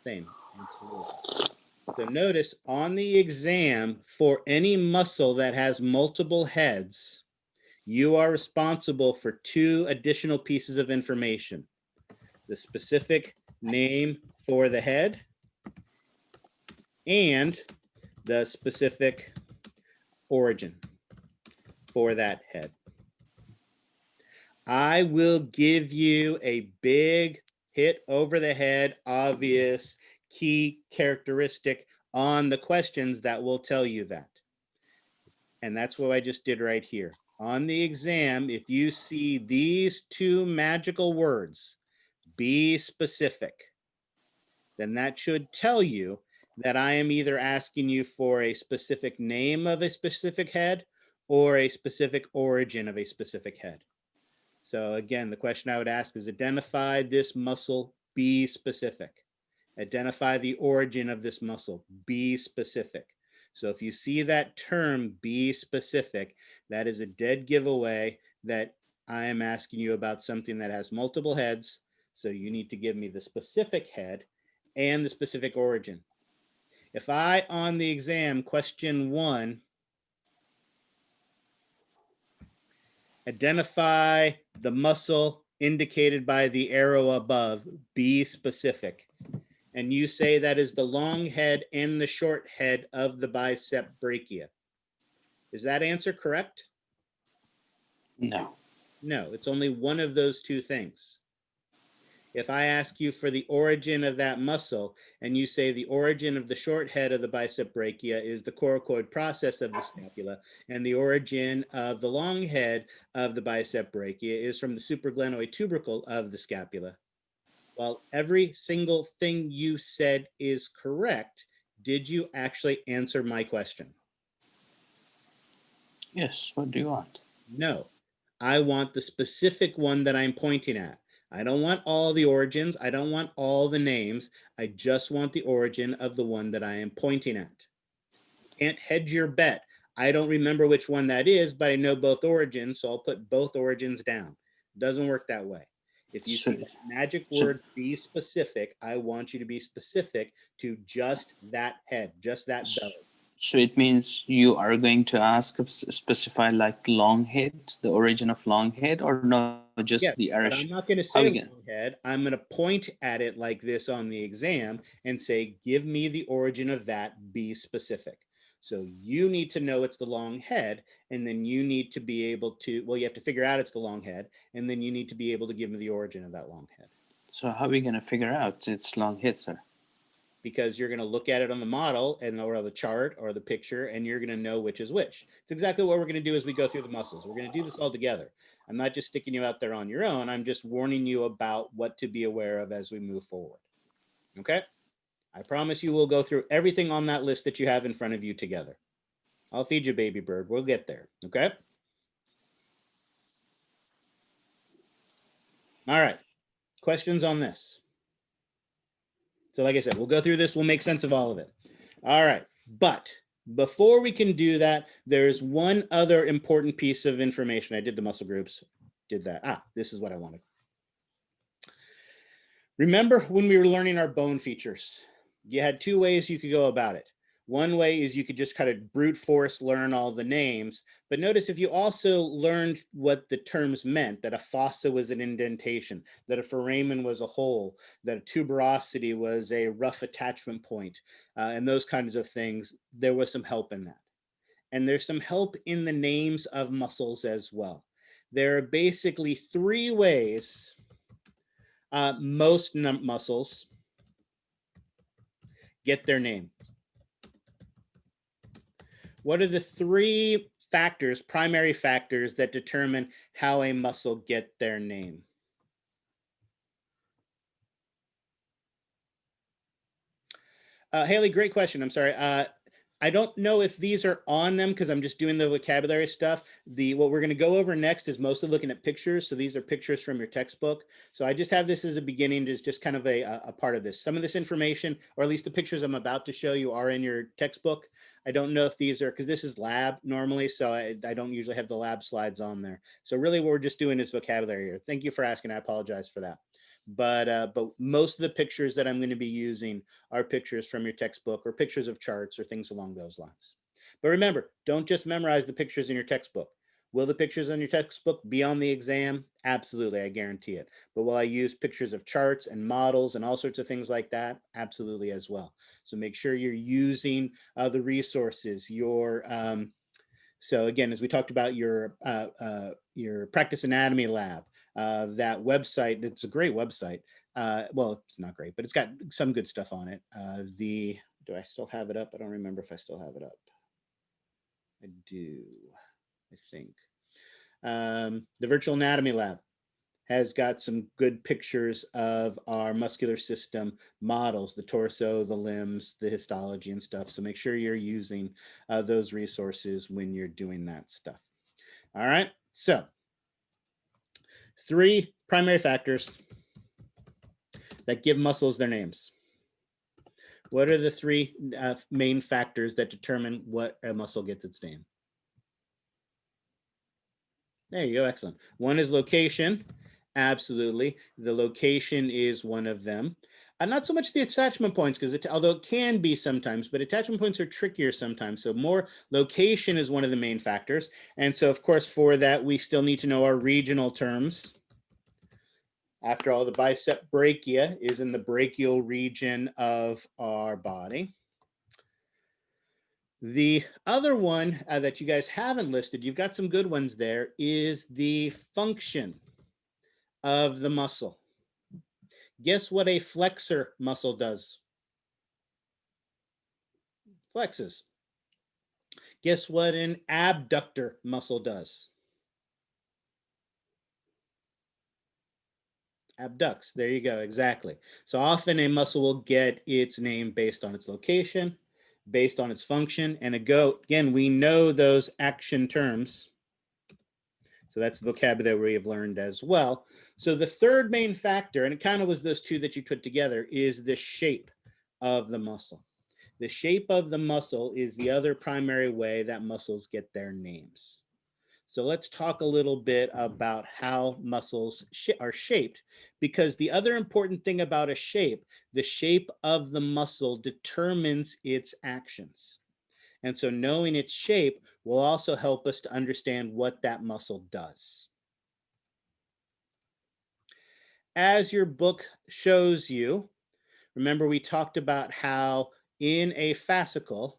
Same, absolutely. So notice on the exam, for any muscle that has multiple heads, you are responsible for two additional pieces of information: the specific name for the head and the specific origin for that head. I will give you a big hit over the head, obvious key characteristic on the questions that will tell you that. And that's what I just did right here. on the exam, if you see these two magical words, be specific, then that should tell you that I am either asking you for a specific name of a specific head or a specific origin of a specific head. So again, the question I would ask is identify this muscle, be specific. Identify the origin of this muscle, be specific. So if you see that term, be specific, that is a dead giveaway that I am asking you about something that has multiple heads. So you need to give me the specific head and the specific origin. If I, on the exam, question 1, identify the muscle indicated by the arrow above, be specific, and you say that is the long head and the short head of the bicep brachia, is that answer correct? No. No, it's only one of those two things. If I ask you for the origin of that muscle and you say the origin of the short head of the bicep brachia is the coracoid process of the scapula, and the origin of the long head of the bicep brachia is from the supraglenoid tubercle of the scapula, well, every single thing you said is correct. Did you actually answer my question? Yes, what do you want? No, I want the specific one that I'm pointing at. I don't want all the origins. I don't want all the names. I just want the origin of the one that I am pointing at. Can't hedge your bet. I don't remember which one that is, but I know both origins, so I'll put both origins down. Doesn't work that way. If you So- see that magic so- word, be specific, I want you to be specific to just that head, just that belly. So it means you are going to ask, specify like long head, the origin of long head, or no, just Yes, the but Irish? I'm not going to How say we gonna- long head. I'm going to point at it like this on the exam and say, give me the origin of that, be specific. So you need to know it's the long head, and then you need to be able to, well, you have to figure out it's the long head, and then you need to be able to give me the origin of that long head. So how are we going to figure out it's long head, sir? Because you're going to look at it on the model and or the chart or the picture, and you're going to know which is which. It's exactly what we're going to do as we go through the muscles. We're going to do this all together. I'm not just sticking you out there on your own. I'm just warning you about what to be aware of as we move forward. Okay? I promise you we'll go through everything on that list that you have in front of you together. I'll feed you, baby bird. We'll get there. Okay? All right. Questions on this? So like I said, we'll go through this. We'll make sense of all of it. All right. But before we can do that, there's one other important piece of information. I did the muscle groups, did that. This is what I wanted. Remember when we were learning our bone features, you had two ways you could go about it. One way is you could just kind of brute force learn all the names, but notice if you also learned what the terms meant, that a fossa was an indentation, that a foramen was a hole, that a tuberosity was a rough attachment point, and those kinds of things, there was some help in that. And there's some help in the names of muscles as well. There are basically three ways most muscles get their name. What are the three factors, primary factors, that determine how a muscle get their name? Haley, great question. I'm sorry. I don't know if these are on them because I'm just doing the vocabulary stuff. What we're going to go over next is mostly looking at pictures. So these are pictures from your textbook. So I just have this as a beginning, just kind of a part of this. Some of this information, or at least the pictures I'm about to show you, are in your textbook. I don't know if these are, because this is lab normally, so I don't usually have the lab slides on there. So really what we're just doing is vocabulary here. Thank you for asking. I apologize for that. But most of the pictures that I'm going to be using are pictures from your textbook or pictures of charts or things along those lines. But remember, don't just memorize the pictures in your textbook. Will the pictures on your textbook be on the exam? Absolutely, I guarantee it. But will I use pictures of charts and models and all sorts of things like that? Absolutely as well. So make sure you're using the resources, so again, as we talked about your practice anatomy lab, that website, it's a great website. Well, it's not great, but it's got some good stuff on it. Do I still have it up? I don't remember if I still have it up. I do, I think. The Virtual Anatomy Lab has got some good pictures of our muscular system models, the torso, the limbs, the histology and stuff. So make sure you're using those resources when you're doing that stuff. All right, so 3 primary factors that give muscles their names. What are the 3 main factors that determine what a muscle gets its name? There you go, excellent. One is location. Absolutely. The location is one of them. Not so much the attachment points, because although it can be sometimes, but attachment points are trickier sometimes. So more location is one of the main factors. And so, of course, for that, we still need to know our regional terms. After all, the bicep brachia is in the brachial region of our body. The other one that you guys haven't listed, you've got some good ones there, is the function of the muscle. Guess what a flexor muscle does? Flexes. Guess what an abductor muscle does? Abducts. There you go. Exactly. So often a muscle will get its name based on its location, based on its function. And again, we know those action terms. So that's the vocabulary we have learned as well. So the third main factor, and it kind of was those 2 that you put together, is the shape of the muscle. The shape of the muscle is the other primary way that muscles get their names. So let's talk a little bit about how muscles are shaped, because the other important thing about a shape, the shape of the muscle determines its actions. And so knowing its shape will also help us to understand what that muscle does. As your book shows you, remember we talked about how in a fascicle,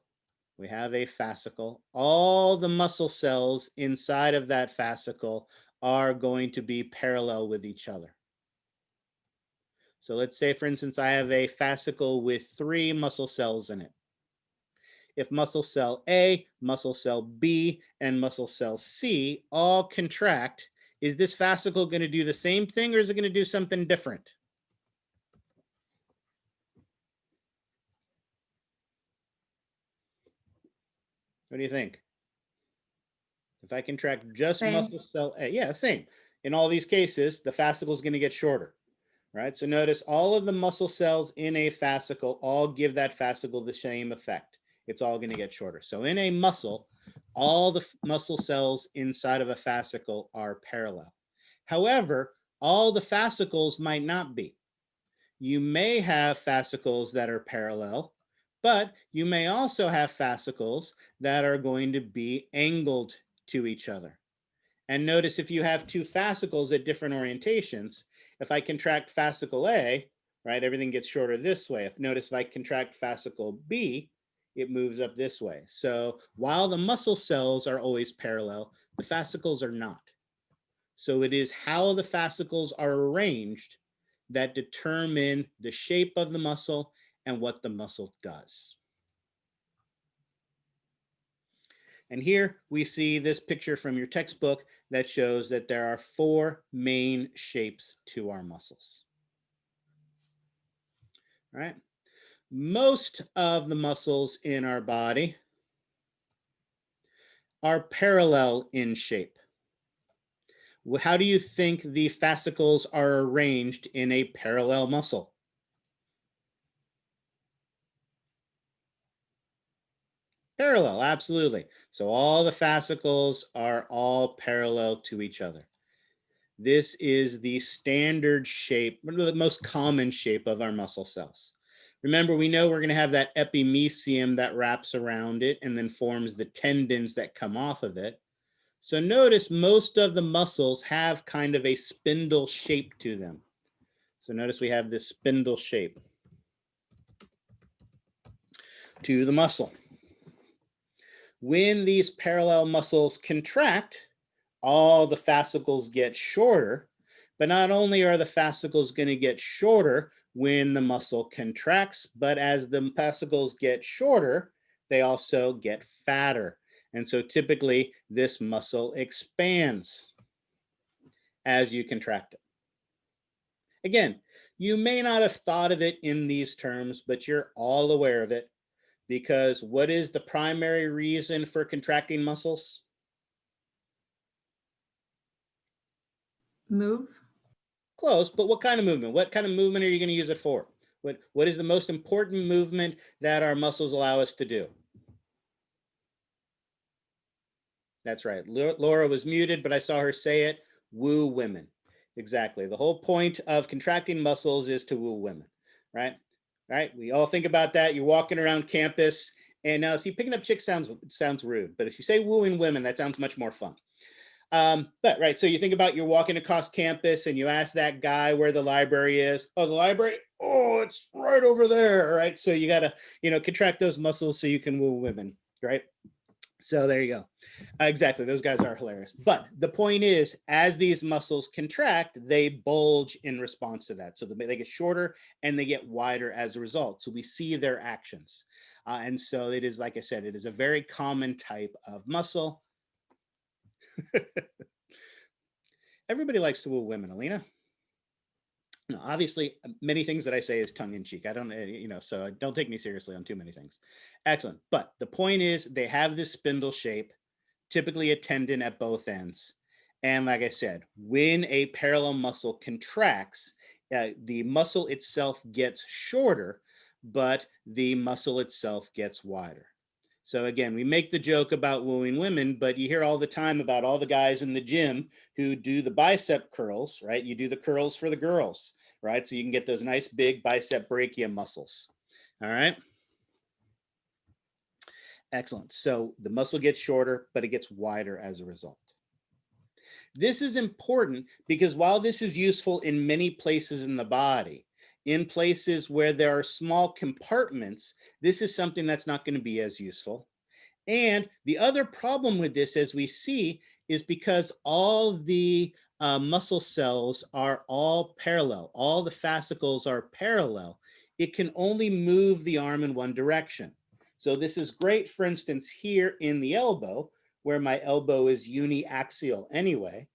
we have a fascicle, all the muscle cells inside of that fascicle are going to be parallel with each other. So let's say, for instance, I have a fascicle with 3 muscle cells in it. If muscle cell A, muscle cell B, and muscle cell C all contract, is this fascicle going to do the same thing, or is it going to do something different? What do you think? If I contract just Same. muscle cell A, yeah, same. In all these cases, the fascicle is going to get shorter, right? So notice all of the muscle cells in a fascicle all give that fascicle the same effect. It's all going to get shorter. So in a muscle, all the muscle cells inside of a fascicle are parallel. However, all the fascicles might not be. You may have fascicles that are parallel, but you may also have fascicles that are going to be angled to each other. And notice if you have 2 fascicles at different orientations, if I contract fascicle A, right, everything gets shorter this way. Notice if I contract fascicle B, it moves up this way. So while the muscle cells are always parallel, the fascicles are not. So it is how the fascicles are arranged that determine the shape of the muscle and what the muscle does. And here we see this picture from your textbook that shows that there are 4 main shapes to our muscles. All right. Most of the muscles in our body are parallel in shape. How do you think the fascicles are arranged in a parallel muscle? Parallel, absolutely. So all the fascicles are all parallel to each other. This is the standard shape, the most common shape of our muscle cells. Remember, we know we're going to have that epimysium that wraps around it and then forms the tendons that come off of it. So notice most of the muscles have kind of a spindle shape to them. So notice we have this spindle shape to the muscle. When these parallel muscles contract, all the fascicles get shorter, but not only are the fascicles going to get shorter when the muscle contracts, but as the fascicles get shorter, they also get fatter. And so typically this muscle expands. as you contract it. Again, you may not have thought of it in these terms, but you're all aware of it, because what is the primary reason for contracting muscles? Move. Close, but what kind of movement? What kind of movement are you going to use it for? What is the most important movement that our muscles allow us to do? That's right. Laura was muted, but I saw her say it. Woo women. Exactly. The whole point of contracting muscles is to woo women, right? Right. We all think about that. You're walking around campus, and now see, picking up chicks sounds rude, but if you say wooing women, that sounds much more fun. But right, so you think about you're walking across campus and you ask that guy where the library is. Oh, the library? Oh, it's right over there, right? So you gotta, contract those muscles so you can woo women, right? So there you go. Exactly, those guys are hilarious. But the point is, as these muscles contract, they bulge in response to that. So they get shorter and they get wider as a result. So we see their actions. And so it is, like I said, it is a very common type of muscle. Everybody likes to woo women, Alina. No, obviously, many things that I say is tongue in cheek. I don't, so don't take me seriously on too many things. Excellent. But the point is, they have this spindle shape, typically a tendon at both ends. And like I said, when a parallel muscle contracts, the muscle itself gets shorter, but the muscle itself gets wider. So again, we make the joke about wooing women, but you hear all the time about all the guys in the gym who do the bicep curls, right? You do the curls for the girls, right? So you can get those nice big bicep brachia muscles. All right. Excellent. So the muscle gets shorter, but it gets wider as a result. This is important because while this is useful in many places in the body, in places where there are small compartments, this is something that's not going to be as useful. And the other problem with this, as we see, is because all the muscle cells are all parallel, all the fascicles are parallel, it can only move the arm in one direction. So this is great, for instance, here in the elbow, where my elbow is uniaxial anyway.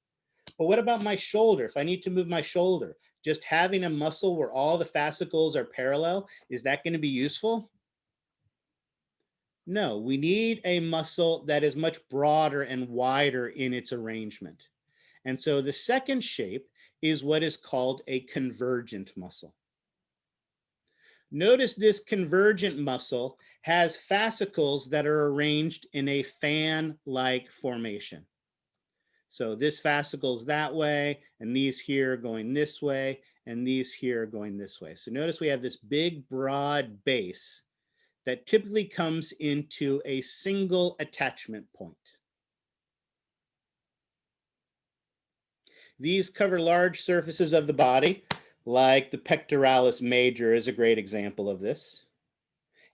But what about my shoulder? If I need to move my shoulder, just having a muscle where all the fascicles are parallel, is that going to be useful? No, we need a muscle that is much broader and wider in its arrangement. And so the second shape is what is called a convergent muscle. Notice this convergent muscle has fascicles that are arranged in a fan-like formation. So this fascicle is that way, and these here going this way, and these here going this way. So notice we have this big, broad base that typically comes into a single attachment point. These cover large surfaces of the body, like the pectoralis major is a great example of this.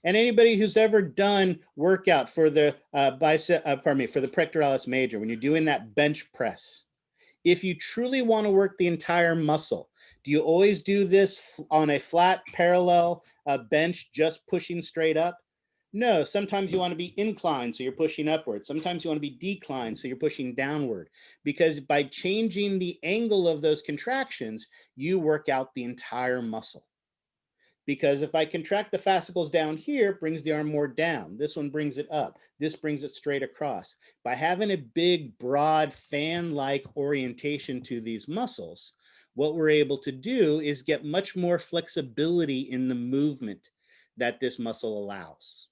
And anybody who's ever done workout for the for the pectoralis major, when you're doing that bench press, if you truly want to work the entire muscle, do you always do this on a flat parallel bench, just pushing straight up? No, sometimes you want to be inclined, so you're pushing upward. Sometimes you want to be declined, so you're pushing downward. Because by changing the angle of those contractions, you work out the entire muscle. Because if I contract the fascicles down here, it brings the arm more down. This one brings it up. This brings it straight across. By having a big, broad, fan-like orientation to these muscles, what we're able to do is get much more flexibility in the movement that this muscle allows.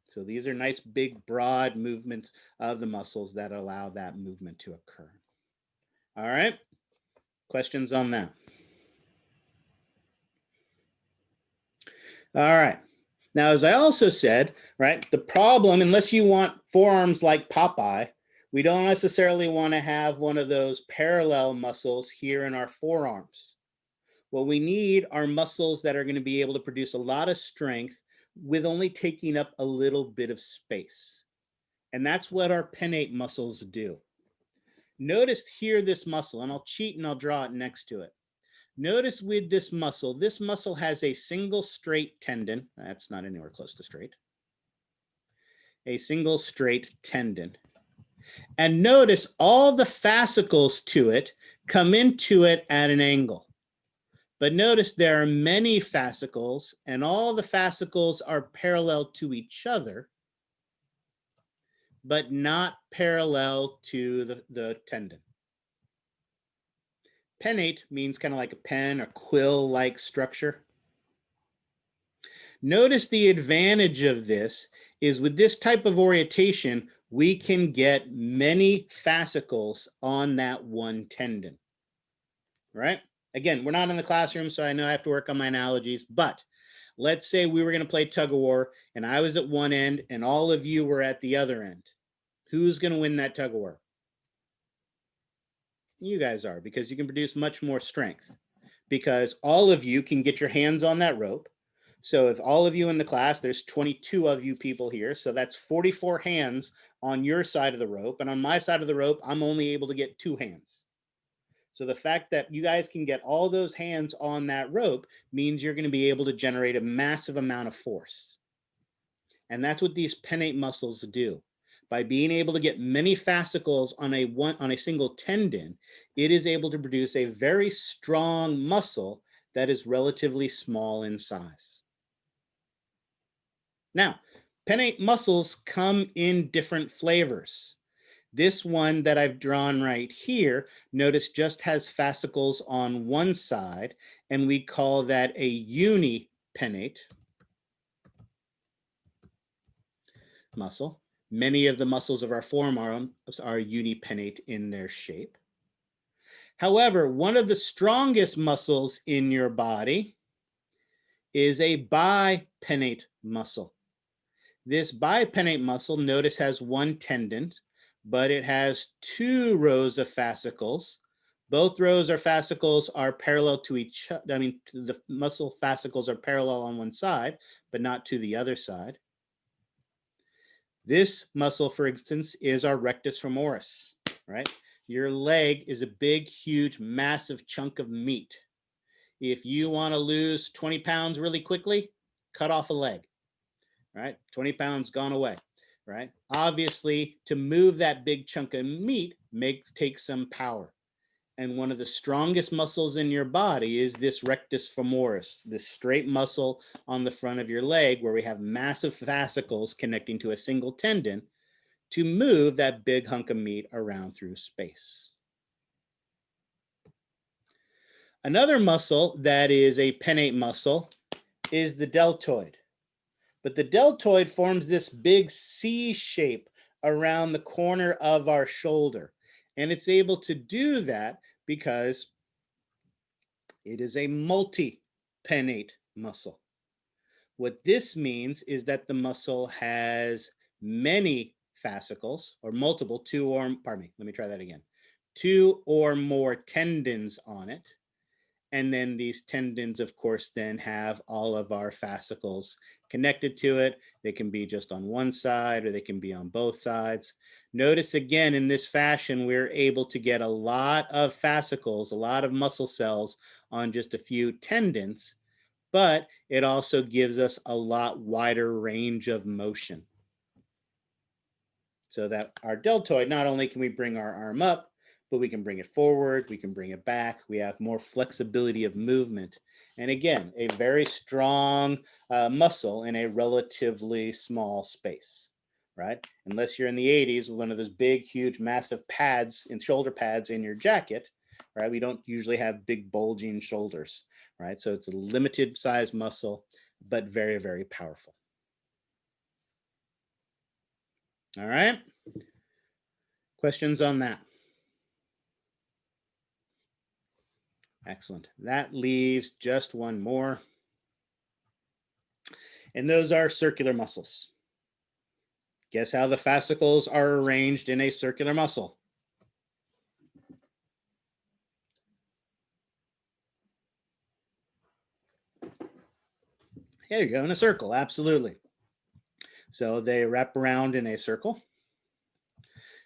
So these are nice, big, broad movements of the muscles that allow that movement to occur. All right, questions on that? All right. Now, as I also said, right, the problem, unless you want forearms like Popeye, we don't necessarily want to have one of those parallel muscles here in our forearms. What we need are muscles that are going to be able to produce a lot of strength with only taking up a little bit of space. And that's what our pennate muscles do. Notice here this muscle, and I'll cheat and I'll draw it next to it. Notice with this muscle has a single straight tendon. That's not anywhere close to straight. A single straight tendon. And notice all the fascicles to it come into it at an angle. But notice there are many fascicles, and all the fascicles are parallel to each other, but not parallel to the tendon. Pennate means kind of like a pen or quill-like structure. Notice the advantage of this is with this type of orientation, we can get many fascicles on that one tendon, right? Again, we're not in the classroom, so I know I have to work on my analogies, but let's say we were going to play tug of war and I was at one end and all of you were at the other end. Who's going to win that tug of war? You guys are, because you can produce much more strength, because all of you can get your hands on that rope. So if all of you in the class, there's 22 of you people here, so that's 44 hands on your side of the rope, and on my side of the rope, I'm only able to get 2 hands. So the fact that you guys can get all those hands on that rope means you're going to be able to generate a massive amount of force. And that's what these pennate muscles do. By being able to get many fascicles on a single tendon, it is able to produce a very strong muscle that is relatively small in size. Now, pennate muscles come in different flavors. This one that I've drawn right here, notice just has fascicles on one side, and we call that a unipennate muscle. Many of the muscles of our forearm are unipennate in their shape. However, one of the strongest muscles in your body is a bipennate muscle. This bipennate muscle, notice, has one tendon, but it has 2 rows of fascicles. Both rows of fascicles are parallel to each other. I mean, the muscle fascicles are parallel on one side, but not to the other side. This muscle, for instance, is our rectus femoris, right? Your leg is a big, huge, massive chunk of meat. If you want to lose 20 pounds really quickly, cut off a leg, right? 20 pounds gone away, right? Obviously, to move that big chunk of meat takes some power. And one of the strongest muscles in your body is this rectus femoris, this straight muscle on the front of your leg where we have massive fascicles connecting to a single tendon to move that big hunk of meat around through space. Another muscle that is a pennate muscle is the deltoid. But the deltoid forms this big C shape around the corner of our shoulder. And it's able to do that because it is a multipennate muscle. What this means is that the muscle has many fascicles, or multiple, 2 or more tendons on it. And then these tendons, of course, then have all of our fascicles connected to it. They can be just on one side or they can be on both sides. Notice again, in this fashion, we're able to get a lot of fascicles, a lot of muscle cells on just a few tendons, but it also gives us a lot wider range of motion. So that our deltoid, not only can we bring our arm up, but we can bring it forward, we can bring it back, we have more flexibility of movement. And again, a very strong muscle in a relatively small space, right? Unless you're in the 80s with one of those big, huge, massive pads and shoulder pads in your jacket, right? We don't usually have big bulging shoulders, right? So it's a limited size muscle, but very, very powerful. All right. Questions on that? Excellent. That leaves just one more. And those are circular muscles. Guess how the fascicles are arranged in a circular muscle? Here you go, in a circle, absolutely. So they wrap around in a circle.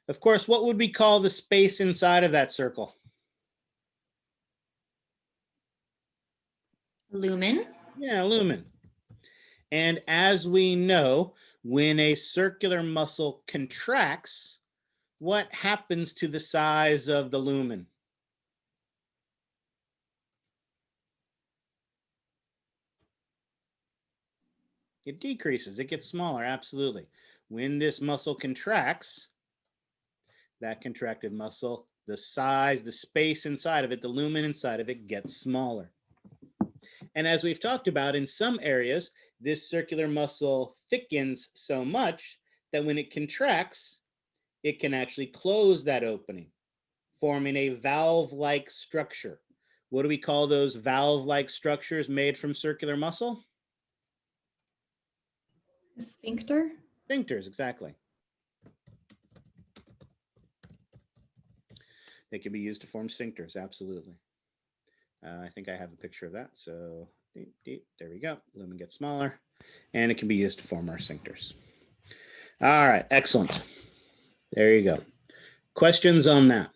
Of course, what would we call the space inside of that circle? Lumen. Yeah, lumen. And as we know, when a circular muscle contracts, what happens to the size of the lumen? It decreases, it gets smaller, absolutely. When this muscle contracts, that contracted muscle, the size, the space inside of it, the lumen inside of it gets smaller. And as we've talked about, in some areas, this circular muscle thickens so much that when it contracts, it can actually close that opening, forming a valve-like structure. What do we call those valve-like structures made from circular muscle? Sphincter? Sphincters, exactly. They can be used to form sphincters, absolutely. I think I have a picture of that. So there we go. Lumen gets smaller, and it can be used to form our sphincters. All right, excellent. There you go. Questions on that?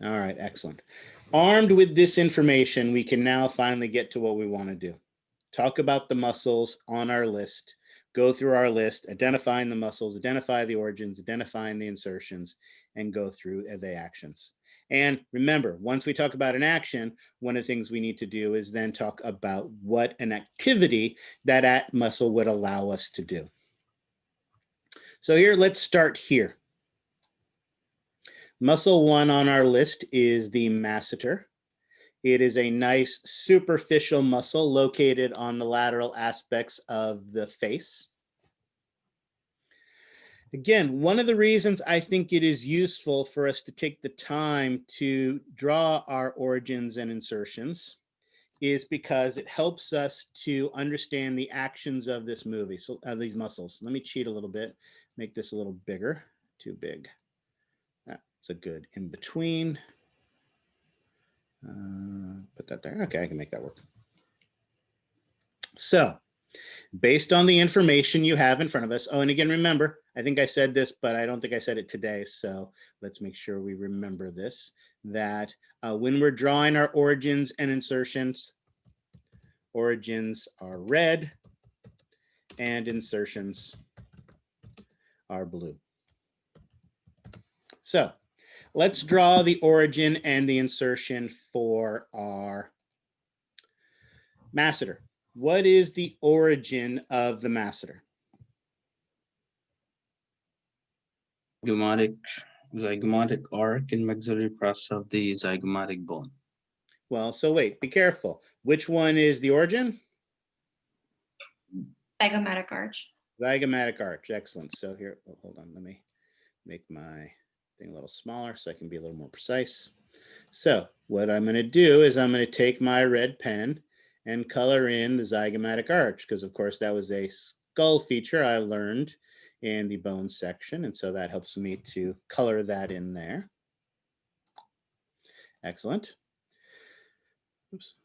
All right, excellent. Armed with this information, we can now finally get to what we want to do. Talk about the muscles on our list, go through our list, identifying the muscles, identify the origins, identifying the insertions, and go through the actions. And remember, once we talk about an action, one of the things we need to do is then talk about what an activity that muscle would allow us to do. So here, let's start here. Muscle one on our list is the masseter. It is a nice superficial muscle located on the lateral aspects of the face. Again, one of the reasons I think it is useful for us to take the time to draw our origins and insertions is because it helps us to understand the actions of this movie, so these muscles. Let me cheat a little bit, make this a little bigger, too big. That's a good in between. Put that there. Okay, I can make that work. So, based on the information you have in front of us, oh, and again, remember, I think I said this, but I don't think I said it today, so let's make sure we remember this, that when we're drawing our origins and insertions, origins are red and insertions are blue. So, let's draw the origin and the insertion for our masseter. What is the origin of the masseter? Zygomatic arc in maxillary process of the zygomatic bone. Well, so wait, be careful. Which one is the origin? Zygomatic arch. Zygomatic arch, excellent. So here, oh, hold on, let me make my thing a little smaller so I can be a little more precise. So what I'm going to do is I'm going to take my red pen and color in the zygomatic arch, because of course that was a skull feature I learned in the bone section, and so that helps me to color that in there. Excellent. Oops.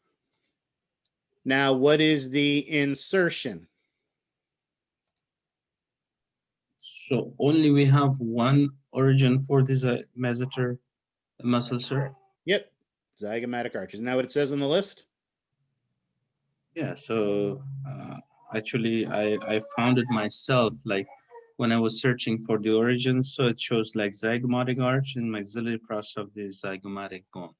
Now, what is the insertion? So only we have one origin for this masseter muscle, sir? Yep, zygomatic arch. Isn't that what it says on the list? Yeah, so actually I found it myself, like when I was searching for the origin, so it shows like zygomatic arch and maxillary process of the zygomatic bone.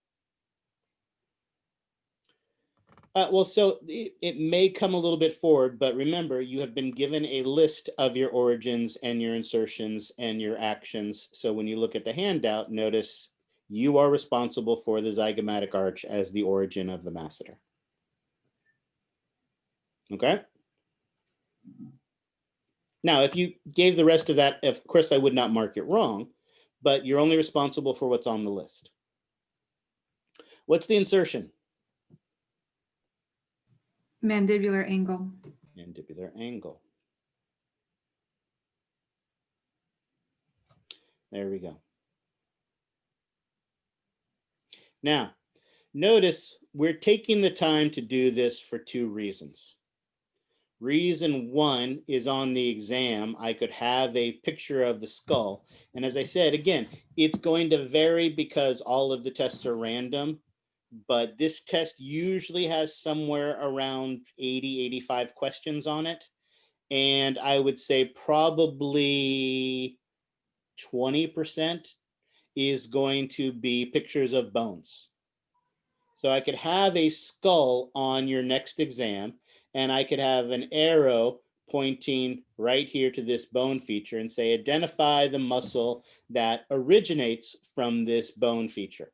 Well, so it may come a little bit forward, but remember, you have been given a list of your origins and your insertions and your actions. So when you look at the handout, notice you are responsible for the zygomatic arch as the origin of the masseter. Okay? Now, if you gave the rest of that, of course, I would not mark it wrong, but you're only responsible for what's on the list. What's the insertion? Mandibular angle. Mandibular angle. There we go. Now, notice we're taking the time to do this for two reasons. Reason one is on the exam, I could have a picture of the skull. And as I said, again, it's going to vary because all of the tests are random, but this test usually has somewhere around 80, 85 questions on it. And I would say probably 20% is going to be pictures of bones. So I could have a skull on your next exam, and I could have an arrow pointing right here to this bone feature and say, identify the muscle that originates from this bone feature.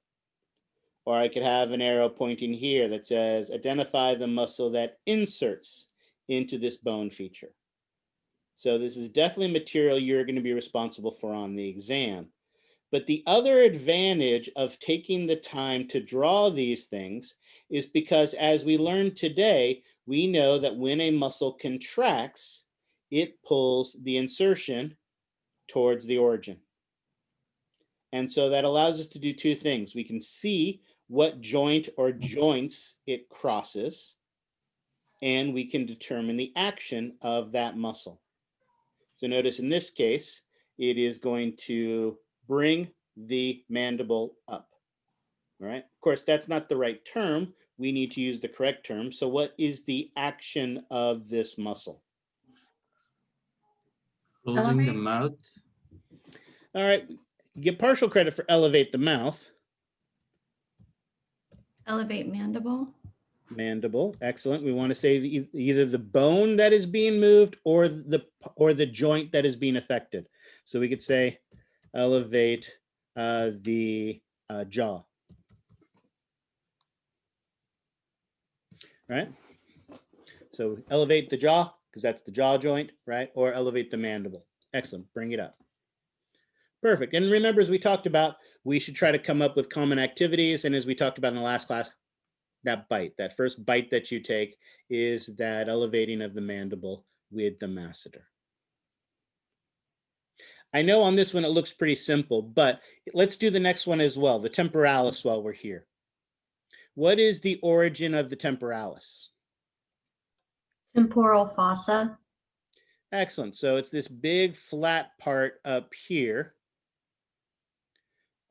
Or I could have an arrow pointing here that says, identify the muscle that inserts into this bone feature. So this is definitely material you're going to be responsible for on the exam. But the other advantage of taking the time to draw these things is because, as we learned today, we know that when a muscle contracts, it pulls the insertion towards the origin. And so that allows us to do two things. We can see what joint or joints it crosses, and we can determine the action of that muscle. So notice in this case, it is going to bring the mandible up. All right. Of course, that's not the right term. We need to use the correct term. So what is the action of this muscle? Closing the Elevate. mouth. All right. You get partial credit for elevate the mouth. Elevate mandible. Mandible. Excellent. We want to say either the bone that is being moved or the joint that is being affected. So we could say elevate the jaw. Right? So elevate the jaw, because that's the jaw joint, right? Or elevate the mandible. Excellent. Bring it up. Perfect. And remember, as we talked about, we should try to come up with common activities. And as we talked about in the last class, that bite, that first bite that you take is that elevating of the mandible with the masseter. I know on this one it looks pretty simple, but let's do the next one as well, the temporalis, while we're here. What is the origin of the temporalis? Temporal fossa. Excellent. So it's this big flat part up here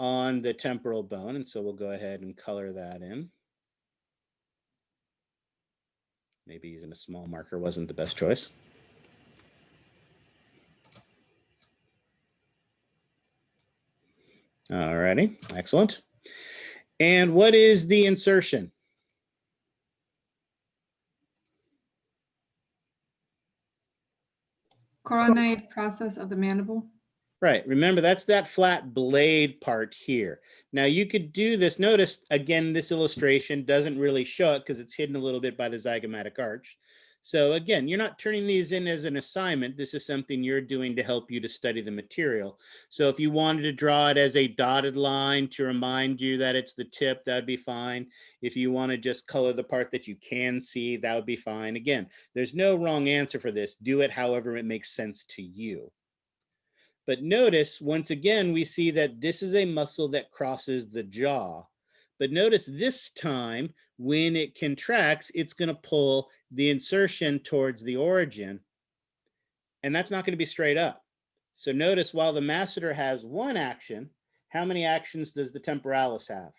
on the temporal bone. And so we'll go ahead and color that in. Maybe using a small marker wasn't the best choice. All righty, excellent. And what is the insertion? Coronate process of the mandible. Right, remember that's that flat blade part here. Now you could do this, notice again, this illustration doesn't really show it because it's hidden a little bit by the zygomatic arch. So again, you're not turning these in as an assignment. This is something you're doing to help you to study the material. So if you wanted to draw it as a dotted line to remind you that it's the tip, that'd be fine. If you want to just color the part that you can see, that would be fine. Again, there's no wrong answer for this. Do it however it makes sense to you. But notice, once again, we see that this is a muscle that crosses the jaw. But notice this time, when it contracts, it's going to pull the insertion towards the origin. And that's not going to be straight up. So notice, while the masseter has one action, how many actions does the temporalis have?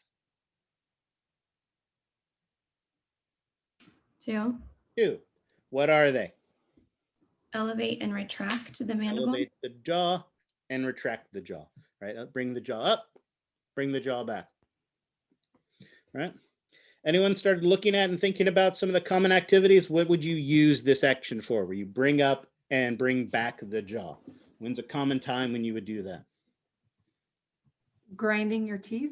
2. 2. What are they? Elevate and retract the mandible. Elevate the jaw and retract the jaw, right? Bring the jaw up, bring the jaw back, right? Anyone started looking at and thinking about some of the common activities? What would you use this action for? Where you bring up and bring back the jaw? When's a common time when you would do that? Grinding your teeth.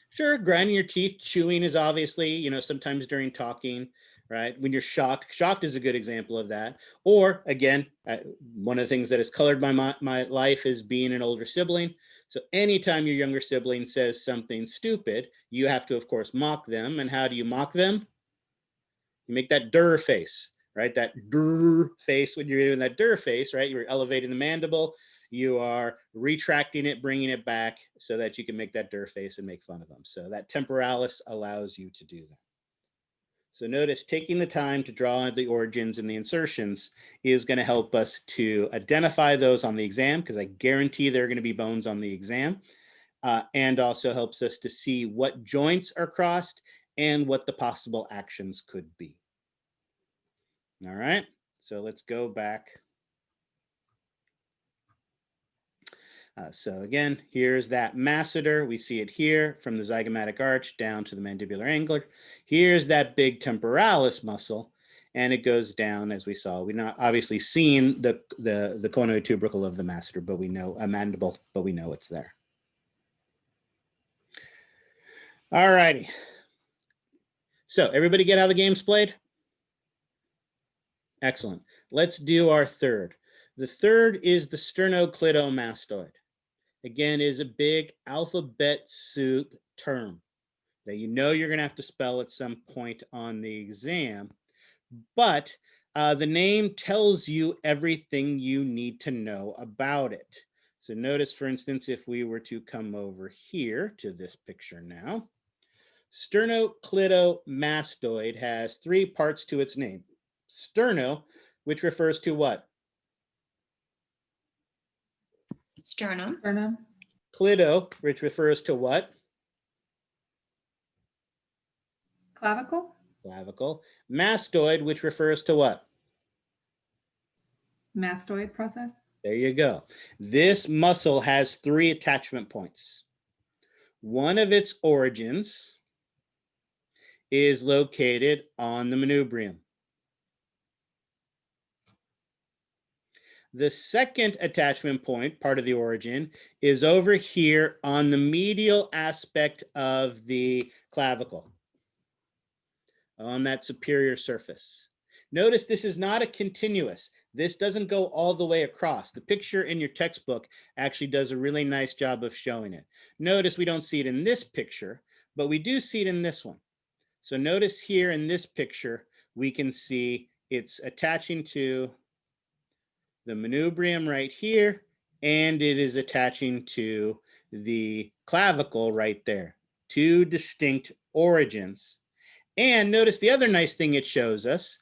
Sure, grinding your teeth. Chewing is obviously, sometimes during talking, right? When you're shocked. Shocked is a good example of that. Or again, one of the things that has colored my life is being an older sibling. So anytime your younger sibling says something stupid, you have to, of course, mock them. And how do you mock them? You make that durr face, right? That durr face. When you're doing that durr face, right? You're elevating the mandible. You are retracting it, bringing it back so that you can make that durr face and make fun of them. So that temporalis allows you to do that. So notice taking the time to draw the origins and the insertions is going to help us to identify those on the exam, because I guarantee there are going to be bones on the exam, and also helps us to see what joints are crossed and what the possible actions could be. All right, so let's go back So again, here's that masseter. We see it here from the zygomatic arch down to the mandibular angler. Here's that big temporalis muscle, and it goes down as we saw. We've not obviously seen the conoid tubercle of the masseter, but we know a mandible, but we know it's there. All righty. So everybody get how the game's played? Excellent. Let's do our third. The third is the sternocleidomastoid. Again, is a big alphabet soup term that you know you're going to have to spell at some point on the exam, but the name tells you everything you need to know about it. So notice, for instance, if we were to come over here to this picture now, sternocleidomastoid has three parts to its name. Sterno, which refers to what? Sternum. Sternum. Clido, which refers to what? Clavicle. Clavicle. Mastoid, which refers to what? Mastoid process. There you go. This muscle has three attachment points. One of its origins is located on the manubrium. The second attachment point, part of the origin, is over here on the medial aspect of the clavicle, on that superior surface. Notice this is not a continuous. This doesn't go all the way across. The picture in your textbook actually does a really nice job of showing it. Notice we don't see it in this picture, but we do see it in this one. So notice here in this picture, we can see it's attaching to the manubrium right here, and it is attaching to the clavicle right there. Two distinct origins. And notice the other nice thing it shows us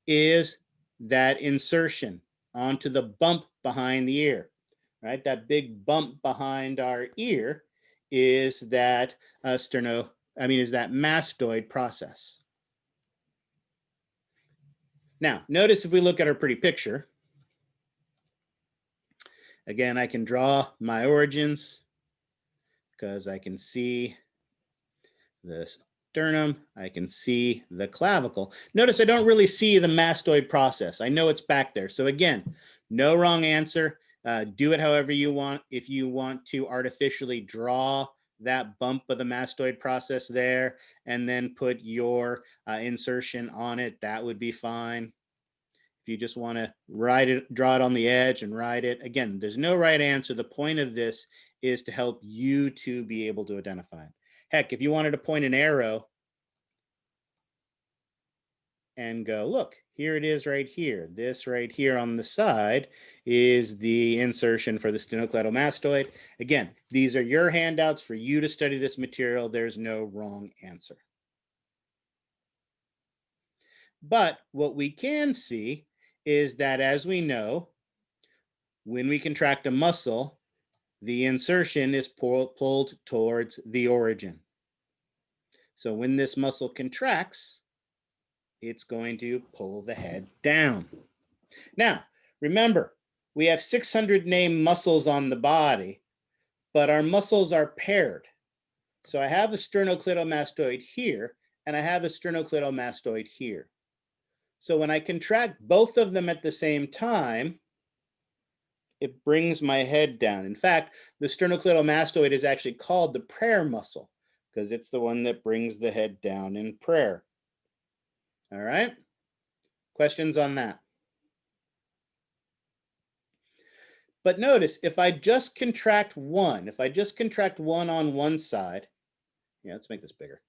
is that insertion onto the bump behind the ear, right? That big bump behind our ear is that is that mastoid process. Now, notice if we look at our pretty picture, again, I can draw my origins because I can see the sternum, I can see the clavicle. Notice I don't really see the mastoid process. I know it's back there. So again, no wrong answer. Do it however you want. If you want to artificially draw that bump of the mastoid process there and then put your insertion on it, that would be fine. If you just want to draw it on the edge and write it, again, there's no right answer. The point of this is to help you to be able to identify it. Heck, if you wanted to point an arrow and go, look, here it is right here. This right here on the side is the insertion for the sternocleidomastoid. Again, these are your handouts for you to study this material. There's no wrong answer. But what we can see is that, as we know, when we contract a muscle, the insertion is pulled towards the origin. So when this muscle contracts, it's going to pull the head down. Now, remember, we have 600 named muscles on the body, but our muscles are paired. So I have a sternocleidomastoid here, and I have a sternocleidomastoid here. So when I contract both of them at the same time, it brings my head down. In fact, the sternocleidomastoid is actually called the prayer muscle because it's the one that brings the head down in prayer. All right? Questions on that? But notice, if I just contract one, on one side, yeah, let's make this bigger.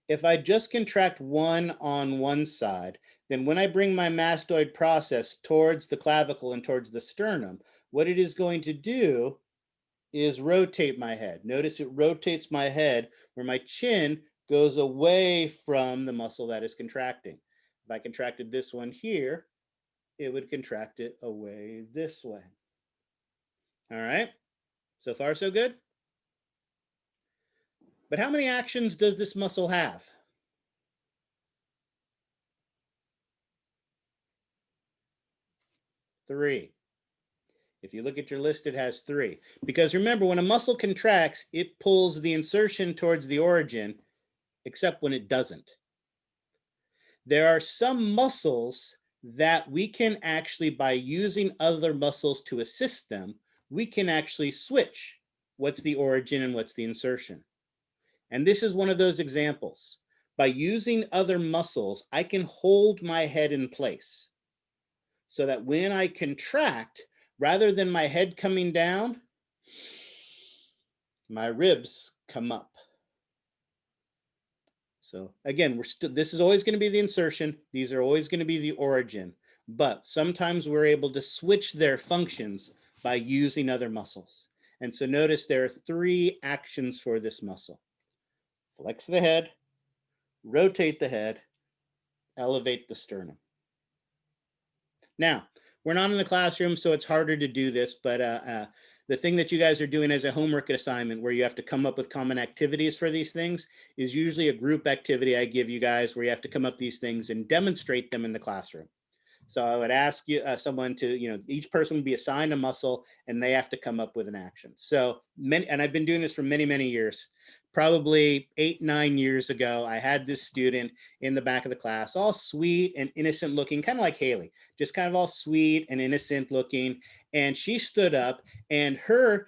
If I just contract one on one side, then when I bring my mastoid process towards the clavicle and towards the sternum, what it is going to do is rotate my head. Notice it rotates my head where my chin goes away from the muscle that is contracting. If I contracted this one here, it would contract it away this way. All right, so far so good? But how many actions does this muscle have? 3. If you look at your list, it has 3. Because remember, when a muscle contracts, it pulls the insertion towards the origin, except when it doesn't. There are some muscles that we can actually, by using other muscles to assist them, we can actually switch what's the origin and what's the insertion. And this is one of those examples. By using other muscles, I can hold my head in place so that when I contract, rather than my head coming down, my ribs come up. So again, this is always going to be the insertion. These are always going to be the origin, but sometimes we're able to switch their functions by using other muscles. And so notice there are 3 actions for this muscle. Flex the head, rotate the head, elevate the sternum. Now, we're not in the classroom, so it's harder to do this, but the thing that you guys are doing as a homework assignment where you have to come up with common activities for these things is usually a group activity I give you guys where you have to come up with these things and demonstrate them in the classroom. So I would ask you someone to, each person would be assigned a muscle and they have to come up with an action. So and I've been doing this for many, many years. Probably 8, 9 years ago, I had this student in the back of the class, all sweet and innocent looking, kind of like Haley, just kind of all sweet and innocent looking. And she stood up, and her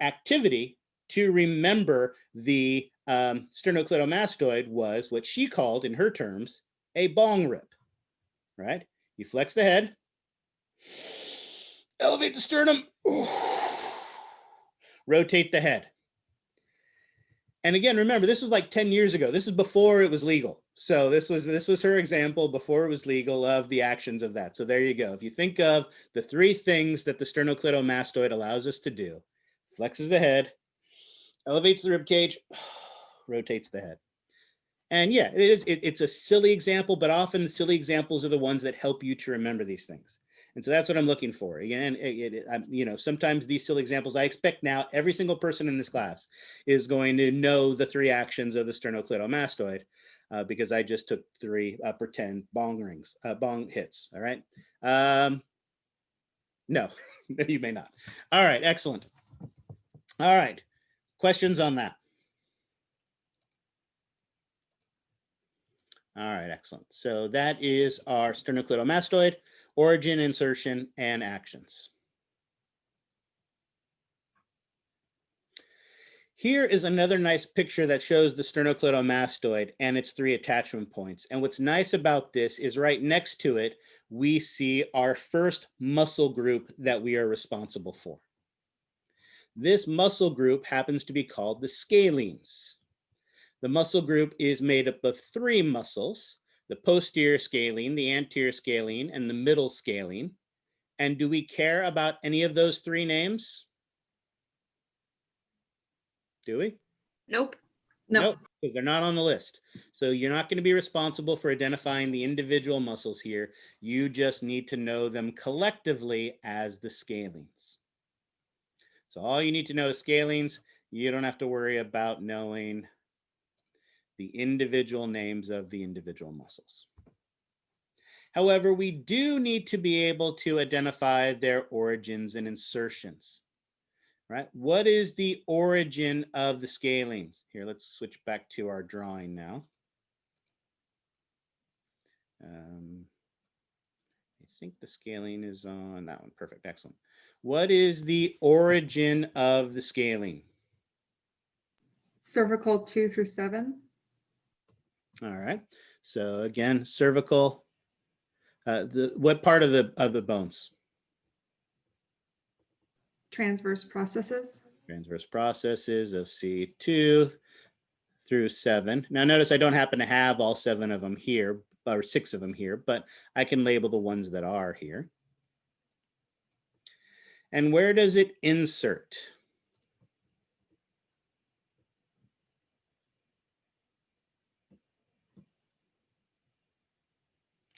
activity to remember the sternocleidomastoid was what she called, in her terms, a bong rip. Right? You flex the head, elevate the sternum, rotate the head. And again, remember, this was like 10 years ago. This is before it was legal. So this was her example before it was legal of the actions of that. So there you go. If you think of the 3 things that the sternocleidomastoid allows us to do, flexes the head, elevates the rib cage, rotates the head. And yeah, it's a silly example, but often the silly examples are the ones that help you to remember these things. And so that's what I'm looking for. Again, sometimes these silly examples, I expect now every single person in this class is going to know the 3 actions of the sternocleidomastoid because I just took 3 pretend bong hits. All right. No, you may not. All right. Excellent. All right. Questions on that? All right, excellent. So that is our sternocleidomastoid, origin, insertion, and actions. Here is another nice picture that shows the sternocleidomastoid and its 3 attachment points. And what's nice about this is right next to it, we see our first muscle group that we are responsible for. This muscle group happens to be called the scalenes. The muscle group is made up of 3 muscles, the posterior scalene, the anterior scalene, and the middle scalene. And do we care about any of those 3 names? Do we? Nope. Nope, because they're not on the list. So you're not going to be responsible for identifying the individual muscles here. You just need to know them collectively as the scalenes. So all you need to know is scalenes. You don't have to worry about knowing the individual names of the individual muscles. However, we do need to be able to identify their origins and insertions, right? What is the origin of the scalenes? Here, let's switch back to our drawing now. I think the scalene is on that one. Perfect, excellent. What is the origin of the scalene? Cervical 2 through 7. All right. So again, cervical. What part of the bones? Transverse processes. Transverse processes of C2 through 7. Now notice I don't happen to have all 7 of them here, or 6 of them here, but I can label the ones that are here. And where does it insert?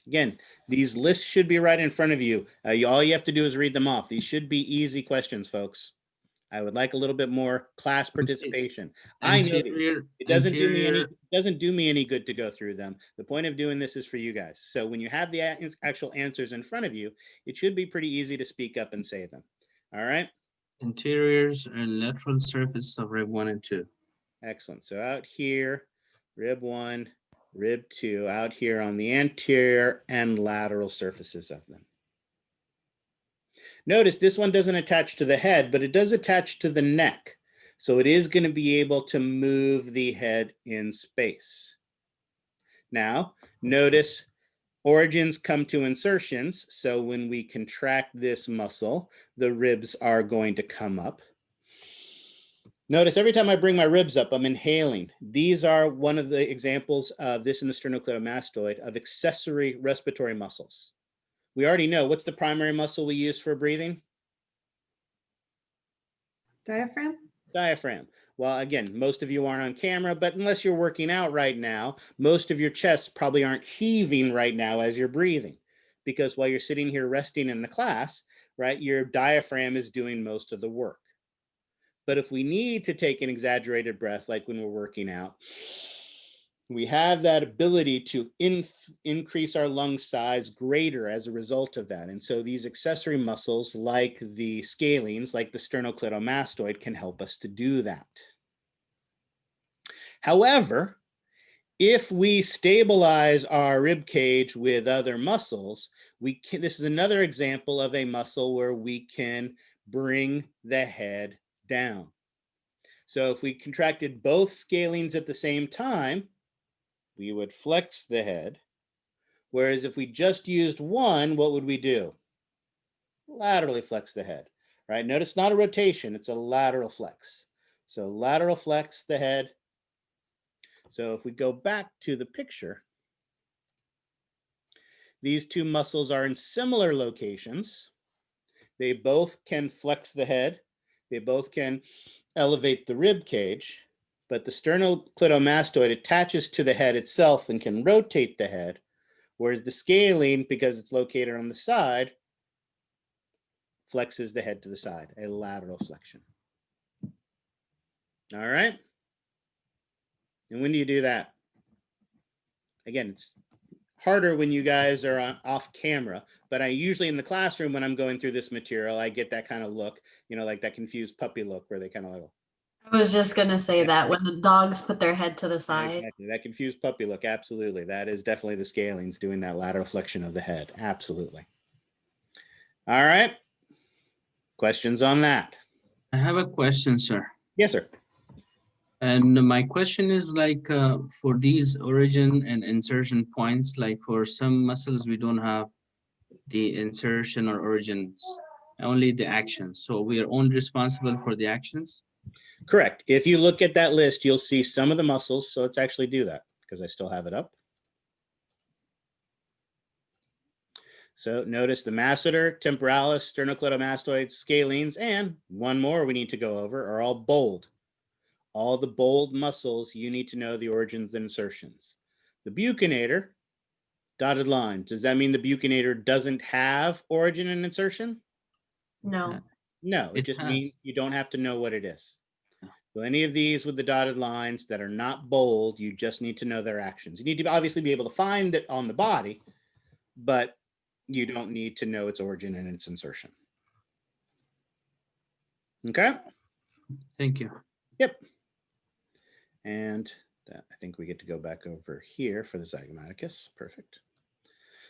Again, these lists should be right in front of you. All you have to do is read them off. These should be easy questions, folks. I would like a little bit more class participation. I know these. It doesn't do me any good to go through them. The point of doing this is for you guys. So when you have the actual answers in front of you, it should be pretty easy to speak up and say them. All right. Interiors and lateral surface of rib 1 and 2. Excellent. So out here, rib 1, rib 2, out here on the anterior and lateral surfaces of them. Notice this one doesn't attach to the head, but it does attach to the neck. So it is going to be able to move the head in space. Now, notice origins come to insertions. So when we contract this muscle, the ribs are going to come up. Notice every time I bring my ribs up, I'm inhaling. These are one of the examples of this in the sternocleidomastoid of accessory respiratory muscles. We already know what's the primary muscle we use for breathing? Diaphragm? Diaphragm. Well, again, most of you aren't on camera, but unless you're working out right now, most of your chests probably aren't heaving right now as you're breathing. Because while you're sitting here resting in the class, right, your diaphragm is doing most of the work. But if we need to take an exaggerated breath, like when we're working out, we have that ability to increase our lung size greater as a result of that. And so these accessory muscles, like the scalenes, like the sternocleidomastoid, can help us to do that. However, if we stabilize our rib cage with other muscles, this is another example of a muscle where we can bring the head down. So if we contracted both scalenes at the same time, we would flex the head. Whereas if we just used one, what would we do? Laterally flex the head, right? Notice not a rotation, it's a lateral flex. So lateral flex the head. So if we go back to the picture, these two muscles are in similar locations. They both can flex the head. They both can elevate the rib cage, but the sternocleidomastoid attaches to the head itself and can rotate the head, whereas the scalene, because it's located on the side, flexes the head to the side, a lateral flexion. All right. And when do you do that? Again, it's harder when you guys are off camera, but I usually in the classroom when I'm going through this material, I get that kind of look, you know, like that confused puppy look where they kind of like, I was just going to say that when the dogs put their head to the side. exactly, that confused puppy look, absolutely. That is definitely the scalenes doing that lateral flexion of the head, absolutely. All right, questions on that? I have a question, sir. Yes, sir. And my question is like for these origin and insertion points, like for some muscles, we don't have the insertion or origins, only the actions. So we are only responsible for the actions? Correct. If you look at that list, you'll see some of the muscles. So let's actually do that because I still have it up. So notice the masseter, temporalis, sternocleidomastoids, scalenes, and one more we need to go over are all bold. All the bold muscles, you need to know the origins and insertions. The buccinator, dotted line. Does that mean the buccinator doesn't have origin and insertion? No. No, it just means you don't have to know what it is. So any of these with the dotted lines that are not bold, you just need to know their actions. You need to obviously be able to find it on the body, but you don't need to know its origin and its insertion. Okay? Thank you. Yep. And I think we get to go back over here for the zygomaticus. Perfect.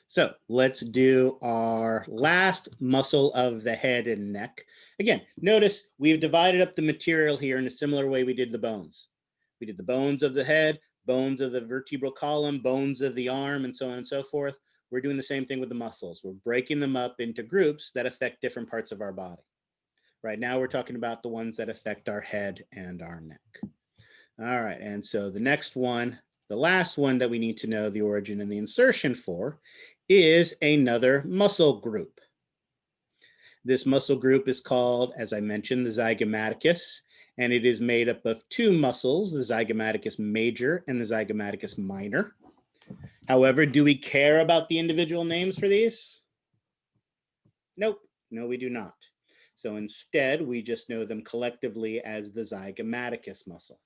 So let's do our last muscle of the head and neck. Again, notice we've divided up the material here in a similar way we did the bones. We did the bones of the head, bones of the vertebral column, bones of the arm, and so on and so forth. We're doing the same thing with the muscles. We're breaking them up into groups that affect different parts of our body. Right now, we're talking about the ones that affect our head and our neck. All right, and so the next one, the last one that we need to know the origin and the insertion for is another muscle group. This muscle group is called, as I mentioned, the zygomaticus, and it is made up of two muscles, the zygomaticus major and the zygomaticus minor. However, do we care about the individual names for these? Nope, no, we do not. So instead, we just know them collectively as the zygomaticus muscle.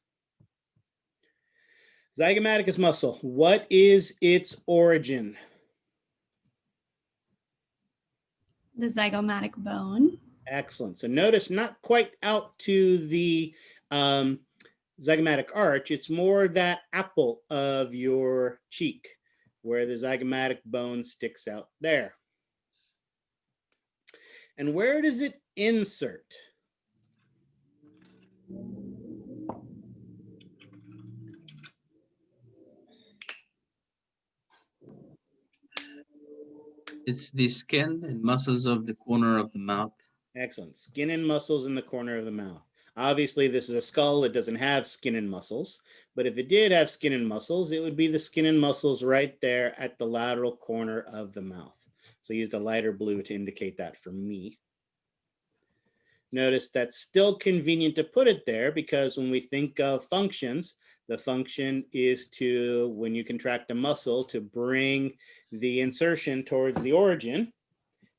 Zygomaticus muscle, what is its origin? The zygomatic bone. Excellent. So notice not quite out to the zygomatic arch. It's more that apple of your cheek where the zygomatic bone sticks out there. And where does it insert? It's the skin and muscles of the corner of the mouth. Excellent. Skin and muscles in the corner of the mouth. Obviously, this is a skull. It doesn't have skin and muscles. But if it did have skin and muscles, it would be the skin and muscles right there at the lateral corner of the mouth. So I used a lighter blue to indicate that for me. Notice that's still convenient to put it there because when we think of functions, the function is to, when you contract a muscle, to bring the insertion towards the origin.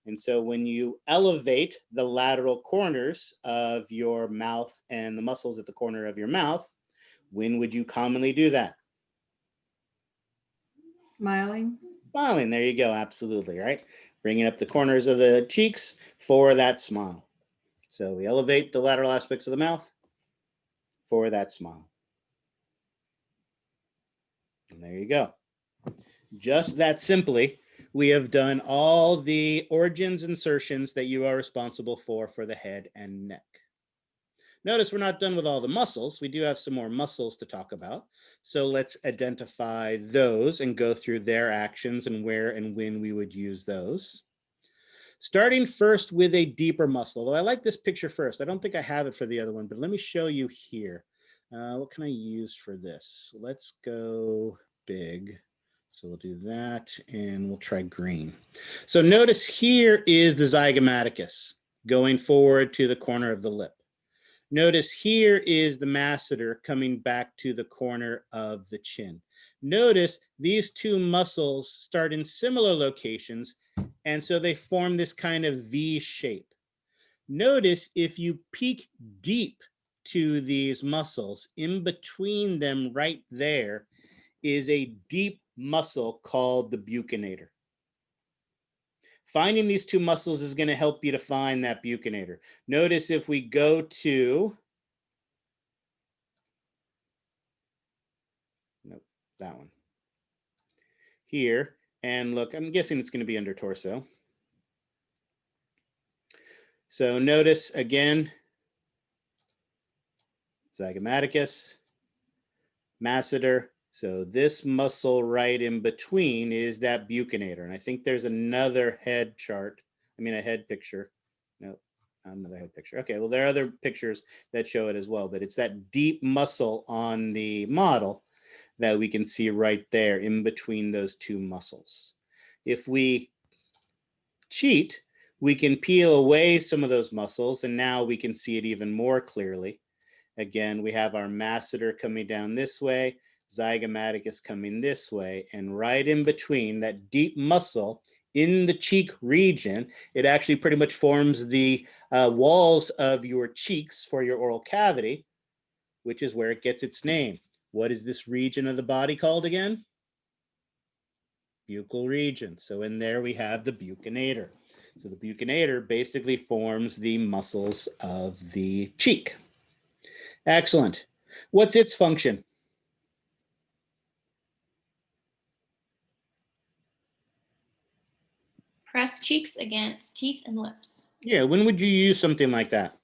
And so when you elevate the lateral corners of your mouth and the muscles at the corner of your mouth, when would you commonly do that? Smiling. Smiling, there you go, absolutely, right? Bringing up the corners of the cheeks for that smile. So we elevate the lateral aspects of the mouth for that smile. And there you go. Just that simply, we have done all the origins insertions that you are responsible for the head and neck. Notice we're not done with all the muscles. We do have some more muscles to talk about. So let's identify those and go through their actions and where and when we would use those. Starting first with a deeper muscle, although I like this picture first. I don't think I have it for the other one, but let me show you here. What can I use for this? Let's go big. So we'll do that and we'll try green. So notice here is the zygomaticus going forward to the corner of the lip. Notice here is the masseter coming back to the corner of the chin. Notice these two muscles start in similar locations, and so they form this kind of V shape. Notice if you peek deep to these muscles, in between them right there is a deep muscle called the buccinator. Finding these two muscles is going to help you to find that buccinator. Notice if we go to, nope, that one here, and look, I'm guessing it's going to be under torso. So notice again, zygomaticus, masseter. So this muscle right in between is that buccinator. And I think there's another head chart. I mean, a head picture. No, another head picture. Okay, well, there are other pictures that show it as well, but it's that deep muscle on the model that we can see right there in between those two muscles. If we cheat, we can peel away some of those muscles, and now we can see it even more clearly. Again, we have our masseter coming down this way, zygomaticus coming this way, and right in between that deep muscle in the cheek region, it actually pretty much forms the walls of your cheeks for your oral cavity, which is where it gets its name. What is this region of the body called again? Buccal region. So in there we have the buccinator. So the buccinator basically forms the muscles of the cheek. Excellent. What's its function? Press cheeks against teeth and lips. Yeah, when would you use something like that?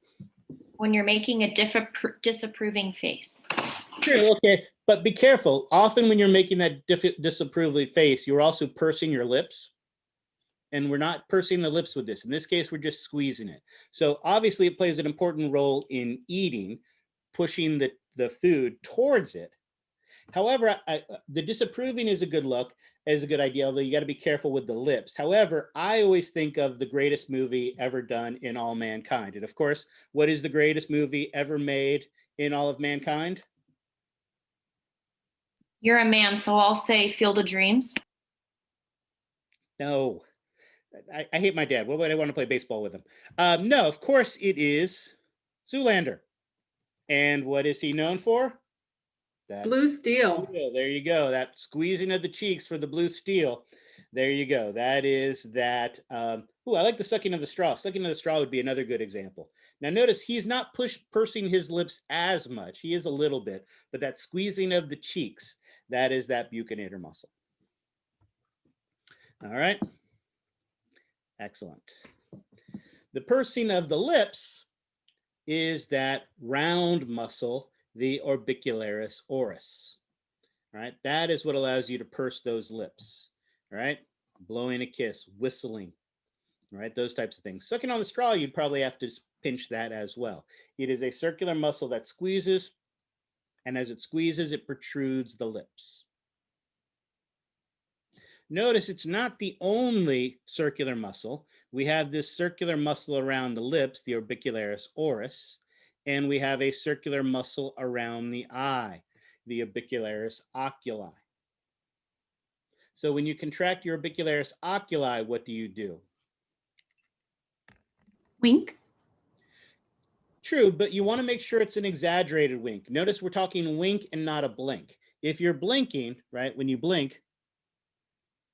When you're making a disapproving face. Sure, okay, but be careful. Often when you're making that disapproving face, you're also pursing your lips. And we're not pursing the lips with this. In this case, we're just squeezing it. So obviously it plays an important role in eating, pushing the food towards it. However, the disapproving is a good look, is a good idea, although you got to be careful with the lips. However, I always think of the greatest movie ever done in all mankind. And of course, what is the greatest movie ever made in all of mankind? You're a man, so I'll say Field of Dreams. No, I hate my dad. What would I want to play baseball with him? No, of course it is Zoolander. And what is he known for? That Blue steel. steel. There you go. That squeezing of the cheeks for the blue steel. There you go. That is that. I like the sucking of the straw. Sucking of the straw would be another good example. Now notice he's not pursing his lips as much. He is a little bit, but that squeezing of the cheeks, that is that buccinator muscle. All right. Excellent. The pursing of the lips is that round muscle, the orbicularis oris. Right? That is what allows you to purse those lips. Right? Blowing a kiss, whistling. Right? Those types of things. Sucking on the straw, you'd probably have to pinch that as well. It is a circular muscle that squeezes, and as it squeezes, it protrudes the lips. Notice it's not the only circular muscle. We have this circular muscle around the lips, the orbicularis oris, and we have a circular muscle around the eye, the orbicularis oculi. So when you contract your orbicularis oculi, what do you do? Wink. True, but you want to make sure it's an exaggerated wink. Notice we're talking wink and not a blink. If you're blinking, right, when you blink,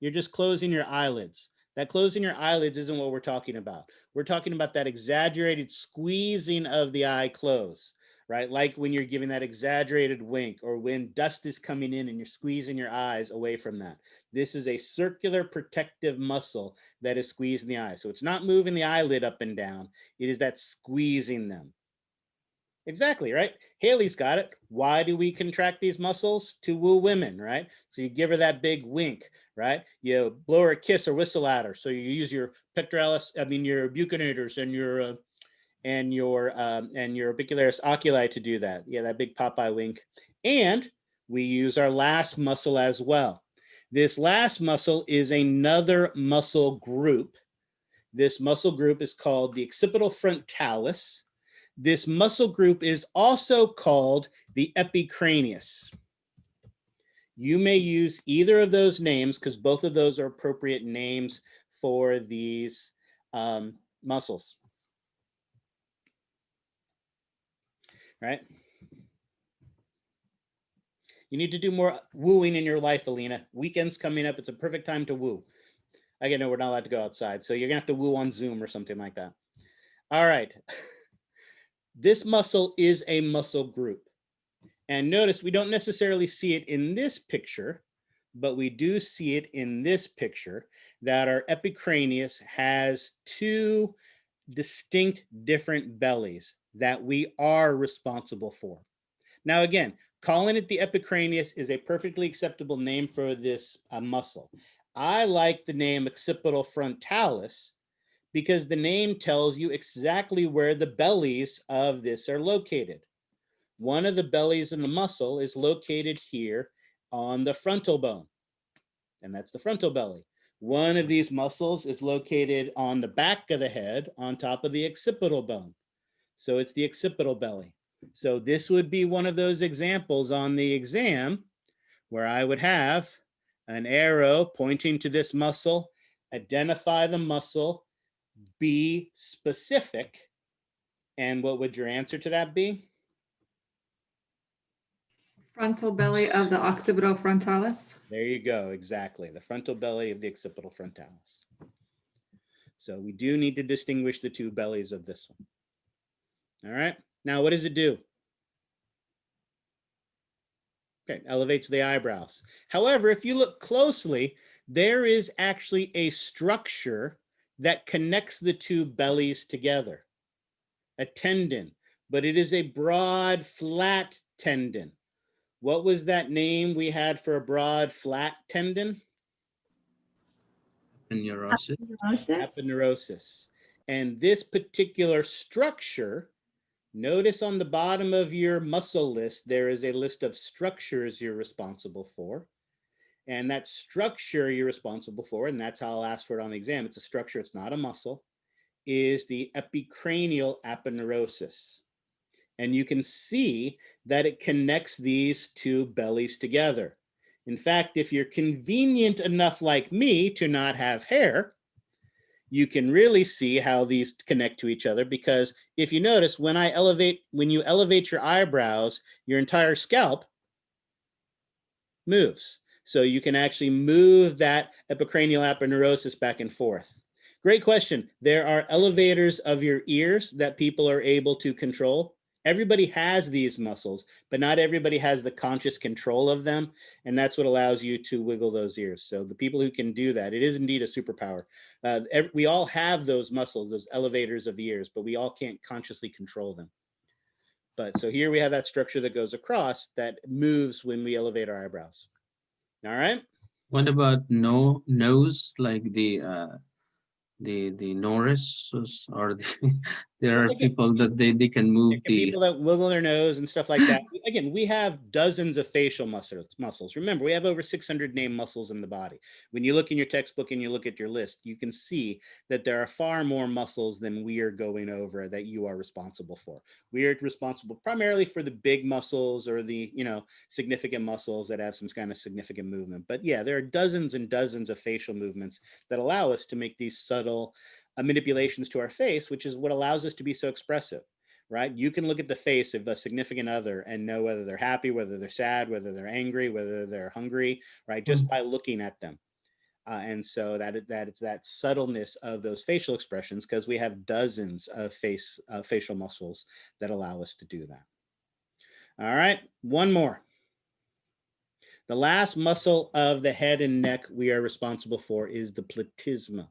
you're just closing your eyelids. That closing your eyelids isn't what we're talking about. We're talking about that exaggerated squeezing of the eye close, right? Like when you're giving that exaggerated wink, or when dust is coming in and you're squeezing your eyes away from that. This is a circular protective muscle that is squeezing the eye. So it's not moving the eyelid up and down. It is that squeezing them. Exactly, right? Haley's got it. Why do we contract these muscles? To woo women, right? So you give her that big wink, right? You blow her a kiss or whistle at her. So you use your pectoralis, your buccinators and your orbicularis oculi to do that. Yeah, that big Popeye wink. And we use our last muscle as well. This last muscle is another muscle group. This muscle group is called the occipital frontalis. This muscle group is also called the epicranius. You may use either of those names because both of those are appropriate names for these muscles. Right? You need to do more wooing in your life, Alina. Weekend's coming up. It's a perfect time to woo. Again, no, we're not allowed to go outside. So you're going to have to woo on Zoom or something like that. All right. This muscle is a muscle group. And notice we don't necessarily see it in this picture, but we do see it in this picture that our epicranius has two distinct different bellies that we are responsible for. Now, again, calling it the epicranius is a perfectly acceptable name for this muscle. I like the name occipital frontalis because the name tells you exactly where the bellies of this are located. One of the bellies in the muscle is located here on the frontal bone, and that's the frontal belly. One of these muscles is located on the back of the head on top of the occipital bone. So it's the occipital belly. So this would be one of those examples on the exam where I would have an arrow pointing to this muscle, identify the muscle, be specific. And what would your answer to that be? Frontal belly of the occipital frontalis. There you go. Exactly. The frontal belly of the occipital frontalis. So we do need to distinguish the two bellies of this one. All right. Now, what does it do? Okay, elevates the eyebrows. However, if you look closely, there is actually a structure that connects the two bellies together, a tendon, but it is a broad, flat tendon. What was that name we had for a broad, flat tendon? Neurosis. Aponeurosis. And this particular structure, notice on the bottom of your muscle list, there is a list of structures you're responsible for. And that structure you're responsible for, and that's how I'll ask for it on the exam, it's a structure, it's not a muscle, is the epicranial aponeurosis. And you can see that it connects these two bellies together. In fact, if you're convenient enough like me to not have hair, you can really see how these connect to each other, because if you notice, when you elevate your eyebrows, your entire scalp moves. So you can actually move that epicranial aponeurosis back and forth. Great question. There are elevators of your ears that people are able to control. Everybody has these muscles, but not everybody has the conscious control of them. And that's what allows you to wiggle those ears. So the people who can do that, it is indeed a superpower. We all have those muscles, those elevators of the ears, but we all can't consciously control them. But so here we have that structure that goes across that moves when we elevate our eyebrows. All right. What about nose, like the Norris, or there are people that they can move the. People that wiggle their nose and stuff like that. Again, we have dozens of facial muscles. Remember, we have over 600 named muscles in the body. When you look in your textbook and you look at your list, you can see that there are far more muscles than we are going over that you are responsible for. We are responsible primarily for the big muscles, or the, significant muscles that have some kind of significant movement. But yeah, there are dozens and dozens of facial movements that allow us to make these subtle manipulations to our face, which is what allows us to be so expressive, right? You can look at the face of a significant other and know whether they're happy, whether they're sad, whether they're angry, whether they're hungry, right? Just by looking at them. And so it's that subtleness of those facial expressions, because we have dozens of facial muscles that allow us to do that. All right, one more. The last muscle of the head and neck we are responsible for is the platysma.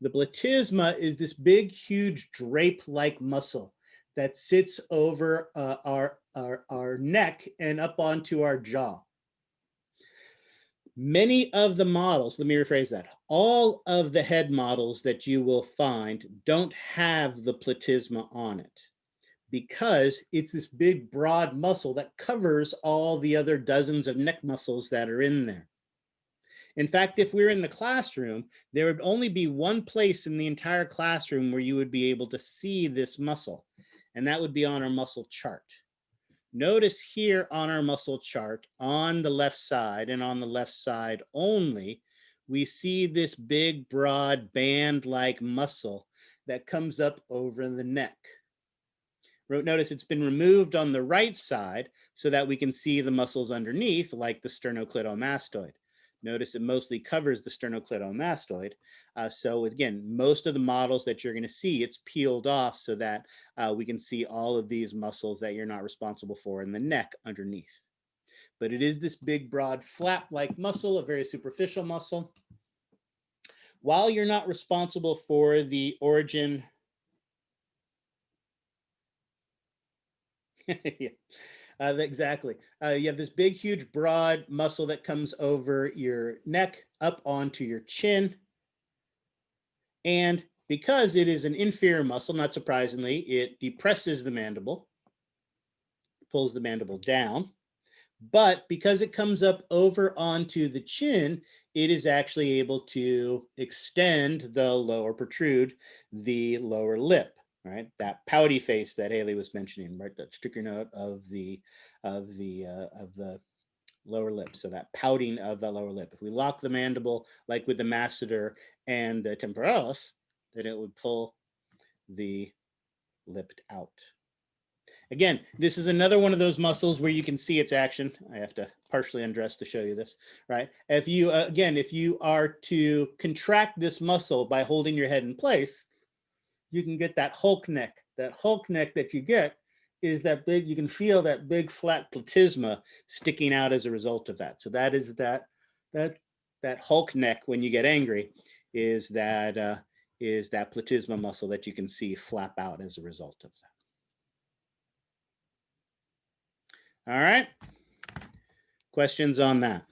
The platysma is this big, huge drape-like muscle that sits over our neck and up onto our jaw. Many of the models, let me rephrase that, all of the head models that you will find don't have the platysma on it, because it's this big, broad muscle that covers all the other dozens of neck muscles that are in there. In fact, if we were in the classroom, there would only be one place in the entire classroom where you would be able to see this muscle, and that would be on our muscle chart. Notice here on our muscle chart, on the left side, and on the left side only, we see this big, broad, band-like muscle that comes up over the neck. Notice it's been removed on the right side so that we can see the muscles underneath, like the sternocleidomastoid. Notice it mostly covers the sternocleidomastoid. So again, most of the models that you're going to see, it's peeled off so that we can see all of these muscles that you're not responsible for in the neck underneath. But it is this big, broad, flap-like muscle, a very superficial muscle. While you're not responsible for the origin, yeah. Exactly. You have this big, huge, broad muscle that comes over your neck up onto your chin. And because it is an inferior muscle, not surprisingly, it depresses the mandible, pulls the mandible down. But because it comes up over onto the chin, it is actually able to extend protrude the lower lip. Right, that pouty face that Haley was mentioning, right, that sticker note of the lower lip. So that pouting of the lower lip. If we lock the mandible, like with the masseter and the temporalis, then it would pull the lip out. Again, this is another one of those muscles where you can see its action. I have to partially undress to show you this, right? If you, again, if you are to contract this muscle by holding your head in place, you can get that Hulk neck. That Hulk neck that you get is that big, you can feel that big flat platysma sticking out as a result of that. So that is that Hulk neck when you get angry is that platysma muscle that you can see flap out as a result of that. All right. Questions on that?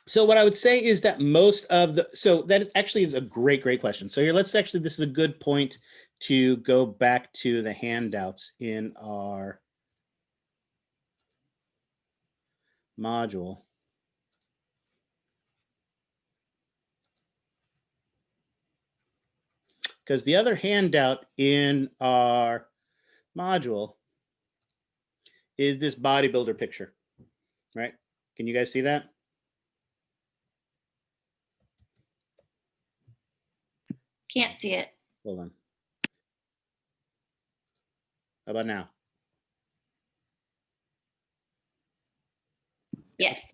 So what I would say is that most of the, so that actually is a great question. So here, this is a good point to go back to the handouts in our module. Because the other handout in our module is this bodybuilder picture, right? Can you guys see that? Can't see it. Hold on. How about now? Yes.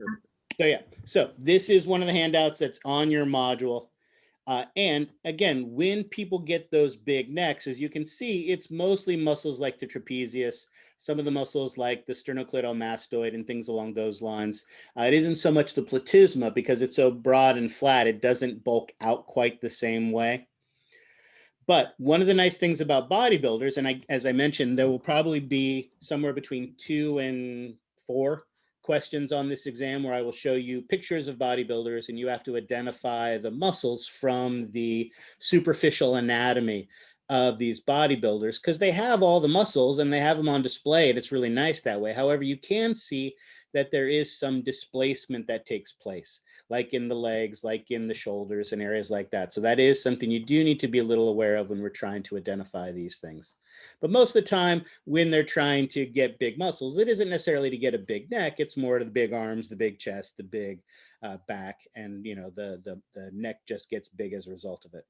So yeah, so this is one of the handouts that's on your module. And again, when people get those big necks, as you can see, it's mostly muscles like the trapezius, some of the muscles like the sternocleidomastoid and things along those lines. It isn't so much the platysma because it's so broad and flat, it doesn't bulk out quite the same way. But one of the nice things about bodybuilders, and as I mentioned, there will probably be somewhere between 2 and 4 questions on this exam where I will show you pictures of bodybuilders and you have to identify the muscles from the superficial anatomy of these bodybuilders because they have all the muscles and they have them on display and it's really nice that way. However, you can see that there is some displacement that takes place, like in the legs, like in the shoulders and areas like that. So that is something you do need to be a little aware of when we're trying to identify these things. But most of the time when they're trying to get big muscles, it isn't necessarily to get a big neck. It's more to the big arms, the big chest, the big back, and you know the neck just gets big as a result of it.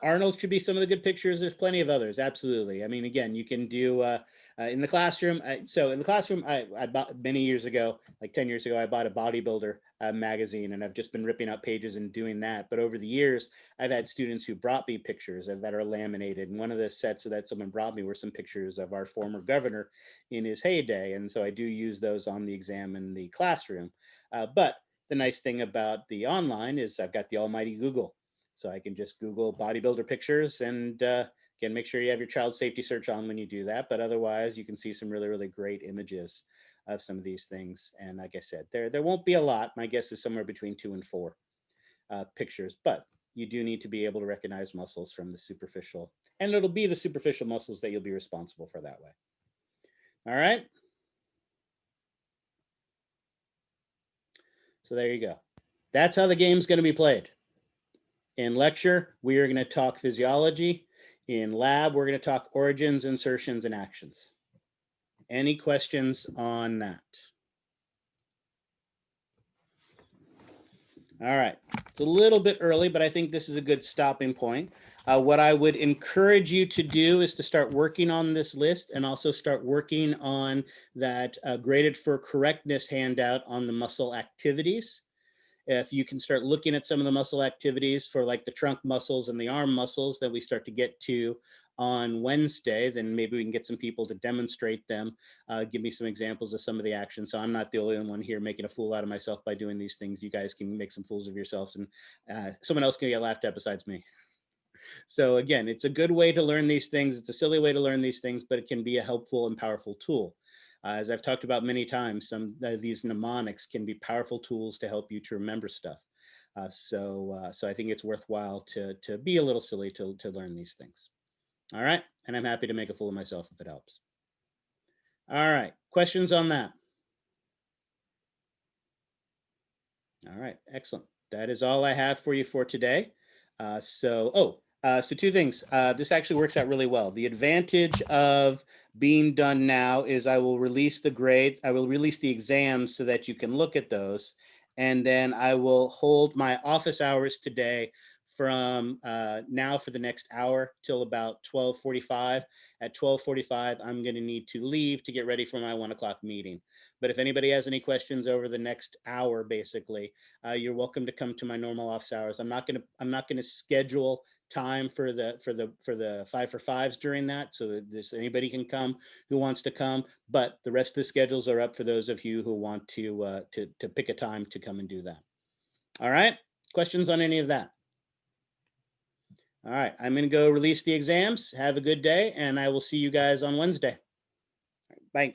Arnold should be some of the good pictures. There's plenty of others. Absolutely. I mean, again, you can do in the classroom. So in the classroom, I bought many years ago, like 10 years ago, I bought a bodybuilder magazine and I've just been ripping out pages and doing that. But over the years, I've had students who brought me pictures that are laminated. And one of the sets that someone brought me were some pictures of our former governor in his heyday. And so I do use those on the exam in the classroom. But the nice thing about the online is I've got the almighty Google. So I can just Google bodybuilder pictures and again, make sure you have your child safety search on when you do that. But otherwise, you can see some really, really great images of some of these things. And like I said, there won't be a lot. My guess is somewhere between 2 and 4 pictures. But you do need to be able to recognize muscles from the superficial. And it'll be the superficial muscles that you'll be responsible for that way. All right. So there you go. That's how the game's going to be played. In lecture, we are going to talk physiology. In lab, we're going to talk origins, insertions, and actions. Any questions on that? All right. It's a little bit early, but I think this is a good stopping point. What I would encourage you to do is to start working on this list and also start working on that graded for correctness handout on the muscle activities. If you can start looking at some of the muscle activities for like the trunk muscles and the arm muscles that we start to get to on Wednesday, then maybe we can get some people to demonstrate them. Give me some examples of some of the actions. So I'm not the only one here making a fool out of myself by doing these things. You guys can make some fools of yourselves and someone else can get laughed at besides me. So again, it's a good way to learn these things. It's a silly way to learn these things, but it can be a helpful and powerful tool. As I've talked about many times, some of these mnemonics can be powerful tools to help you to remember stuff. So I think it's worthwhile to be a little silly to learn these things. All right, and I'm happy to make a fool of myself if it helps. All right, questions on that? All right, excellent. That is all I have for you for today. So 2 things. This actually works out really well. The advantage of being done now is I will release the grades. I will release the exams so that you can look at those. And then I will hold my office hours today from now for the next hour till about 12:45. At 12:45, I'm going to need to leave to get ready for my 1 o'clock meeting. But if anybody has any questions over the next hour, basically, you're welcome to come to my normal office hours. I'm not going to schedule time for the 5 for 5s during that, so that anybody can come who wants to come. But the rest of the schedules are up for those of you who want to pick a time to come and do that. All right. Questions on any of that? All right. I'm going to go release the exams. Have a good day, and I will see you guys on Wednesday. Bye.